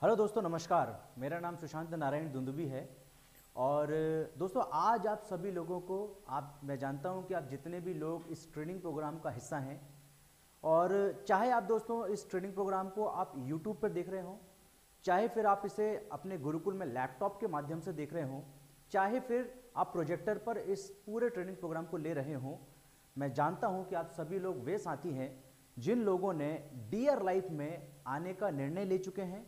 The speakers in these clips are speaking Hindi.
हेलो दोस्तों, नमस्कार। मेरा नाम सुशांत नारायण दुंदुबी है। और दोस्तों, आज आप सभी लोगों को मैं जानता हूं कि आप जितने भी लोग इस ट्रेनिंग प्रोग्राम का हिस्सा हैं, और चाहे आप दोस्तों इस ट्रेनिंग प्रोग्राम को आप यूट्यूब पर देख रहे हों, चाहे फिर आप इसे अपने गुरुकुल में लैपटॉप के माध्यम से देख रहे हों, चाहे फिर आप प्रोजेक्टर पर इस पूरे ट्रेनिंग प्रोग्राम को ले रहे हों, मैं जानता हूं कि आप सभी लोग वे साथी हैं जिन लोगों ने डियर लाइफ में आने का निर्णय ले चुके हैं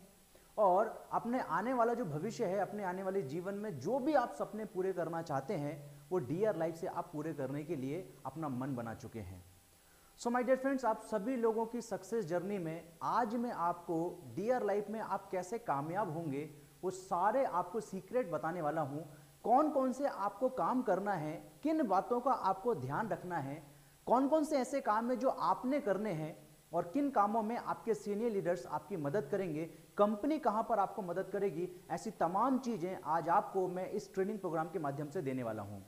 और अपने आने वाला जो भविष्य है, अपने आने वाले जीवन में जो भी आप सपने पूरे करना चाहते हैं, वो डियर लाइफ से आप पूरे करने के लिए अपना मन बना चुके हैं। सो माय डियर फ्रेंड्स, आप सभी लोगों की सक्सेस जर्नी में आज मैं आपको डियर लाइफ में आप कैसे कामयाब होंगे वो सारे आपको सीक्रेट बताने वाला हूं। कौन कौन से आपको काम करना है, किन बातों का आपको ध्यान रखना है, कौन कौन से ऐसे काम है जो आपने करने हैं और किन कामों में आपके सीनियर लीडर्स आपकी मदद करेंगे, कंपनी कहां पर आपको मदद करेगी, ऐसी तमाम चीजें आज आपको मैं इस ट्रेनिंग प्रोग्राम के माध्यम से देने वाला हूं।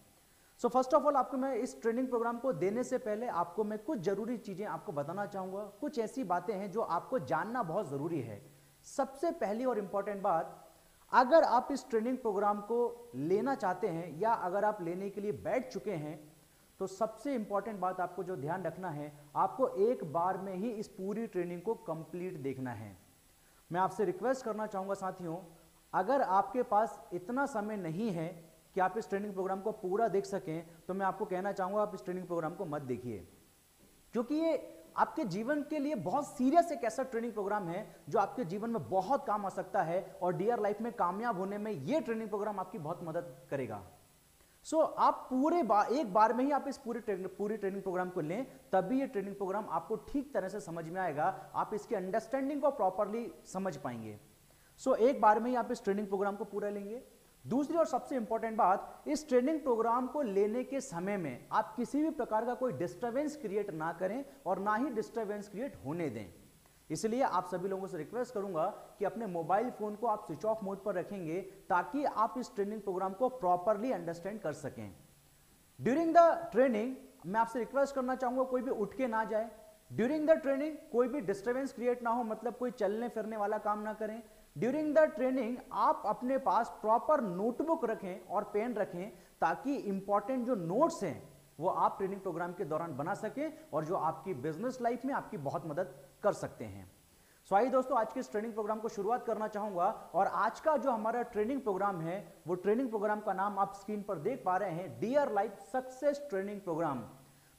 सो फर्स्ट ऑफ ऑल, आपको मैं इस ट्रेनिंग प्रोग्राम को देने से पहले आपको मैं कुछ जरूरी चीजें आपको बताना चाहूंगा। कुछ ऐसी बातें हैं जो आपको जानना बहुत जरूरी है। सबसे पहली और इंपॉर्टेंट बात, अगर आप इस ट्रेनिंग प्रोग्राम को लेना चाहते हैं या अगर आप लेने के लिए बैठ चुके हैं, तो सबसे इंपॉर्टेंट बात आपको जो ध्यान रखना है, आपको एक बार में ही इस पूरी ट्रेनिंग को कंप्लीट देखना है। मैं आपसे रिक्वेस्ट करना चाहूंगा साथियों, अगर आपके पास इतना समय नहीं है कि आप इस ट्रेनिंग प्रोग्राम को पूरा देख सकें, तो मैं आपको कहना चाहूंगा आप इस ट्रेनिंग प्रोग्राम को मत देखिए, क्योंकि ये आपके जीवन के लिए बहुत सीरियस एक ऐसा ट्रेनिंग प्रोग्राम है जो आपके जीवन में बहुत काम आ सकता है और डियर लाइफ में कामयाब होने में ये ट्रेनिंग प्रोग्राम आपकी बहुत मदद करेगा। आप एक बार में ही आप इस पूरी ट्रेनिंग प्रोग्राम को लें, तभी ये ट्रेनिंग प्रोग्राम आपको ठीक तरह से समझ में आएगा, आप इसकी अंडरस्टैंडिंग को प्रॉपरली समझ पाएंगे। एक बार में ही आप इस ट्रेनिंग प्रोग्राम को पूरा लेंगे। दूसरी और सबसे इंपॉर्टेंट बात, इस ट्रेनिंग प्रोग्राम को लेने के समय में आप किसी भी प्रकार का कोई डिस्टर्बेंस क्रिएट ना करें और ना ही डिस्टर्बेंस क्रिएट होने दें। इसलिए आप सभी लोगों से रिक्वेस्ट करूंगा कि अपने मोबाइल फोन को आप स्विच ऑफ मोड पर रखेंगे, ताकि आप इस ट्रेनिंग प्रोग्राम को प्रॉपरली अंडरस्टैंड कर सकें। ड्यूरिंग द ट्रेनिंग मैं आपसे रिक्वेस्ट करना चाहूंगा, कोई भी उठ के ना जाए। ड्यूरिंग द ट्रेनिंग कोई भी डिस्टर्बेंस क्रिएट ना हो, मतलब कोई चलने फिरने वाला काम ना करें। ड्यूरिंग द ट्रेनिंग आप अपने पास प्रॉपर नोटबुक रखें और पेन रखें, ताकि इंपॉर्टेंट जो नोट्स हैं वो आप ट्रेनिंग प्रोग्राम के दौरान बना सकें और जो आपकी बिजनेस लाइफ में आपकी बहुत मदद कर सकते हैं। आइए दोस्तों, आज के इस ट्रेनिंग प्रोग्राम को शुरुआत करना चाहूंगा। और आज का जो हमारा ट्रेनिंग प्रोग्राम है, वो ट्रेनिंग प्रोग्राम का नाम आप स्क्रीन पर देख पा रहे हैं, dear life success training program.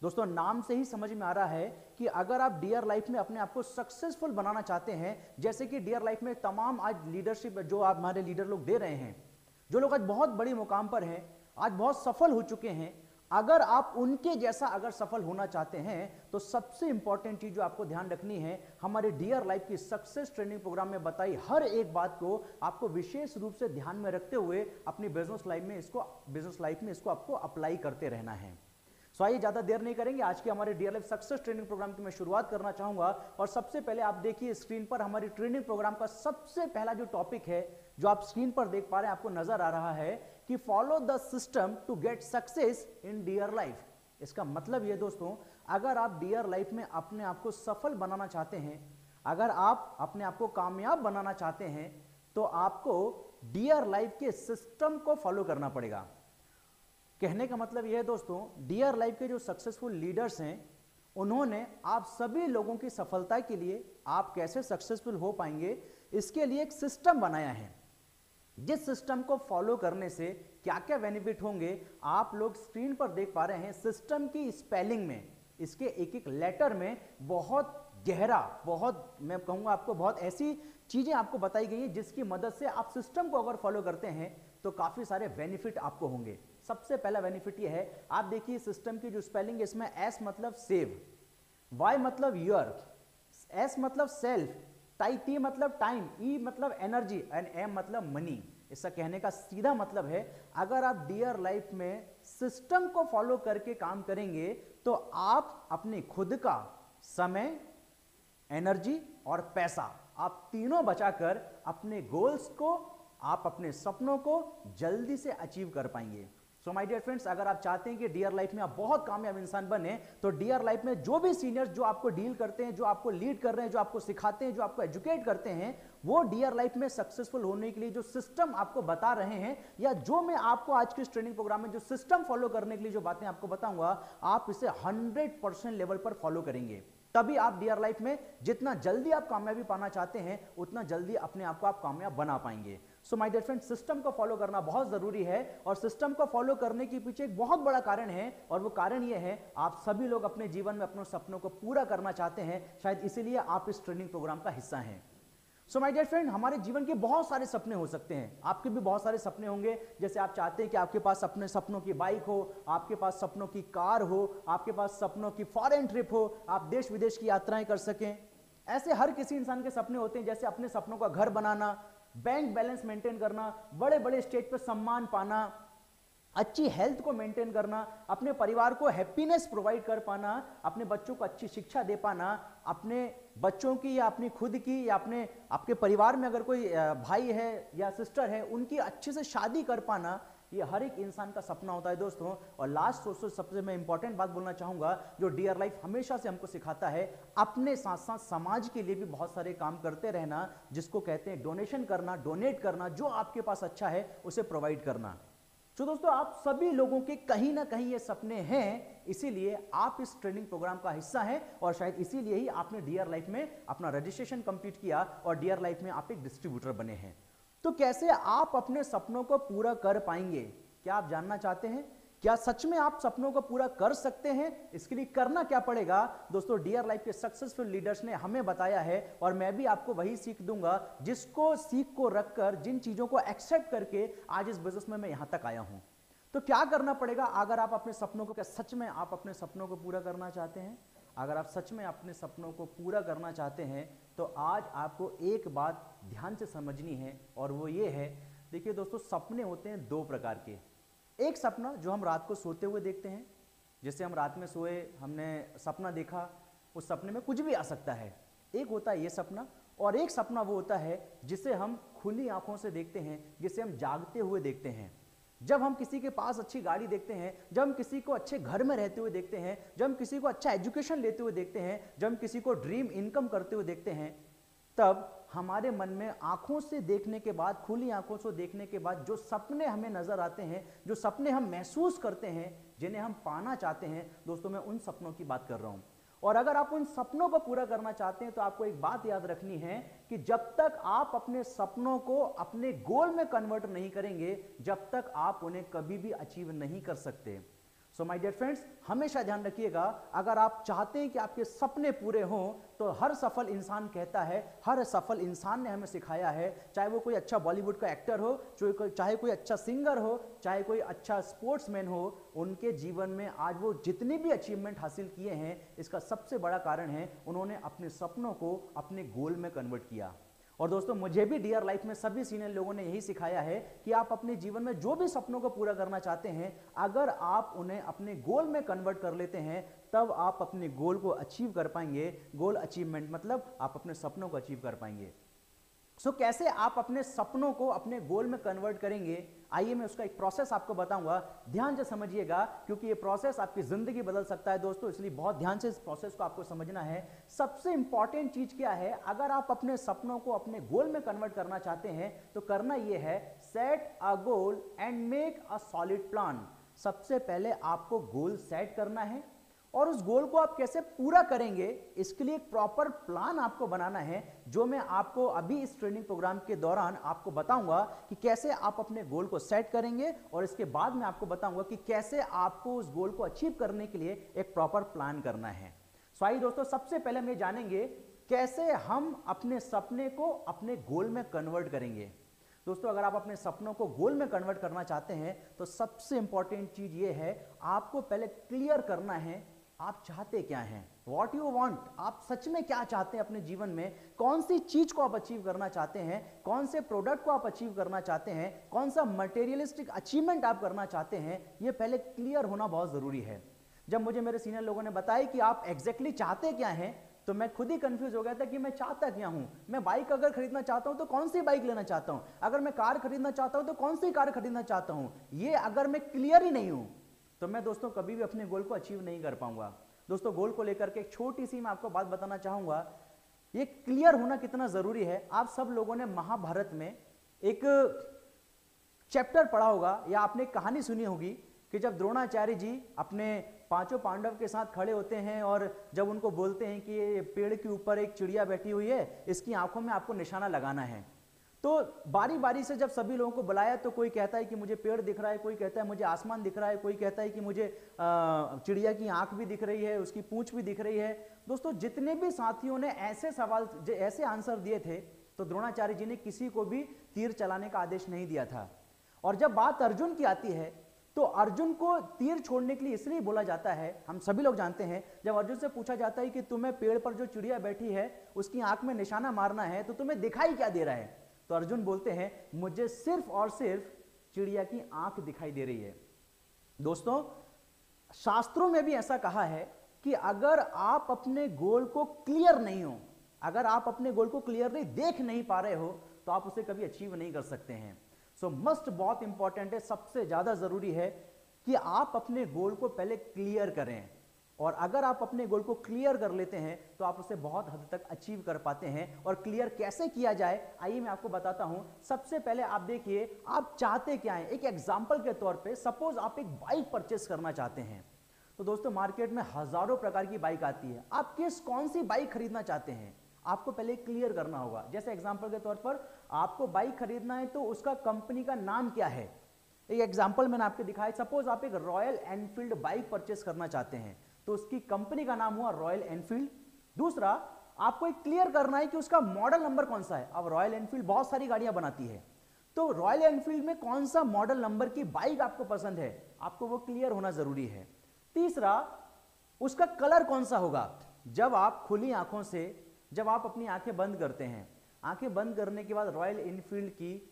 दोस्तों, नाम से ही समझ में आ रहा है कि अगर आप डियर लाइफ में अपने आप को सक्सेसफुल बनाना चाहते हैं, जैसे कि डियर लाइफ में तमाम आज लीडरशिप जो आप हमारे लीडर लोग दे रहे हैं, जो लोग आज बहुत बड़ी मुकाम पर हैं, आज बहुत सफल हो चुके हैं, अगर आप उनके जैसा अगर सफल होना चाहते हैं, तो सबसे इंपॉर्टेंट चीज जो आपको ध्यान रखनी है, हमारे डियर लाइफ की सक्सेस ट्रेनिंग प्रोग्राम में बताई हर एक बात को आपको विशेष रूप से ध्यान में रखते हुए अपनी बिजनेस लाइफ में इसको आपको अप्लाई करते रहना है। आइए ज्यादा देर नहीं करेंगे, आज के हमारे dear life success training program की मैं शुरुआत करना चाहूंगा। और सबसे पहले आप देखिए स्क्रीन पर हमारी ट्रेनिंग प्रोग्राम का सबसे पहला जो टॉपिक है, जो आप स्क्रीन पर देख पा रहे हैं, आपको नजर आ रहा है कि follow the system to get success in dear life. इसका मतलब ये दोस्तों, अगर आप डियर लाइफ में अपने आप को सफल बनाना चाहते हैं, अगर आप अपने आप को कामयाब बनाना चाहते हैं, तो आपको डियर लाइफ के सिस्टम को फॉलो करना पड़ेगा। कहने का मतलब यह है दोस्तों, डियर लाइफ के जो सक्सेसफुल लीडर्स हैं, उन्होंने आप सभी लोगों की सफलता के लिए, आप कैसे सक्सेसफुल हो पाएंगे, इसके लिए एक सिस्टम बनाया है। जिस सिस्टम को फॉलो करने से क्या क्या बेनिफिट होंगे, आप लोग स्क्रीन पर देख पा रहे हैं। सिस्टम की स्पेलिंग में, इसके एक एक लेटर में बहुत गहरा, बहुत मैं कहूंगा आपको बहुत ऐसी चीजें आपको बताई गई है, जिसकी मदद से आप सिस्टम को अगर फॉलो करते हैं तो काफी सारे बेनिफिट आपको होंगे। सबसे पहला बेनिफिट यह है, आप देखिए सिस्टम की जो स्पेलिंग है, इसमें एस मतलब सेव, वाई मतलब ईयर, एस मतलब सेल्फ, टी मतलब टाइम, ई मतलब एनर्जी एंड एम मतलब मनी। इसका कहने का सीधा मतलब है, अगर आप डियर लाइफ में सिस्टम को फॉलो करके काम करेंगे, तो आप अपने खुद का समय, एनर्जी और पैसा, आप तीनों बचाकर अपने गोल्स को, आप अपने सपनों को जल्दी से अचीव कर पाएंगे। सो माय डियर फ्रेंड्स, अगर आप चाहते हैं कि डियर लाइफ में आप बहुत कामयाब इंसान बने, तो डियर लाइफ में जो भी सीनियर्स जो आपको डील करते हैं, जो आपको लीड कर रहे हैं, जो आपको सिखाते हैं, जो आपको एजुकेट करते हैं, वो डियर लाइफ में सक्सेसफुल होने के लिए जो सिस्टम आपको बता रहे हैं, या जो मैं आपको आज के इस ट्रेनिंग प्रोग्राम में जो सिस्टम फॉलो करने के लिए जो बातें आपको बताऊंगा, आप इसे 100% लेवल पर फॉलो करेंगे, तभी आप डियर लाइफ में जितना जल्दी आप कामयाबी पाना चाहते हैं, उतना जल्दी अपने आप को आप कामयाब बना पाएंगे। So my dear friend, system को फॉलो करना बहुत जरूरी है, और सिस्टम को फॉलो करने के पीछे एक बहुत बड़ा कारण है, और वो कारण ये है, आप सभी लोग अपने जीवन में अपने सपनों को पूरा करना चाहते हैं, शायद इसीलिए आप इस ट्रेनिंग प्रोग्राम का हिस्सा हैं। सो माय डियर फ्रेंड, हमारे जीवन के बहुत सारे सपने हो सकते हैं, आपके भी बहुत सारे सपने होंगे। जैसे आप चाहते हैं कि आपके पास अपने सपनों की बाइक हो, आपके पास सपनों की कार हो, आपके पास सपनों की फॉरेन ट्रिप हो, आप देश विदेश की यात्राएं कर सकें। ऐसे हर किसी इंसान के सपने होते हैं, जैसे अपने सपनों का घर बनाना, बैंक बैलेंस मेंटेन करना, बड़े बड़े स्टेज पर सम्मान पाना, अच्छी हेल्थ को मेंटेन करना, अपने परिवार को हैप्पीनेस प्रोवाइड कर पाना, अपने बच्चों को अच्छी शिक्षा दे पाना, अपने बच्चों की या अपनी खुद की या अपने आपके परिवार में अगर कोई भाई है या सिस्टर है, उनकी अच्छे से शादी कर पाना, ये हर एक इंसान का सपना होता है दोस्तों। और लास्ट दोस्तों, सबसे मैं इंपॉर्टेंट बात बोलना चाहूंगा, जो डियर लाइफ हमेशा से हमको सिखाता है, अपने साथ साथ समाज के लिए भी बहुत सारे काम करते रहना, जिसको कहते हैं डोनेशन करना, डोनेट करना, जो आपके पास अच्छा है उसे प्रोवाइड करना। तो दोस्तों, आप सभी लोगों के कहीं ना कहीं ये सपने हैं, इसीलिए आप इस ट्रेनिंग प्रोग्राम का हिस्सा हैं, और शायद इसीलिए ही आपने डियर लाइफ में अपना रजिस्ट्रेशन कंप्लीट किया और डियर लाइफ में आप एक डिस्ट्रीब्यूटर बने हैं। तो कैसे आप अपने सपनों को पूरा कर पाएंगे, क्या आप जानना चाहते हैं? क्या सच में आप सपनों को पूरा कर सकते हैं? इसके लिए करना क्या पड़ेगा दोस्तों, डियर लाइफ के सक्सेसफुल लीडर्स ने हमें बताया है, और मैं भी आपको वही सीख दूंगा, जिसको सीख को रखकर, जिन चीजों को एक्सेप्ट करके आज इस बिजनेस में मैं यहां तक आया हूं। तो क्या करना पड़ेगा अगर आप अपने सपनों को, क्या सच में आप अपने सपनों को पूरा करना चाहते हैं? अगर आप सच में अपने सपनों को पूरा करना चाहते हैं, तो आज आपको एक बात ध्यान से समझनी है, और वो ये है, देखिए दोस्तों, सपने होते हैं दो प्रकार के। एक सपना जो हम रात को सोते हुए देखते हैं, जैसे हम रात में सोए, हमने सपना देखा, उस सपने में कुछ भी आ सकता है, एक होता है ये सपना। और एक सपना वो होता है जिसे हम खुली आंखों से देखते हैं, जिसे हम जागते हुए देखते हैं। जब हम किसी के पास अच्छी गाड़ी देखते हैं, जब हम किसी को अच्छे घर में रहते हुए देखते हैं, जब हम किसी को अच्छा एजुकेशन लेते हुए देखते हैं, जब हम किसी को ड्रीम इनकम करते हुए देखते हैं, तब हमारे मन में आंखों से देखने के बाद, खुली आंखों से देखने के बाद जो सपने हमें नजर आते हैं, जो सपने हम महसूस करते हैं, जिन्हें हम पाना चाहते हैं, दोस्तों मैं उन सपनों की बात कर रहा हूं। और अगर आप उन सपनों को पूरा करना चाहते हैं, तो आपको एक बात याद रखनी है कि जब तक आप अपने सपनों को अपने गोल में कन्वर्ट नहीं करेंगे, जब तक आप उन्हें कभी भी अचीव नहीं कर सकते। सो माय डियर फ्रेंड्स, हमेशा ध्यान रखिएगा, अगर आप चाहते हैं कि आपके सपने पूरे हों, तो हर सफल इंसान कहता है, हर सफल इंसान ने हमें सिखाया है, चाहे वो कोई अच्छा बॉलीवुड का एक्टर हो, चाहे कोई अच्छा सिंगर हो, चाहे कोई अच्छा स्पोर्ट्समैन हो, उनके जीवन में आज वो जितने भी अचीवमेंट हासिल किए हैं, इसका सबसे बड़ा कारण है उन्होंने अपने सपनों को अपने गोल में कन्वर्ट किया। और दोस्तों, मुझे भी डियर लाइफ में सभी सीनियर लोगों ने यही सिखाया है कि आप अपने जीवन में जो भी सपनों को पूरा करना चाहते हैं, अगर आप उन्हें अपने गोल में कन्वर्ट कर लेते हैं, तब आप अपने गोल को अचीव कर पाएंगे। गोल अचीवमेंट मतलब आप अपने सपनों को अचीव कर पाएंगे। सो कैसे आप अपने सपनों को अपने गोल में कन्वर्ट करेंगे, आइए मैं उसका एक प्रोसेस आपको बताऊंगा। ध्यान से समझिएगा, क्योंकि ये प्रोसेस आपकी जिंदगी बदल सकता है दोस्तों, इसलिए बहुत ध्यान से इस प्रोसेस को आपको समझना है। सबसे इंपॉर्टेंट चीज क्या है, अगर आप अपने सपनों को अपने गोल में कन्वर्ट करना चाहते हैं, तो करना यह है, set a goal and make a solid plan. सबसे पहले आपको गोल सेट करना है, और उस गोल को आप कैसे पूरा करेंगे, इसके लिए एक प्रॉपर प्लान आपको बनाना है, जो मैं आपको अभी इस ट्रेनिंग प्रोग्राम के दौरान आपको बताऊंगा कि कैसे आप अपने गोल को सेट करेंगे, और इसके बाद मैं आपको बताऊंगा कि कैसे आपको उस गोल को अचीव करने के लिए एक प्रॉपर प्लान करना है। सो आइए दोस्तों, सबसे पहले हम ये जानेंगे कैसे हम अपने सपने को अपने गोल में कन्वर्ट करेंगे। दोस्तों, अगर आप अपने सपनों को गोल में कन्वर्ट करना चाहते हैं, तो सबसे इंपॉर्टेंट चीज ये है, आपको पहले क्लियर करना है आप चाहते क्या हैं, वॉट यू वॉन्ट। आप सच में क्या चाहते हैं अपने जीवन में, कौन सी चीज को आप अचीव करना चाहते हैं, कौन से प्रोडक्ट को आप अचीव करना चाहते हैं, कौन सा मटेरियलिस्टिक अचीवमेंट आप करना चाहते हैं, ये पहले क्लियर होना बहुत जरूरी है। जब मुझे मेरे सीनियर लोगों ने बताया कि आप एग्जैक्टली चाहते क्या हैं, तो मैं खुद ही कंफ्यूज हो गया था कि मैं चाहता क्या हूं। मैं बाइक अगर खरीदना चाहता हूं तो कौन सी बाइक लेना चाहता हूं, अगर मैं कार खरीदना चाहता हूं तो कौन सी कार खरीदना चाहता हूं, ये अगर मैं क्लियर ही नहीं हूं तो मैं दोस्तों कभी भी अपने गोल को अचीव नहीं कर पाऊंगा। दोस्तों गोल को लेकर के एक छोटी सी मैं आपको बात बताना चाहूंगा, ये क्लियर होना कितना जरूरी है। आप सब लोगों ने महाभारत में एक चैप्टर पढ़ा होगा या आपने कहानी सुनी होगी कि जब द्रोणाचार्य जी अपने पांचों पांडव के साथ खड़े होते हैं और जब उनको बोलते हैं कि ये पेड़ के ऊपर एक चिड़िया बैठी हुई है, इसकी आंखों में आपको निशाना लगाना है। तो बारी बारी से जब सभी लोगों को बुलाया तो कोई कहता है कि मुझे पेड़ दिख रहा है, कोई कहता है मुझे आसमान दिख रहा है, कोई कहता है कि मुझे चिड़िया की आंख भी दिख रही है, उसकी पूंछ भी दिख रही है। दोस्तों जितने भी साथियों ने ऐसे सवाल ऐसे आंसर दिए थे तो द्रोणाचार्य जी ने किसी को भी तीर चलाने का आदेश नहीं दिया था। और जब बात अर्जुन की आती है तो अर्जुन को तीर छोड़ने के लिए इसलिए बोला जाता है, हम सभी लोग जानते हैं, जब अर्जुन से पूछा जाता है कि तुम्हें पेड़ पर जो चिड़िया बैठी है उसकी आंख में निशाना मारना है तो तुम्हें दिखाई क्या दे रहा है, तो अर्जुन बोलते हैं मुझे सिर्फ और सिर्फ चिड़िया की आंख दिखाई दे रही है। दोस्तों शास्त्रों में भी ऐसा कहा है कि अगर आप अपने गोल को क्लियर नहीं हो, अगर आप अपने गोल को क्लियरली देख नहीं पा रहे हो तो आप उसे कभी अचीव नहीं कर सकते हैं। सो मस्ट बहुत इंपॉर्टेंट है, सबसे ज्यादा जरूरी है कि आप अपने गोल को पहले क्लियर करें, और अगर आप अपने गोल को क्लियर कर लेते हैं तो आप उसे बहुत हद तक अचीव कर पाते हैं। और क्लियर कैसे किया जाए आइए मैं आपको बताता हूं। सबसे पहले आप देखिए आप चाहते क्या हैं। एक एग्जांपल के तौर पे सपोज आप एक बाइक परचेस करना चाहते हैं, तो दोस्तों मार्केट में हजारों प्रकार की बाइक आती है, आप कौन सी बाइक खरीदना चाहते हैं आपको पहले क्लियर करना होगा। जैसे एग्जांपल के तौर पर आपको बाइक खरीदना है तो उसका कंपनी का नाम क्या है। एक एग्जांपल मैंने आपको दिखाया, सपोज आप एक रॉयल एनफील्ड बाइक परचेस करना चाहते हैं तो उसकी कंपनी का नाम हुआ रॉयल एनफील्ड। दूसरा आपको एक क्लियर करना है कि उसका मॉडल नंबर कौन सा है। अब रॉयल एनफील्ड बहुत सारी गाड़ियां बनाती है तो रॉयल एनफील्ड में कौन सा मॉडल नंबर की बाइक आपको पसंद है, आपको वो क्लियर होना जरूरी है। तीसरा उसका कलर कौन सा होगा। जब आप खुली आंखों से, जब आप अपनी आंखें बंद करते हैं, आंखें बंद करने के बाद रॉयल एनफील्ड की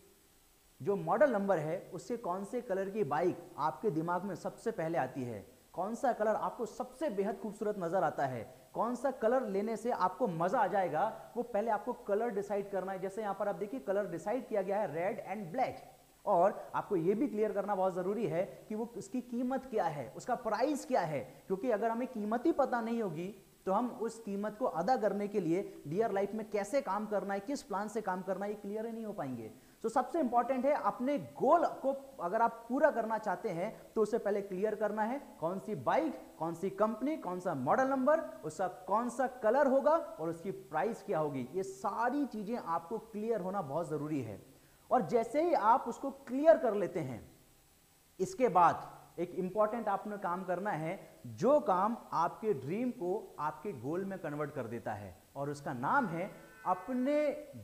जो मॉडल नंबर है उससे कौन से कलर की बाइक आपके दिमाग में सबसे पहले आती है, कौन सा कलर आपको सबसे बेहद खूबसूरत नजर आता है, कौन सा कलर लेने से आपको मजा आ जाएगा, वो पहले आपको कलर डिसाइड करना है। जैसे यहां पर आप देखिए कलर डिसाइड किया गया है रेड एंड ब्लैक, और आपको यह भी क्लियर करना बहुत जरूरी है कि वो उसकी कीमत क्या है, उसका प्राइस क्या है, क्योंकि अगर हमें कीमत ही पता नहीं होगी तो हम उस कीमत को अदा करने के लिए डियर लाइफ में कैसे काम करना है, किस प्लान से काम करना है, ये क्लियर ही नहीं हो पाएंगे। तो सबसे इंपॉर्टेंट है अपने गोल को अगर आप पूरा करना चाहते हैं तो उसे पहले क्लियर करना है, कौन सी बाइक, कौन सी कंपनी, कौन सा मॉडल नंबर, उसका कौन सा कलर होगा और उसकी प्राइस क्या होगी। ये सारी चीजें आपको क्लियर होना बहुत जरूरी है। और जैसे ही आप उसको क्लियर कर लेते हैं, इसके बाद एक इंपॉर्टेंट आपने काम करना है, जो काम आपके ड्रीम को आपके गोल में कन्वर्ट कर देता है, और उसका नाम है अपने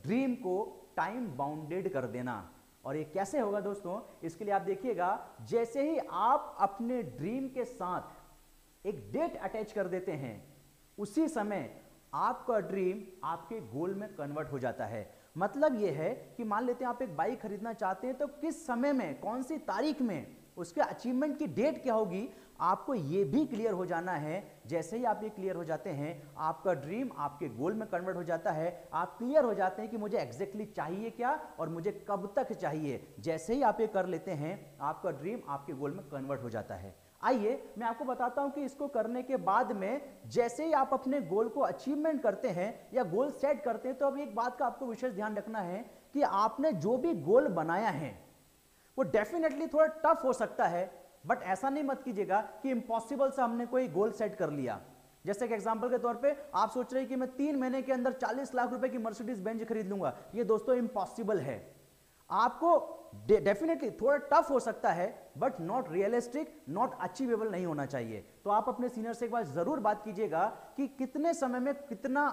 ड्रीम को टाइम बाउंडेड कर देना। और ये कैसे होगा दोस्तों, इसके लिए आप देखिएगा, जैसे ही आप अपने ड्रीम के साथ एक डेट अटैच कर देते हैं, उसी समय आपका ड्रीम आपके गोल में कन्वर्ट हो जाता है। मतलब यह है कि मान लेते हैं आप एक बाइक खरीदना चाहते हैं तो किस समय में, कौन सी तारीख में, उसके अचीवमेंट की डेट क्या होगी, आपको यह भी क्लियर हो जाना है। जैसे ही आप ये क्लियर हो जाते हैं, आपका ड्रीम आपके गोल में कन्वर्ट हो जाता है। आप क्लियर हो जाते हैं कि मुझे एग्जैक्टली चाहिए क्या और मुझे कब तक चाहिए। जैसे ही आप ये कर लेते हैं, आपका ड्रीम आपके गोल में कन्वर्ट हो जाता है। आइए मैं आपको बताता हूं कि इसको करने के बाद में जैसे ही आप अपने गोल को अचीवमेंट करते हैं या गोल सेट करते हैं, तो अब एक बात का आपको विशेष ध्यान रखना है कि आपने जो भी गोल बनाया है वो डेफिनेटली थोड़ा टफ हो सकता है, बट ऐसा नहीं मत कीजिएगा कि इम्पॉसिबल सा हमने कोई गोल सेट कर लिया। जैसे कि एग्जांपल के तौर पे आप सोच रहे हैं कि मैं 3 महीने के अंदर 40 लाख रुपए की मर्सिडीज बेंज खरीद लूंगा। ये दोस्तों इम्पॉसिबल है। आपको डेफिनेटली थोड़ा टफ हो सकता है, but not realistic, not achievable नहीं होना चाहिए। तो आप अपने सीनियर से एक बार जरूर बात कीजिएगा कि कितने समय में कितना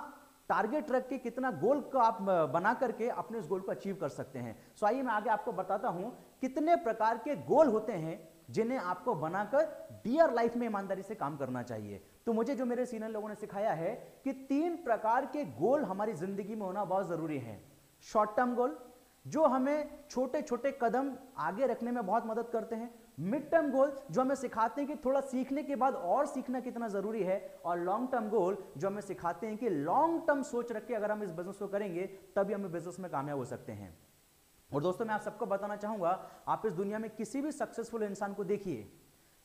टारगेट रख के, कितना गोल को आप बना करके अपने उस गोल को अचीव कर सकते हैं। सो आइए मैं आगे आपको बताता हूं कितने प्रकार के गोल होते हैं जिन्हें आपको बनाकर डियर लाइफ में ईमानदारी से काम करना चाहिए। तो मुझे जो मेरे सीनियर लोगों ने सिखाया है कि 3 प्रकार के गोल हमारी जिंदगी में होना बहुत जरूरी है। शॉर्ट टर्म गोल, जो हमें छोटे छोटे कदम आगे रखने में बहुत मदद करते हैं। मिड टर्म गोल जो हमें सिखाते हैं कि थोड़ा सीखने के बाद और सीखना कितना जरूरी है, और लॉन्ग टर्म गोल जो हमें सिखाते हैं कि लॉन्ग टर्म सोच रख के अगर हम इस बिजनेस को करेंगे तभी हम बिजनेस में कामयाब हो सकते हैं। और दोस्तों मैं आप सबको बताना चाहूंगा, आप इस दुनिया में किसी भी सक्सेसफुल इंसान को देखिए,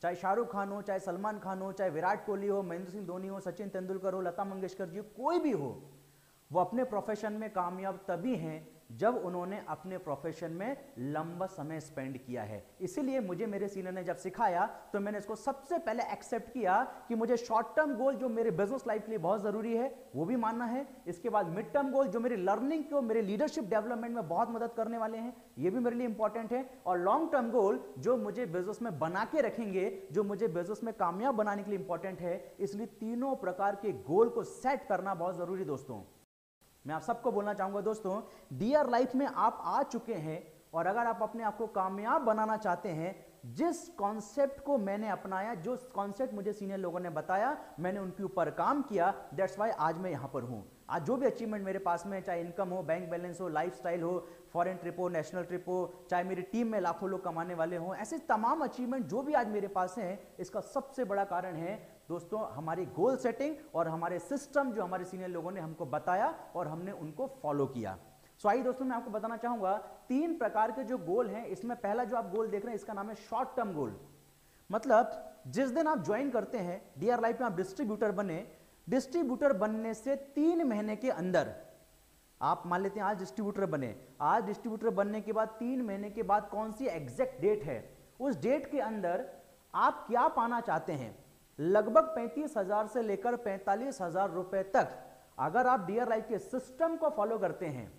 चाहे शाहरुख खान हो, चाहे सलमान खान हो, चाहे विराट कोहली हो, महेंद्र सिंह धोनी हो, सचिन तेंदुलकर हो, लता मंगेशकर जी हो, कोई भी हो, वो अपने प्रोफेशन में कामयाब तभी हैं जब उन्होंने अपने प्रोफेशन में लंबा समय स्पेंड किया है। इसीलिए मुझे मेरे सीनियर ने जब सिखाया तो मैंने इसको सबसे पहले एक्सेप्ट किया कि मुझे शॉर्ट टर्म गोल जो मेरे बिजनेस लाइफ के लिए बहुत जरूरी है वो भी मानना है। इसके बाद मिड टर्म गोल जो मेरी लर्निंग को, मेरे लीडरशिप डेवलपमेंट में बहुत मदद करने वाले हैं, ये भी मेरे लिए इंपॉर्टेंट है। और लॉन्ग टर्म गोल जो मुझे बिजनेस में बना के रखेंगे, जो मुझे बिजनेस में कामयाब बनाने के लिए इंपॉर्टेंट है। इसलिए तीनों प्रकार के गोल को सेट करना बहुत जरूरी दोस्तों। मैं आप सबको बोलना चाहूंगा दोस्तों, डीआर लाइफ में आप आ चुके हैं और अगर आप अपने आप को कामयाब बनाना चाहते हैं, जिस कॉन्सेप्ट को मैंने अपनाया, जो कॉन्सेप्ट मुझे सीनियर लोगों ने बताया, मैंने उनके ऊपर काम किया, दैट्स वाई आज मैं यहां पर हूं। आज जो भी अचीवमेंट मेरे पास में, चाहे इनकम हो, बैंक बैलेंस हो, लाइफस्टाइल हो, फॉरेन ट्रिप हो, नेशनल ट्रिप हो, चाहे मेरी टीम में लाखों लोग कमाने वाले हों, ऐसे तमाम अचीवमेंट जो भी आज मेरे पास हैं, इसका सबसे बड़ा कारण है दोस्तों हमारी गोल सेटिंग और हमारे सिस्टम जो हमारे सीनियर लोगों ने हमको बताया और हमने उनको फॉलो किया। सो आइए दोस्तों मैं आपको बताना चाहूंगा 3 प्रकार के जो गोल हैं। इसमें पहला जो आप गोल देख रहे हैं इसका नाम है शॉर्ट टर्म गोल। मतलब जिस दिन आप ज्वाइन करते हैं डीआर लाइफ में, आप डिस्ट्रीब्यूटर बने, डिस्ट्रीब्यूटर बनने से 3 महीने के अंदर, आप मान लेते हैं आज डिस्ट्रीब्यूटर बने, आज डिस्ट्रीब्यूटर बनने के बाद 3 महीने के बाद कौन सी एग्जैक्ट डेट है, उस डेट के अंदर आप क्या पाना चाहते हैं, लगभग 35,000 से लेकर 45,000 रुपए तक अगर आप डीआर लाइफ के सिस्टम को फॉलो करते हैं,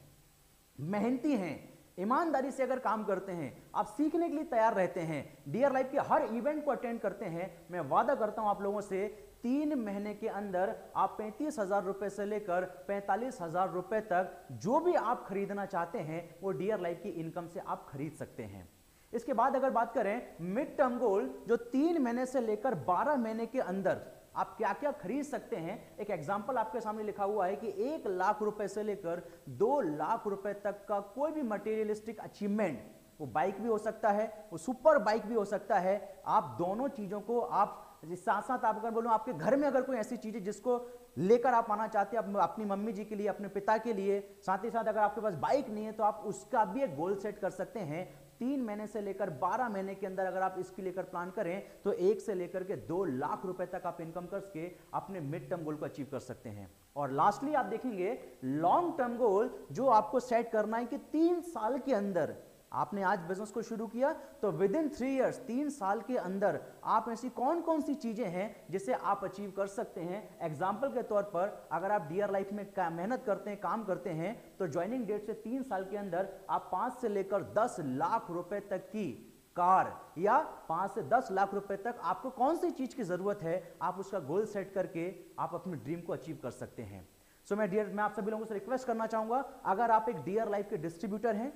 मेहनती हैं, ईमानदारी से अगर काम करते हैं, आप सीखने के लिए तैयार रहते हैं, डीआर लाइफ के हर इवेंट को अटेंड करते हैं, मैं वादा करता हूं आप लोगों से 3 महीने के अंदर आप 35,000 रुपए से लेकर 45,000 रुपए तक जो भी आप खरीदना चाहते हैं वो डीआर लाइफ की इनकम से आप खरीद सकते हैं। इसके बाद अगर बात करें मिड टर्म गोल, जो 3 महीने से लेकर 12 महीने के अंदर आप क्या क्या खरीद सकते हैं, एक एग्जांपल आपके सामने लिखा हुआ है कि 1 लाख रुपए से लेकर 2 लाख रुपए तक का कोई भी मटेरियलिस्टिक अचीवमेंट, वो बाइक भी हो सकता है, वो सुपर बाइक भी हो सकता है, आप दोनों चीजों को आप साथ साथ, आप अगर बोलूं आपके घर में अगर कोई ऐसी चीज है जिसको लेकर आप आना चाहते हैं अपनी मम्मी जी के लिए, अपने पिता के लिए, साथ ही साथ अगर आपके पास बाइक नहीं है तो आप उसका भी एक गोल सेट कर सकते हैं। 3 महीने से लेकर 12 महीने के अंदर अगर आप इसकी लेकर प्लान करें तो 1 से लेकर के 2 लाख रुपए तक आप इनकम करके अपने मिड टर्म गोल को अचीव कर सकते हैं। और लास्टली आप देखेंगे लॉन्ग टर्म गोल जो आपको सेट करना है कि 3 साल के अंदर आपने आज बिजनेस को शुरू किया तो विद इन 3 इयर्स, 3 साल के अंदर आप ऐसी कौन कौन सी चीजें हैं जिसे आप अचीव कर सकते हैं। एग्जाम्पल के तौर पर अगर आप डीआर लाइफ में मेहनत करते हैं, काम करते हैं, तो ज्वाइनिंग डेट से 3 साल के अंदर आप 5 से लेकर 10 लाख रुपए तक की कार या 5 से 10 लाख रुपए तक आपको कौन सी चीज की जरूरत है, आप उसका गोल सेट करके आप अपने ड्रीम को अचीव कर सकते हैं। सो मैं आप सभी लोगों से रिक्वेस्ट करना चाहूंगा, अगर आप एक डीआर लाइफ के डिस्ट्रीब्यूटर हैं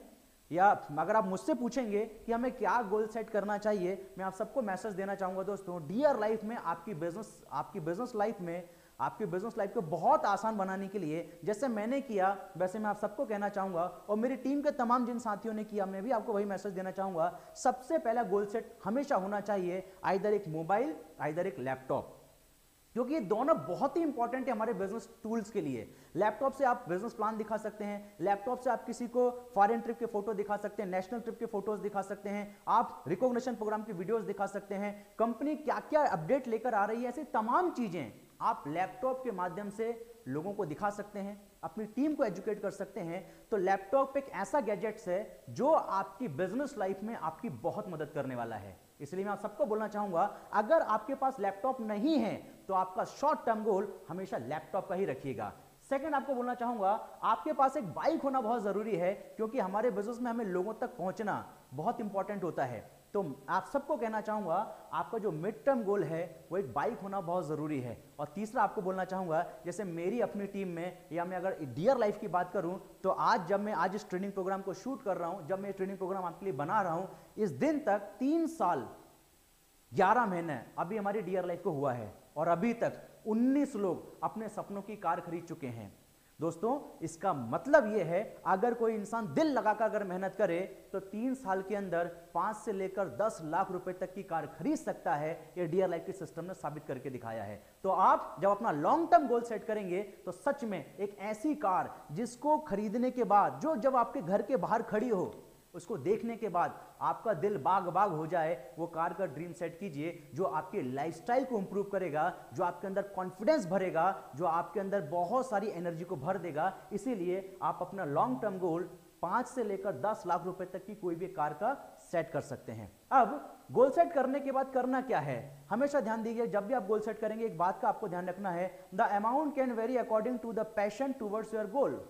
या अगर आप मुझसे पूछेंगे कि हमें क्या गोल सेट करना चाहिए, मैं आप सबको मैसेज देना चाहूंगा दोस्तों, डीआर लाइफ में आपकी बिजनेस लाइफ को बहुत आसान बनाने के लिए जैसे मैंने किया वैसे मैं आप सबको कहना चाहूंगा, और मेरी टीम के तमाम जिन साथियों ने किया मैं भी आपको वही मैसेज देना चाहूंगा। सबसे पहला गोल सेट हमेशा होना चाहिए आइदर एक मोबाइल, आइदर एक लैपटॉप, क्योंकि ये दोनों बहुत ही इंपॉर्टेंट है हमारे बिजनेस टूल्स के लिए। लैपटॉप से आप बिजनेस प्लान दिखा सकते हैं, लैपटॉप से आप किसी को फॉरेन ट्रिप के फोटो दिखा सकते हैं, नेशनल ट्रिप के फोटोज दिखा सकते हैं, आप रिकॉग्निशन प्रोग्राम की वीडियोस दिखा सकते हैं, कंपनी क्या क्या अपडेट लेकर आ रही है, ऐसी तमाम चीजें आप लैपटॉप के माध्यम से लोगों को दिखा सकते हैं, अपनी टीम को एजुकेट कर सकते हैं। तो लैपटॉप एक ऐसा गैजेट्स है जो आपकी बिजनेस लाइफ में आपकी बहुत मदद करने वाला है। इसलिए मैं आप सबको बोलना चाहूंगा, अगर आपके पास लैपटॉप नहीं है तो आपका शॉर्ट टर्म गोल हमेशा लैपटॉप का ही रखिएगा। सेकंड आपको बोलना चाहूंगा, आपके पास एक बाइक होना बहुत जरूरी है, क्योंकि हमारे बिजनेस में हमें लोगों तक पहुंचना बहुत इंपॉर्टेंट होता है। तो आप सबको कहना चाहूंगा, आपका जो मिड टर्म गोल है वो एक बाइक होना बहुत जरूरी है। और तीसरा आपको बोलना चाहूंगा, जैसे मेरी अपनी टीम में या मैं अगर डीआर लाइफ की बात करूं तो आज मैं इस ट्रेनिंग प्रोग्राम को शूट कर रहा हूं, जब मैं ट्रेनिंग प्रोग्राम आपके लिए बना रहा हूं, इस दिन तक 3 साल 11 महीने अभी हमारी डीआर लाइफ को हुआ है और अभी तक 19 लोग अपने सपनों की कार खरीद चुके हैं। दोस्तों इसका मतलब यह है, अगर कोई इंसान दिल लगाकर अगर मेहनत करे तो 3 साल के अंदर 5 से लेकर 10 लाख रुपए तक की कार खरीद सकता है। ये डियर लाइफ के सिस्टम ने साबित करके दिखाया है। तो आप जब अपना लॉन्ग टर्म गोल सेट करेंगे तो सच में एक ऐसी कार जिसको खरीदने के बाद, जो जब आपके घर के बाहर खड़ी हो, उसको देखने के बाद आपका दिल बाग बाग हो जाए, वो कार का ड्रीम सेट कीजिए जो आपके लाइफस्टाइल को इंप्रूव करेगा, जो आपके अंदर कॉन्फिडेंस भरेगा, जो आपके अंदर बहुत सारी एनर्जी को भर देगा। इसीलिए आप अपना लॉन्ग टर्म गोल 5 से लेकर 10 लाख रुपए तक की कोई भी कार का सेट कर सकते हैं। अब गोल सेट करने के बाद करना क्या है, हमेशा ध्यान दीजिए, जब भी आप गोल सेट करेंगे एक बात का आपको ध्यान रखना है, the amount can vary according to the passion towards your goal.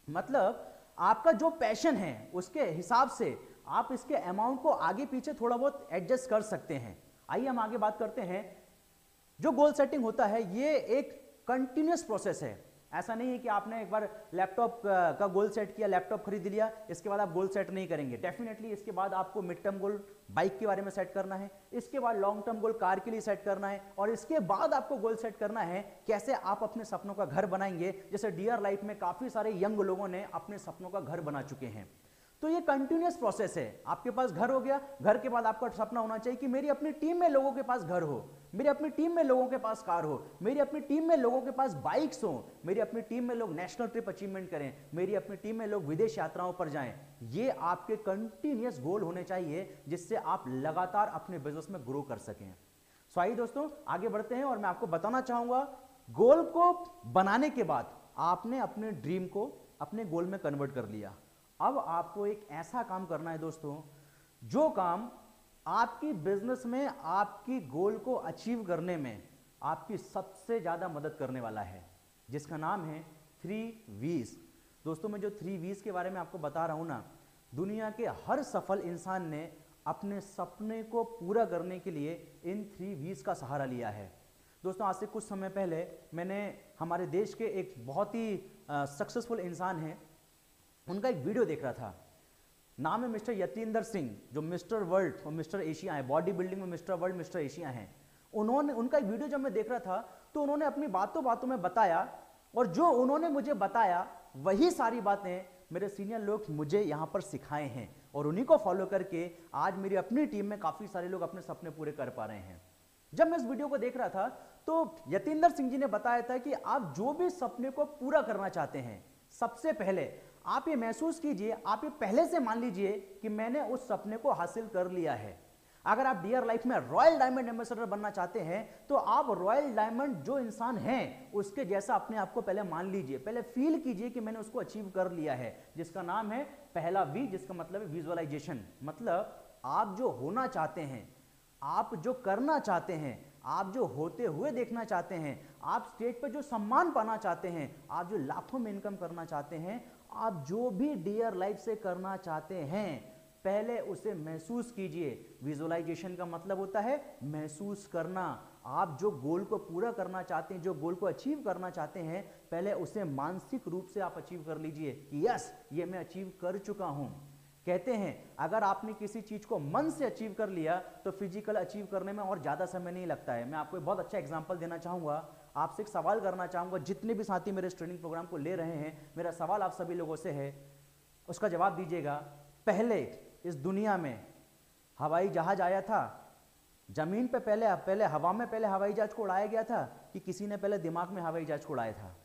मतलब आपका जो पैशन है उसके हिसाब से आप इसके अमाउंट को आगे पीछे थोड़ा बहुत एडजस्ट कर सकते हैं। आइए हम आगे बात करते हैं। जो गोल सेटिंग होता है ये एक कंटिन्यूअस प्रोसेस है। ऐसा नहीं है कि आपने एक बार लैपटॉप का गोल सेट किया, लैपटॉप खरीद लिया, इसके बाद आप गोल सेट नहीं करेंगे। डेफिनेटली इसके बाद आपको मिड टर्म गोल बाइक के बारे में सेट करना है, इसके बाद लॉन्ग टर्म गोल कार के लिए सेट करना है, और इसके बाद आपको गोल सेट करना है कैसे आप अपने सपनों का घर बनाएंगे। जैसे डियर लाइफ में काफी सारे यंग लोगों ने अपने सपनों का घर बना चुके हैं। तो ये कंटिन्यूअस प्रोसेस है। आपके पास घर हो गया, घर के बाद आपका सपना होना चाहिए कि मेरी अपनी टीम में लोगों के पास घर हो, मेरी अपनी टीम में लोगों के पास कार हो, मेरी अपनी टीम में लोगों के पास बाइक्स हो, मेरी अपनी टीम में लोग नेशनल ट्रिप अचीवमेंट करें, मेरी अपनी टीम में लोग विदेश यात्राओं पर जाएं। ये आपके कंटिन्यूअस गोल होने चाहिए जिससे आप लगातार अपने बिजनेस में ग्रो कर सकें। सो आइए दोस्तों आगे बढ़ते हैं और मैं आपको बताना चाहूंगा, गोल को बनाने के बाद आपने अपने ड्रीम को अपने गोल में कन्वर्ट कर लिया। अब आपको एक ऐसा काम करना है दोस्तों, जो काम आपकी बिजनेस में आपकी गोल को अचीव करने में आपकी सबसे ज्यादा मदद करने वाला है, जिसका नाम है 3 V's। दोस्तों मैं जो 3 V's के बारे में आपको बता रहा हूं ना, दुनिया के हर सफल इंसान ने अपने सपने को पूरा करने के लिए इन 3 V's का सहारा लिया है। दोस्तों आज से कुछ समय पहले मैंने हमारे देश के एक बहुत ही सक्सेसफुल इंसान हैं, उनका एक वीडियो देख रहा था। नाम है मिस्टर यतींदर सिंह, जो मिस्टर वर्ल्ड और मिस्टर एशिया है, बॉडी बिल्डिंग में मिस्टर वर्ल्ड मिस्टर एशिया हैं। उनका एक वीडियो जब मैं देख रहा था तो उन्होंने अपनी बातों बातों में बताया, और जो उन्होंने मुझे बताया वही सारी बातें मेरे सीनियर लोग मुझे यहाँ पर सिखाए हैं, और उन्हीं को फॉलो करके आज मेरी अपनी टीम में काफी सारे लोग अपने सपने पूरे कर पा रहे हैं। जब मैं इस वीडियो को देख रहा था तो यतींदर सिंह जी ने बताया था कि आप जो भी सपने को पूरा करना चाहते हैं, सबसे पहले आप ये महसूस कीजिए, आप ये पहले से मान लीजिए कि मैंने उस सपने को हासिल कर लिया है। अगर आप डियर लाइफ में रॉयल डायमंड एम्बेसडर बनना चाहते हैं तो आप रॉयल डायमंड जो इंसान हैं उसके जैसा अपने आप को पहले मान लीजिए, पहले फील कीजिए कि मैंने उसको अचीव कर लिया है, जिसका नाम है पहला वी, जिसका मतलब है विजुअलाइजेशन। मतलब आप जो होना चाहते हैं, आप जो करना चाहते हैं, आप जो होते हुए देखना चाहते हैं, आप स्टेज पर जो सम्मान पाना चाहते हैं, आप जो लाखों में इनकम करना चाहते हैं, आप जो भी डियर लाइफ से करना चाहते हैं, पहले उसे महसूस कीजिए। विजुअलाइजेशन का मतलब होता है महसूस करना। आप जो गोल को पूरा करना चाहते हैं, जो गोल को अचीव करना चाहते हैं, पहले उसे मानसिक रूप से आप अचीव कर लीजिए कि यस ये मैं अचीव कर चुका हूं। कहते हैं अगर आपने किसी चीज को मन से अचीव कर लिया तो फिजिकल अचीव करने में और ज्यादा समय नहीं लगता है। मैं आपको एक बहुत अच्छा एग्जांपल देना चाहूंगा, आपसे एक सवाल करना चाहूंगा। जितने भी साथी मेरे ट्रेनिंग प्रोग्राम को ले रहे हैं, मेरा सवाल आप सभी लोगों से है, उसका जवाब दीजिएगा। पहले इस दुनिया में हवाई जहाज आया था, जमीन पे पहले हवा में पहले हवाई जहाज को उड़ाया गया था, कि किसी ने पहले दिमाग में हवाई जहाज को उड़ाया था?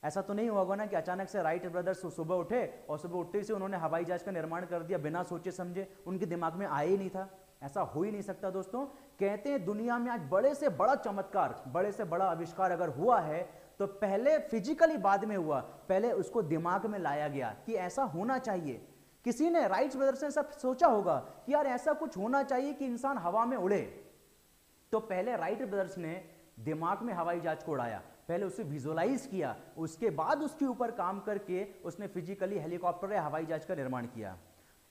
ऐसा तो नहीं होगा ना कि अचानक से राइट ब्रदर्स सुबह उठे और सुबह उठते से उन्होंने हवाई जहाज का निर्माण कर दिया बिना सोचे समझे, उनके दिमाग में आया ही नहीं था। ऐसा हो ही नहीं सकता दोस्तों। कहते हैं दुनिया में आज बड़े से बड़ा चमत्कार, बड़े से बड़ा आविष्कार अगर हुआ है तो पहले फिजिकली बाद में हुआ, पहले उसको दिमाग में लाया गया कि ऐसा होना चाहिए। किसी ने राइट ब्रदर्स ने सब सोचा होगा कि यार ऐसा कुछ होना चाहिए कि इंसान हवा में उड़े, तो पहले राइट ब्रदर्स ने दिमाग में हवाई जहाज को उड़ाया, पहले उसे विजुअलाइज किया, उसके बाद उसके ऊपर काम करके उसने फिजिकली हेलीकॉप्टर या हवाई जहाज का निर्माण किया।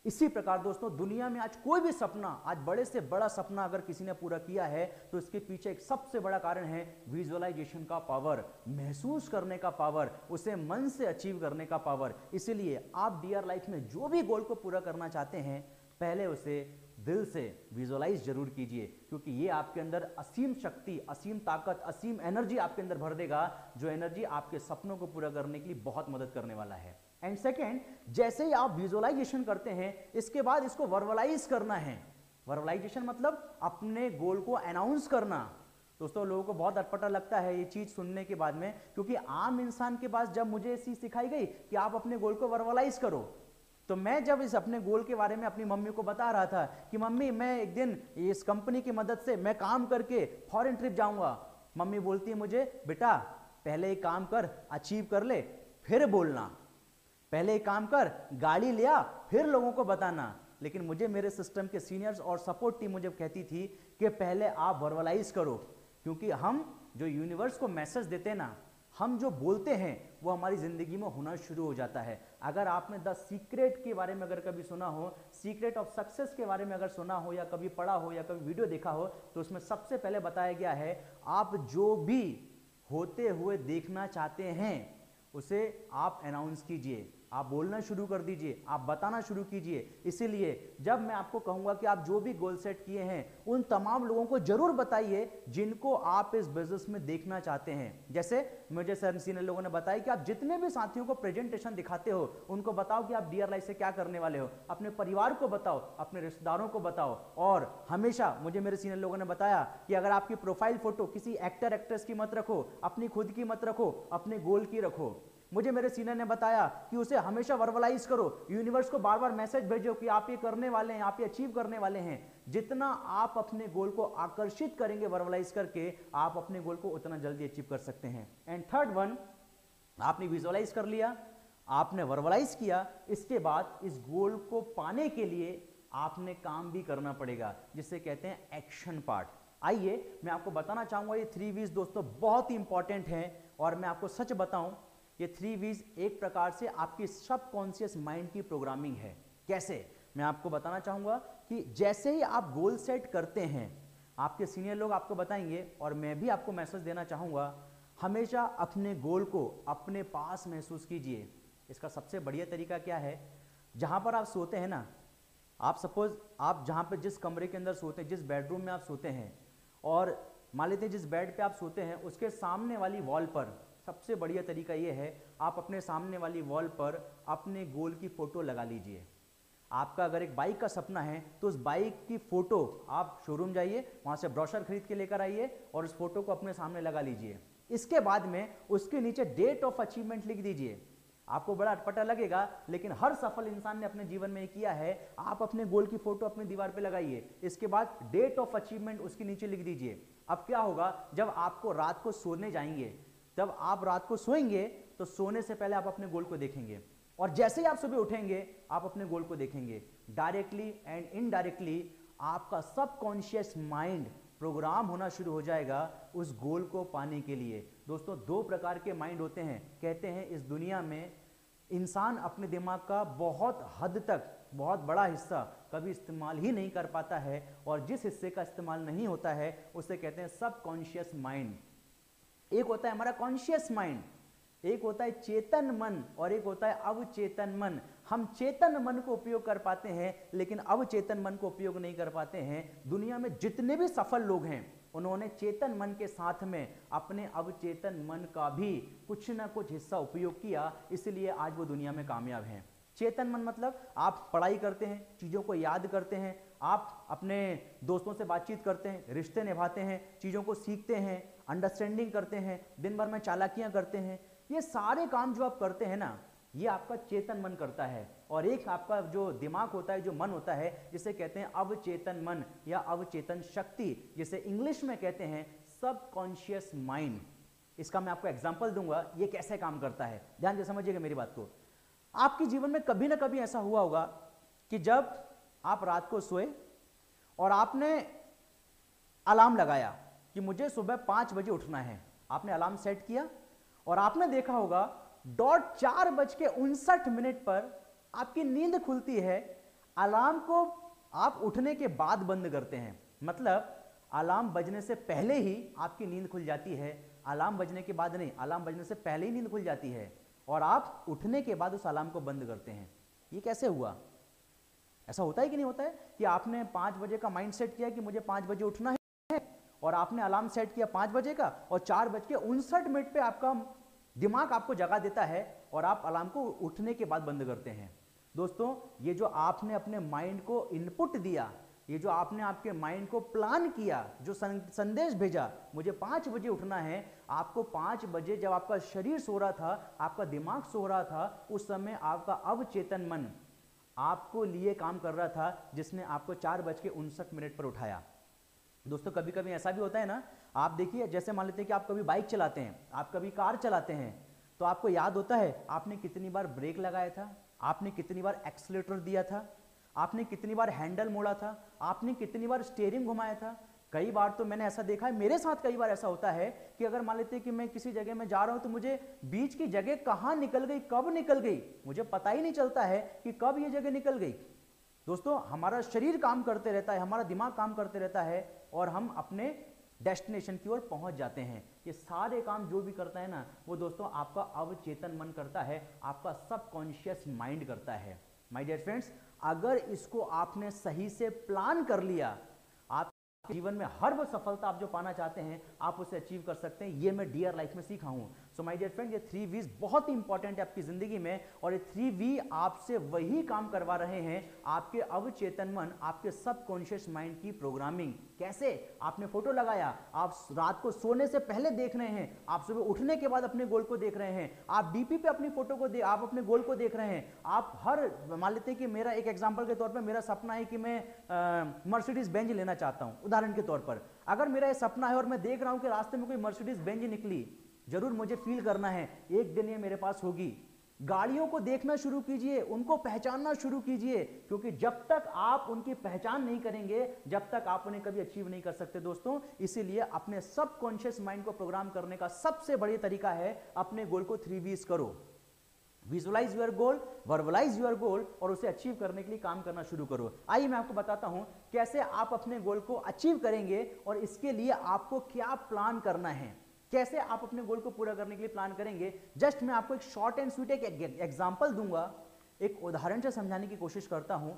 इसी प्रकार दोस्तों दुनिया में आज कोई भी सपना, आज बड़े से बड़ा सपना अगर किसी ने पूरा किया है तो इसके पीछे एक सबसे बड़ा कारण है विजुअलाइजेशन का पावर, महसूस करने का पावर, उसे मन से अचीव करने का पावर। इसीलिए आप डियर लाइफ में जो भी गोल को पूरा करना चाहते हैं, पहले उसे दिल से विजुअलाइज जरूर कीजिए, क्योंकि ये आपके अंदर असीम शक्ति, असीम ताकत, असीम एनर्जी आपके अंदर भर देगा, जो एनर्जी आपके सपनों को पूरा करने के लिए बहुत मदद करने वाला है। एंड सेकेंड, जैसे ही आप विजुअलाइजेशन करते हैं, इसके बाद इसको वर्बलाइज करना है। वर्बलाइजेशन मतलब अपने गोल को अनाउंस करना। दोस्तों, लोगों को बहुत अटपटा लगता है ये चीज सुनने के बाद में, क्योंकि आम इंसान के पास जब मुझे ये चीज सिखाई गई कि आप अपने गोल को वर्बलाइज करो, तो मैं जब इस अपने गोल के बारे में अपनी मम्मी को बता रहा था कि मम्मी मैं एक दिन इस कंपनी की मदद से मैं काम करके फॉरेन ट्रिप जाऊंगा, मम्मी बोलती है मुझे, बेटा पहले एक काम कर, अचीव कर ले फिर बोलना, पहले एक काम कर, गाड़ी लिया फिर लोगों को बताना। लेकिन मुझे मेरे सिस्टम के सीनियर्स और सपोर्ट टीम मुझे कहती थी कि पहले आप वर्बलाइज करो, क्योंकि हम जो यूनिवर्स को मैसेज देते हैं ना, हम जो बोलते हैं वो हमारी जिंदगी में होना शुरू हो जाता है। अगर आपने द सीक्रेट के बारे में अगर कभी सुना हो, सीक्रेट ऑफ सक्सेस के बारे में अगर सुना हो या कभी पढ़ा हो या कभी वीडियो देखा हो, तो उसमें सबसे पहले बताया गया है आप जो भी होते हुए देखना चाहते हैं उसे आप अनाउंस कीजिए, आप बोलना शुरू कर दीजिए, आप बताना शुरू कीजिए। इसीलिए जब मैं आपको कहूंगा कि आप जो भी गोल सेट किए हैं उन तमाम लोगों को जरूर बताइए जिनको आप इस बिजनेस में देखना चाहते हैं। जैसे मुझे सर सीनियर लोगों ने बताया कि आप जितने भी साथियों को प्रेजेंटेशन दिखाते हो उनको बताओ कि आप डियर लाइफ से क्या करने वाले हो, अपने परिवार को बताओ, अपने रिश्तेदारों को बताओ। और हमेशा मुझे मेरे सीनियर लोगों ने बताया कि अगर आपकी प्रोफाइल फोटो किसी एक्टर एक्ट्रेस की मत रखो, अपनी खुद की मत रखो, अपने गोल की रखो। मुझे मेरे सीनियर ने बताया कि उसे हमेशा वर्बलाइज करो, यूनिवर्स को बार बार मैसेज भेजो कि आप ये करने वाले हैं, आप ये अचीव करने वाले हैं। जितना आप अपने गोल को आकर्षित करेंगे वर्बलाइज करके, आप अपने गोल को उतना जल्दी अचीव कर सकते हैं। एंड थर्ड वन, आपने विजुअलाइज कर लिया, आपने वर्बलाइज किया, इसके बाद इस गोल को पाने के लिए आपने काम भी करना पड़ेगा, जिसे कहते हैं एक्शन पार्ट। आइए मैं आपको बताना चाहूंगा, ये 3 V's दोस्तों बहुत ही इंपॉर्टेंट है। और मैं आपको सच बताऊं, ये 3 V's एक प्रकार से आपकी सबकॉन्शियस माइंड की प्रोग्रामिंग है। कैसे? मैं आपको बताना चाहूंगा कि जैसे ही आप गोल सेट करते हैं, आपके सीनियर लोग आपको बताएंगे और मैं भी आपको मैसेज देना चाहूंगा, हमेशा अपने गोल को अपने पास महसूस कीजिए। इसका सबसे बढ़िया तरीका क्या है, जहां पर आप सोते हैं ना, आप सपोज आप जहां पर जिस कमरे के अंदर सोते हैं, जिस बेडरूम में आप सोते हैं, और मान लेते हैं जिस बेड पे आप सोते हैं उसके सामने वाली वॉल पर सबसे बढ़िया तरीका यह है, आप अपने सामने वाली वॉल पर अपने गोल की फोटो लगा लीजिए। आपका अगर एक बाइक का सपना है तो उस बाइक की फोटो आप शोरूम जाइए, वहां से ब्रोशर खरीद के लेकर आइए और उस फोटो को अपने सामने लगा लीजिए। इसके बाद में उसके नीचे डेट ऑफ अचीवमेंट लिख दीजिए। आपको बड़ा अटपटा लगेगा, लेकिन हर सफल इंसान ने अपने जीवन में ये किया है। आप अपने गोल की फोटो अपनी दीवार पे लगाइए, इसके बाद डेट ऑफ अचीवमेंट उसके नीचे लिख दीजिए। अब क्या होगा, जब आपको रात को सोने जाएंगे, जब आप रात को सोएंगे तो सोने से पहले आप अपने गोल को देखेंगे, और जैसे ही आप सुबह उठेंगे आप अपने गोल को देखेंगे। डायरेक्टली एंड इनडायरेक्टली आपका सबकॉन्शियस माइंड प्रोग्राम होना शुरू हो जाएगा उस गोल को पाने के लिए। दोस्तों, 2 प्रकार के माइंड होते हैं। कहते हैं इस दुनिया में इंसान अपने दिमाग का बहुत हद तक, बहुत बड़ा हिस्सा कभी इस्तेमाल ही नहीं कर पाता है, और जिस हिस्से का इस्तेमाल नहीं होता है उसे कहते हैं सबकॉन्शियस माइंड। एक होता है हमारा कॉन्शियस माइंड, एक होता है चेतन मन, और एक होता है अवचेतन मन। हम चेतन मन को उपयोग कर पाते हैं लेकिन अवचेतन मन को उपयोग नहीं कर पाते हैं। दुनिया में जितने भी सफल लोग हैं उन्होंने चेतन मन के साथ में अपने अवचेतन मन का भी कुछ ना कुछ हिस्सा उपयोग किया, इसलिए आज वो दुनिया में कामयाब हैं। चेतन मन मतलब आप पढ़ाई करते हैं, चीज़ों को याद करते हैं, आप अपने दोस्तों से बातचीत करते हैं, रिश्ते निभाते हैं, चीज़ों को सीखते हैं, अंडरस्टैंडिंग करते हैं, दिन भर में चालाकियां करते हैं। ये सारे काम जो आप करते हैं ना, ये आपका चेतन मन करता है। और एक आपका जो दिमाग होता है, जो मन होता है, जिसे कहते हैं अवचेतन मन या अवचेतन शक्ति, जिसे इंग्लिश में कहते हैं सबकॉन्शियस माइंड। इसका मैं आपको एग्जांपल दूंगा ये कैसे काम करता है, ध्यान से समझिएगा मेरी बात को। आपके जीवन में कभी ना कभी ऐसा हुआ होगा कि जब आप रात को सोए और आपने अलार्म लगाया कि मुझे सुबह 5 बजे उठना है, आपने अलार्म सेट किया और आपने देखा होगा डॉट 4:59 पर आपकी नींद खुलती है। अलार्म को आप उठने के बाद बंद करते हैं, मतलब अलार्म बजने से पहले ही आपकी नींद खुल जाती है। अलार्म बजने के बाद नहीं, अलार्म बजने से पहले ही नींद खुल जाती है और आप उठने के बाद उस अलार्म को बंद करते हैं। ये कैसे हुआ? ऐसा होता है कि नहीं होता है कि आपने 5 बजे का माइंड सेट किया कि मुझे 5 बजे उठना है, और आपने अलार्म सेट किया 5 बजे का, और 4:59 पे आपका दिमाग आपको जगा देता है और आप अलार्म को उठने के बाद बंद करते हैं। दोस्तों, ये जो आपने अपने माइंड को इनपुट दिया, ये जो आपने आपके माइंड को प्लान किया, जो संदेश भेजा मुझे 5 बजे उठना है, आपको 5 बजे जब आपका शरीर सो रहा था, आपका दिमाग सो रहा था, उस समय आपका अवचेतन मन आपको लिए काम कर रहा था, जिसने आपको 4:59 पर उठाया। दोस्तों, कभी कभी ऐसा भी होता है ना, आप देखिए, जैसे मान लेते हैं कि आप कभी बाइक चलाते हैं, आप कभी कार चलाते हैं, तो आपको याद होता है आपने कितनी बार ब्रेक लगाया था, आपने कितनी बार एक्सीलरेटर दिया था, आपने कितनी बार हैंडल मोड़ा था, आपने कितनी बार स्टीयरिंग घुमाया था। कई बार तो मैंने ऐसा देखा है, मेरे साथ कई बार ऐसा होता है कि अगर मान लेते हैं कि मैं किसी जगह में जा रहा हूं, तो मुझे बीच की जगह कहां निकल गई, कब निकल गई, मुझे पता ही नहीं चलता है कि कब ये जगह निकल गई। दोस्तों, हमारा शरीर काम करते रहता है, हमारा दिमाग काम करते रहता है, और हम अपने डेस्टिनेशन की ओर पहुंच जाते हैं। ये सारे काम जो भी करता है ना, वो दोस्तों आपका अवचेतन मन करता है, आपका सबकॉन्शियस माइंड करता है। माय डियर फ्रेंड्स, अगर इसको आपने सही से प्लान कर लिया, आप जीवन में हर वो सफलता आप जो पाना चाहते हैं, आप उसे अचीव कर सकते हैं। ये मैं डियर लाइफ में सीखा हूं। सो माय डियर फ्रेंड, ये 3 V's बहुत ही इंपॉर्टेंट है आपकी जिंदगी में, और ये 3 V आपसे वही काम करवा रहे हैं, आपके अवचेतन मन, आपके सबकॉन्शियस माइंड की प्रोग्रामिंग। कैसे? आपने फोटो लगाया, आप रात को सोने से पहले देख रहे हैं, आप सुबह उठने के बाद अपने गोल को देख रहे हैं, आप डीपी पे अपनी फोटो को आप अपने गोल को देख रहे हैं। आप हर, मान लेते हैं कि मेरा एक एग्जांपल के तौर पे मेरा सपना है कि मैं मर्सिडीज बेंज लेना चाहता हूं, उदाहरण के तौर पर। अगर मेरा ये सपना है और मैं देख रहा हूं कि रास्ते में कोई मर्सिडीज बेंज निकली, जरूर मुझे फील करना है एक दिन ये मेरे पास होगी। गाड़ियों को देखना शुरू कीजिए, उनको पहचानना शुरू कीजिए, क्योंकि जब तक आप उनकी पहचान नहीं करेंगे, जब तक आप उन्हें कभी अचीव नहीं कर सकते दोस्तों। इसीलिए अपने सबकॉन्शियस माइंड को प्रोग्राम करने का सबसे बढ़िया तरीका है, अपने गोल को 3 V's करो। Visualise your goal, verbalise your goal, और उसे अचीव करने के लिए काम करना शुरू करो। आइए मैं आपको बताता हूं कैसे आप अपने गोल को अचीव करेंगे, और इसके लिए आपको क्या प्लान करना है, कैसे आप अपने गोल को पूरा करने के लिए प्लान करेंगे। जस्ट मैं आपको एक शॉर्ट एंड स्वीट एक एग्जांपल दूंगा, एक उदाहरण से समझाने की कोशिश करता हूं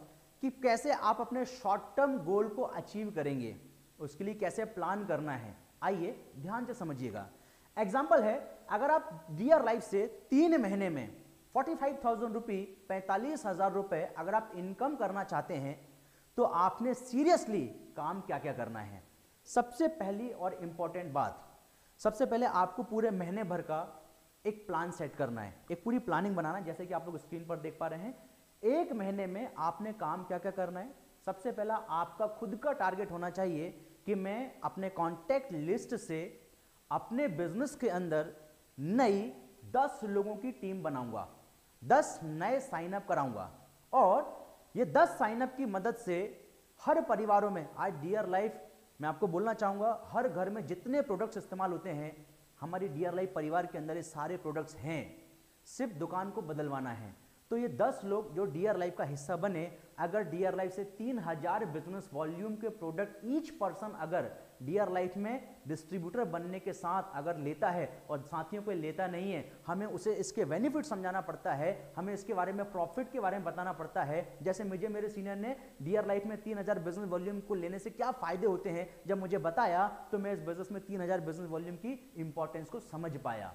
कि कैसे आप अपने शॉर्ट टर्म गोल को अचीव करेंगे, उसके लिए कैसे प्लान करना है। आइए ध्यान से समझिएगा। एग्जांपल है, अगर आप डियर लाइफ से 3 महीने में 45,000 रुपये, 45,000 रुपए अगर आप इनकम करना चाहते हैं, तो आपने सीरियसली काम क्या क्या करना है। सबसे पहली और इंपॉर्टेंट बात, सबसे पहले आपको पूरे महीने भर का एक प्लान सेट करना है, एक पूरी प्लानिंग बनाना है। जैसे कि आप लोग स्क्रीन पर देख पा रहे हैं, एक महीने में आपने काम क्या क्या करना है। सबसे पहला आपका खुद का टारगेट होना चाहिए कि मैं अपने कॉन्टैक्ट लिस्ट से अपने बिजनेस के अंदर नई 10 लोगों की टीम बनाऊंगा, 10 नए साइन अप कराऊंगा, और ये 10 साइन अप की मदद से हर परिवारों में, आज डियर लाइफ मैं आपको बोलना चाहूंगा, हर घर में जितने प्रोडक्ट्स इस्तेमाल होते हैं, हमारी डियर लाइफ परिवार के अंदर ये सारे प्रोडक्ट्स हैं, सिर्फ दुकान को बदलवाना है। तो ये 10 लोग जो डियर लाइफ का हिस्सा बने, अगर डियर लाइफ से 3000 बिजनेस वॉल्यूम के प्रोडक्ट ईच पर्सन अगर डियर लाइफ में डिस्ट्रीब्यूटर बनने के साथ अगर लेता है, और साथियों को लेता नहीं है, हमें उसे इसके बेनिफिट समझाना पड़ता है, हमें इसके बारे में, प्रॉफिट के बारे में बताना पड़ता है। जैसे मुझे मेरे सीनियर ने डियर लाइफ में 3000 बिजनेस वॉल्यूम को लेने से क्या फायदे होते हैं जब मुझे बताया, तो मैं इस बिजनेस में 3000 बिजनेस वॉल्यूम की इंपॉर्टेंस को समझ पाया।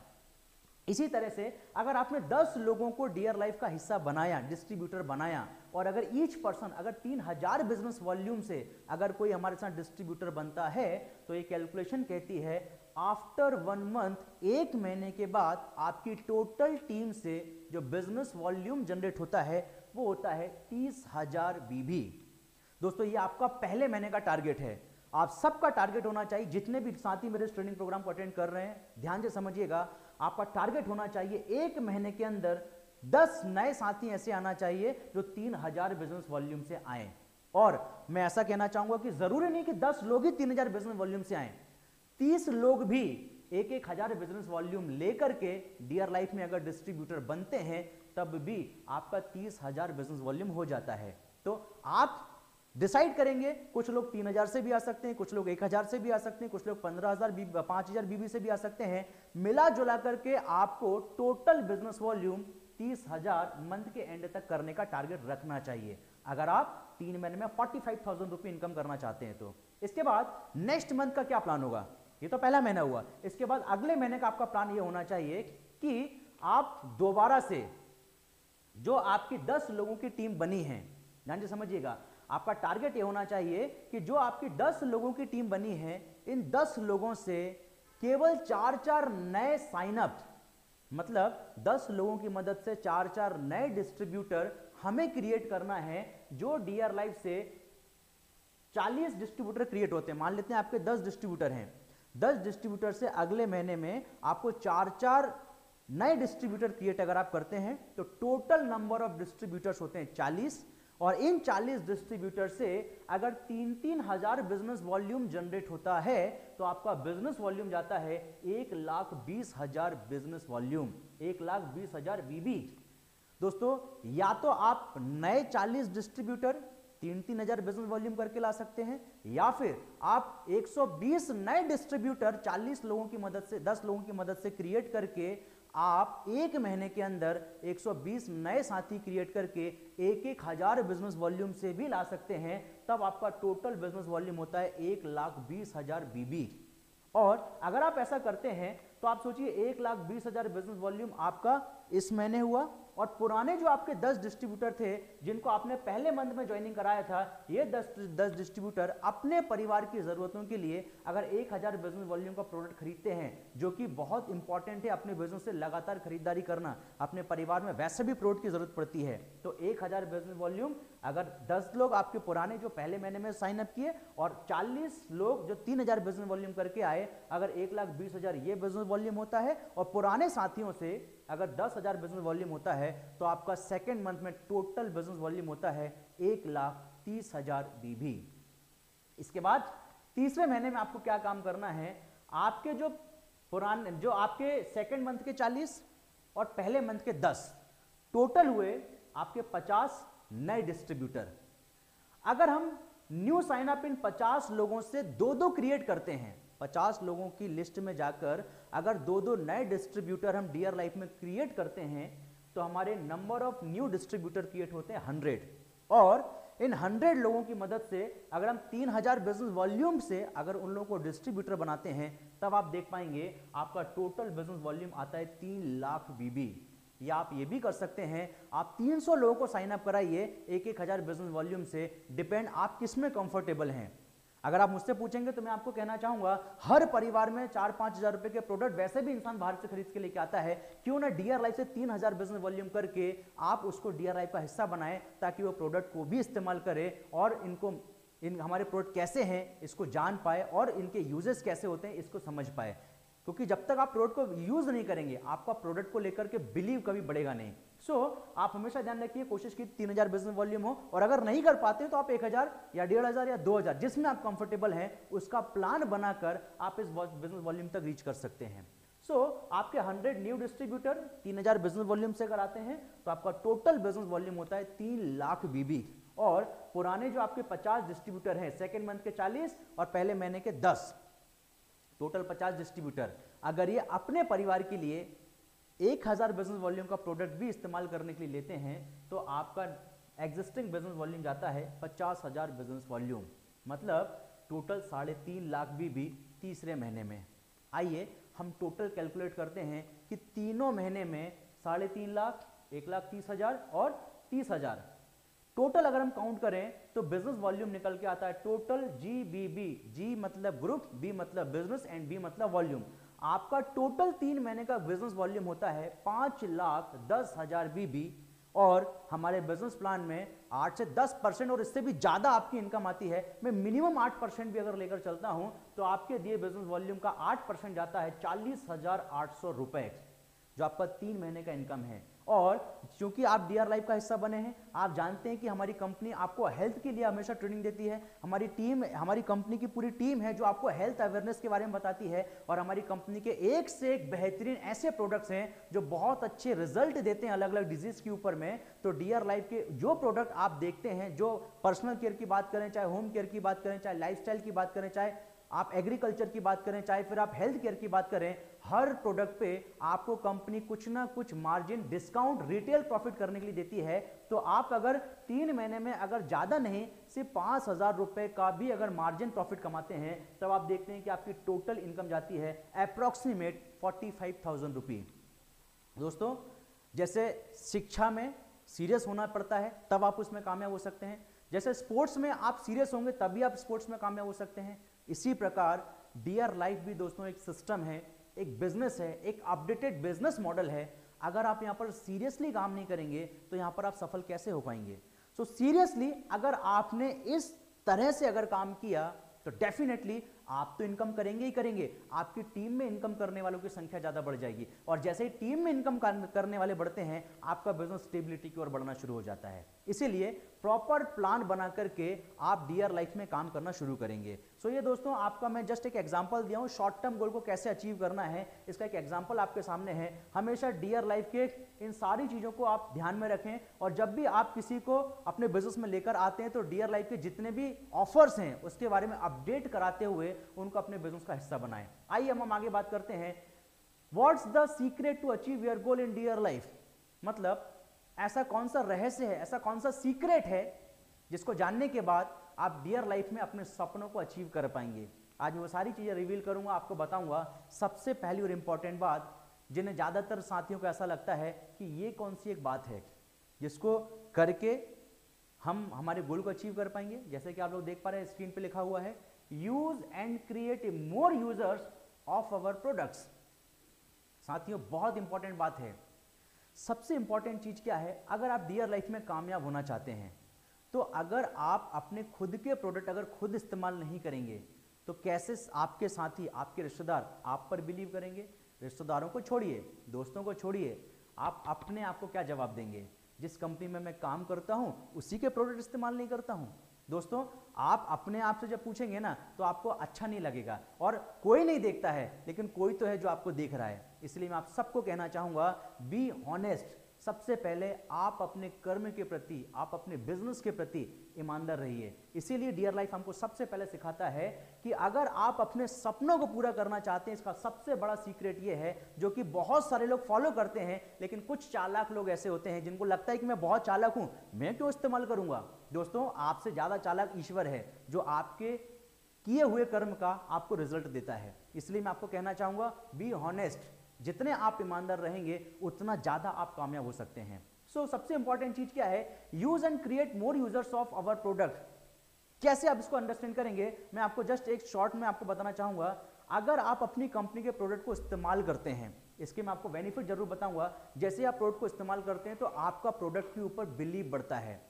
इसी तरह से अगर आपने 10 लोगों को डियर लाइफ का हिस्सा बनाया, डिस्ट्रीब्यूटर बनाया, और अगर ईच पर्सन अगर 3000 बिजनेस वॉल्यूम से अगर कोई हमारे साथ डिस्ट्रीब्यूटर बनता है, तो ये कैलकुलेशन कहती है आफ्टर 1 मंथ, 1 महीने के बाद आपकी टोटल टीम से जो बिजनेस वॉल्यूम जनरेट होता है वो होता है 30,000 BB। दोस्तों, ये आपका पहले महीने का टारगेट है। आप सबका टारगेट होना चाहिए, जितने भी साथी मेरे ट्रेनिंग प्रोग्राम को अटेंड कर रहे हैं, ध्यान से समझिएगा, आपका टारगेट होना चाहिए 1 महीने के अंदर 10 नए साथी ऐसे आना चाहिए जो 3000 बिजनेस वॉल्यूम से आए। और मैं ऐसा कहना चाहूंगा कि जरूरी नहीं कि 10 लोग ही 3000 बिजनेस वॉल्यूम से आए, 30 लोग भी 1,000 बिजनेस वॉल्यूम लेकर के डियर लाइफ में अगर डिस्ट्रीब्यूटर बनते हैं, तब भी आपका 30,000 बिजनेस वॉल्यूम हो जाता है। तो आप डिसाइड करेंगे, कुछ लोग 3000 से भी आ सकते हैं, कुछ लोग 1000 से भी आ सकते हैं, कुछ लोग 15,000 5000 BB से भी आ सकते हैं। मिला जुला करके आपको टोटल बिजनेस वॉल्यूम 30,000 मंथ के एंड तक करने का टारगेट रखना चाहिए। अगर आप 3 महीने में 45,000 रुपये इनकम करना चाहते हैं तो। इसके बाद नेक्स्ट मंथ का क्या प्लान होगा, ये तो पहला महीना हुआ। इसके बाद अगले महीने का आपका प्लान ये होना चाहिए कि आप दोबारा से जो आपकी 10 लोगों की टीम बनी है, ध्यान से समझिएगा, आपका टारगेट ये होना चाहिए कि जो आपकी 10 लोगों की टीम बनी है, इन 10 लोगों से केवल 4-4 नए साइनअप, मतलब 10 लोगों की मदद से 4-4 नए डिस्ट्रीब्यूटर हमें क्रिएट करना है। जो डीआर लाइफ से 40 डिस्ट्रीब्यूटर क्रिएट होते हैं, मान लेते हैं आपके 10 डिस्ट्रीब्यूटर हैं, 10 डिस्ट्रीब्यूटर से अगले महीने में आपको 4-4 नए डिस्ट्रीब्यूटर क्रिएट अगर आप करते हैं तो टोटल नंबर ऑफ डिस्ट्रीब्यूटर्स होते हैं 40, और इन 40 डिस्ट्रीब्यूटर से अगर 3-3 हजार बिजनेस वॉल्यूम जनरेट होता है तो आपका बिजनेस वॉल्यूम जाता है 1,20,000 बिजनेस वॉल्यूम, 1,20,000 बीबी। दोस्तों, या तो आप नए 40 डिस्ट्रीब्यूटर 3-3 हजार बिजनेस वॉल्यूम करके ला सकते हैं, या फिर आप 120 नए डिस्ट्रीब्यूटर 40 लोगों की मदद से, 10 लोगों की मदद से क्रिएट करके आप एक महीने के अंदर 120 नए साथी क्रिएट करके 1,000 बिजनेस वॉल्यूम से भी ला सकते हैं। तब आपका टोटल बिजनेस वॉल्यूम होता है 1,20,000 बीबी। और अगर आप ऐसा करते हैं तो आप सोचिए 1,20,000 बिजनेस वॉल्यूम आपका इस महीने हुआ, और पुराने जो आपके 10 डिस्ट्रीब्यूटर थे जिनको आपने पहले मंथ में ज्वाइनिंग कराया था, ये 10 डिस्ट्रीब्यूटर अपने परिवार की जरूरतों के लिए अगर 1,000 बिजनेस वॉल्यूम का प्रोडक्ट खरीदते हैं, जो कि बहुत इंपॉर्टेंट है, अपने बिजनेस से लगातार खरीदारी करना, अपने परिवार में वैसे भी प्रोडक्ट की जरूरत पड़ती है, तो 1,000 बिजनेस वॉल्यूम अगर 10 लोग आपके पुराने जो पहले महीने में साइन अप किए और 40 लोग जो 3,000 बिजनेस वॉल्यूम करके आए, अगर 1,20,000 ये बिजनेस वॉल्यूम होता है और पुराने साथियों से अगर 10,000 बिजनेस वॉल्यूम होता है तो आपका सेकेंड मंथ में टोटल बिजनेस वॉल्यूम होता है 1,30,000 बीबी। इसके बाद तीसरे महीने में आपको क्या काम करना है, आपके जो पुराने, जो आपके सेकेंड मंथ के 40 और पहले मंथ के 10 टोटल हुए आपके 50 नए डिस्ट्रीब्यूटर। अगर हम न्यू साइन अप इन 50 लोगों से 2-2 क्रिएट करते हैं, 50 लोगों की लिस्ट में जाकर अगर 2-2 नए डिस्ट्रीब्यूटर हम डीआर लाइफ में क्रिएट करते हैं तो हमारे number of new distributor create होते हैं 100, और इन 100 लोगों की मदद से अगर हम 3,000 बिजनेस वॉल्यूम से अगर उन लोगों को डिस्ट्रीब्यूटर बनाते हैं, तब आप देख पाएंगे आपका टोटल बिजनेस वॉल्यूम आता है 3 लाख बीबी। या आप ये भी कर सकते हैं, आप 300 लोगों को साइन अप कराइए 1,000 बिजनेस वॉल्यूम से, डिपेंड आप किस में कंफर्टेबल हैं। अगर आप मुझसे पूछेंगे तो मैं आपको कहना चाहूंगा, हर परिवार में 4-5 हजार रुपए के प्रोडक्ट वैसे भी इंसान बाहर से खरीद के लेके आता है, क्यों ना डीआर लाइफ से 3,000 बिजनेस वॉल्यूम करके आप उसको डीआर लाइफ का हिस्सा बनाएं, ताकि वो प्रोडक्ट को भी इस्तेमाल करे और इन हमारे प्रोडक्ट कैसे हैं इसको जान पाए और इनके यूजेस कैसे होते हैं इसको समझ पाए। क्योंकि जब तक आप प्रोडक्ट को यूज नहीं करेंगे, आपका प्रोडक्ट को लेकर के बिलीव कभी बढ़ेगा नहीं। आप हमेशा ध्यान रखिए, कोशिश की 3,000 बिजनेस वॉल्यूम हो, और अगर नहीं कर पाते तो आप 1,000 या 1,500 या 2,000 जिसमें आप कंफर्टेबल हैं उसका प्लान बनाकर आप इस बिजनेस वॉल्यूम तक रीच कर सकते हैं। आपके 100 न्यू डिस्ट्रीब्यूटर 3,000 बिजनेस वॉल्यूम से अगर आते हैं तो आपका टोटल बिजनेस वॉल्यूम होता है 3 लाख बीबी। और पुराने जो आपके 50 डिस्ट्रीब्यूटर हैं, सेकेंड मंथ के 40 और पहले महीने के 10, टोटल 50 डिस्ट्रीब्यूटर अगर ये अपने परिवार के लिए 1,000 बिजनेस वॉल्यूम का प्रोडक्ट भी इस्तेमाल करने के लिए लेते हैं तो आपका एग्जिस्टिंग बिजनेस वॉल्यूम जाता है 50,000 बिजनेस वॉल्यूम, मतलब टोटल 3.5 लाख भी तीसरे महीने में। आइए हम टोटल कैलकुलेट करते हैं कि तीनों महीने में 3.5 लाख, 1,30,000 और 30,000 टोटल अगर हम काउंट करें तो बिजनेस वॉल्यूम निकल के आता है टोटल GBB, G मतलब ग्रुप, B मतलब बिजनेस एंड B मतलब वॉल्यूम। आपका टोटल 3 महीने का बिजनेस वॉल्यूम होता है 5,10,000 BB, और हमारे बिजनेस प्लान में 8 से 10% और इससे भी ज्यादा आपकी इनकम आती है। मैं मिनिमम 8% भी अगर लेकर चलता हूं तो आपके दिए बिजनेस वॉल्यूम का 8% जाता है 40,800 रुपए, जो आपका 3 महीने का इनकम है। और क्योंकि आप डीआर लाइफ का हिस्सा बने हैं, आप जानते हैं कि हमारी कंपनी आपको हेल्थ के लिए हमेशा ट्रेनिंग देती है। हमारी कंपनी की पूरी टीम है जो आपको हेल्थ अवेयरनेस के बारे में बताती है, और हमारी कंपनी के एक से एक बेहतरीन ऐसे प्रोडक्ट्स हैं जो बहुत अच्छे रिजल्ट देते हैं अलग अलग डिजीज के ऊपर में। तो डीआर लाइफ के जो प्रोडक्ट आप देखते हैं, जो पर्सनल केयर की बात करें, चाहे होम केयर की बात करें, चाहे लाइफस्टाइल की बात करें, चाहे आप एग्रीकल्चर की बात करें, चाहे फिर आप हेल्थ केयर की बात करें, हर प्रोडक्ट पे आपको कंपनी कुछ ना कुछ मार्जिन डिस्काउंट रिटेल प्रॉफिट करने के लिए देती है। तो आप अगर 3 महीने में अगर ज़्यादा नहीं सिर्फ 5,000 रुपये का भी अगर मार्जिन प्रॉफिट कमाते हैं, तब आप देखते हैं कि आपकी टोटल इनकम जाती है अप्रॉक्सीमेट 45,000 रुपये। दोस्तों, जैसे शिक्षा में सीरियस होना पड़ता है तब आप उसमें कामयाब हो सकते हैं, जैसे स्पोर्ट्स में आप सीरियस होंगे तभी आप स्पोर्ट्स में कामयाब हो सकते हैं, इसी प्रकार डियर लाइफ भी दोस्तों एक सिस्टम है, एक बिजनेस है, एक अपडेटेड बिजनेस मॉडल है। अगर आप यहाँ पर सीरियसली काम नहीं करेंगे तो यहाँ पर आप सफल कैसे हो पाएंगे? सो सीरियसली अगर आपने इस तरह से अगर काम किया तो डेफिनेटली आप तो इनकम करेंगे ही करेंगे, आपकी टीम में इनकम करने वालों की संख्या ज्यादा बढ़ जाएगी, और जैसे ही टीम में इनकम करने वाले बढ़ते हैं आपका बिजनेस स्टेबिलिटी की ओर बढ़ना शुरू हो जाता है। इसीलिए प्रॉपर प्लान बना करके आप डियर लाइफ में काम करना शुरू करेंगे। सो ये दोस्तों आपका मैं जस्ट एक एग्जांपल दिया हूं, शॉर्ट टर्म गोल को कैसे अचीव करना है इसका एक एग्जांपल आपके सामने है। हमेशा डियर लाइफ के इन सारी चीजों को आप ध्यान में रखें, और जब भी आप किसी को अपने बिजनेस में लेकर आते हैं तो डियर लाइफ के जितने भी ऑफर्स हैं उसके बारे में अपडेट कराते हुए उनको अपने बिजनेस का हिस्सा बनाएं। आइए हम आगे बात करते हैं, what's the secret to achieve your goal in dear life. मतलब ऐसा कौन सा रहस्य है, ऐसा कौन सा सीक्रेट है जिसको जानने के बाद आप डियर लाइफ में अपने सपनों को अचीव कर पाएंगे। आज मैं वो सारी चीजें रिवील करूंगा, आपको बताऊंगा। सबसे पहली और इंपॉर्टेंट बात, जिन्हें ज्यादातर साथियों को ऐसा लगता है कि ये कौन सी एक बात है जिसको करके हम हमारे गोल को अचीव कर पाएंगे। जैसे कि आप लोग देख पा रहे हैं स्क्रीन पे लिखा हुआ है, use and create more users of our products. साथियों बहुत इंपॉर्टेंट बात है। सबसे इंपॉर्टेंट चीज क्या है, अगर आप डियर लाइफ में कामयाब होना चाहते हैं तो अगर आप अपने खुद के प्रोडक्ट अगर खुद इस्तेमाल नहीं करेंगे तो कैसे आपके साथी, आपके रिश्तेदार आप पर बिलीव करेंगे? रिश्तेदारों को छोड़िए, दोस्तों को छोड़िए, आप अपने आप को क्या जवाब देंगे? जिस कंपनी में मैं काम करता हूं उसी के प्रोडक्ट इस्तेमाल नहीं करता हूं। दोस्तों, आप अपने आप से जब पूछेंगे ना तो आपको अच्छा नहीं लगेगा, और कोई नहीं देखता है लेकिन कोई तो है जो आपको देख रहा है। इसलिए मैं आप सबको कहना चाहूंगा, बी ऑनेस्ट। सबसे पहले आप अपने कर्म के प्रति, आप अपने बिजनेस के प्रति ईमानदार रहिए। इसीलिए डियर लाइफ हमको सबसे पहले सिखाता है कि अगर आप अपने सपनों को पूरा करना चाहते हैं, इसका सबसे बड़ा सीक्रेट ये है जो कि बहुत सारे लोग फॉलो करते हैं, लेकिन कुछ चालाक लोग ऐसे होते हैं जिनको लगता है कि मैं बहुत चालाक हूं, मैं क्यों इस्तेमाल करूंगा। दोस्तों, आपसे ज्यादा चालाक ईश्वर है जो आपके किए हुए कर्म का आपको रिजल्ट देता है। इसलिए मैं आपको कहना चाहूंगा, बी ऑनेस्ट। जितने आप ईमानदार रहेंगे उतना ज्यादा आप कामयाब हो सकते हैं। सो सबसे इंपॉर्टेंट चीज क्या है, use and create more users of our product. कैसे आप इसको अंडरस्टैंड करेंगे, मैं आपको जस्ट एक शॉर्ट में आपको बताना चाहूंगा। अगर आप अपनी कंपनी के प्रोडक्ट को इस्तेमाल करते हैं, इसके मैं आपको बेनिफिट जरूर बताऊंगा। जैसे आप प्रोडक्ट को इस्तेमाल करते हैं तो आपका प्रोडक्ट के ऊपर बिलीव बढ़ता है,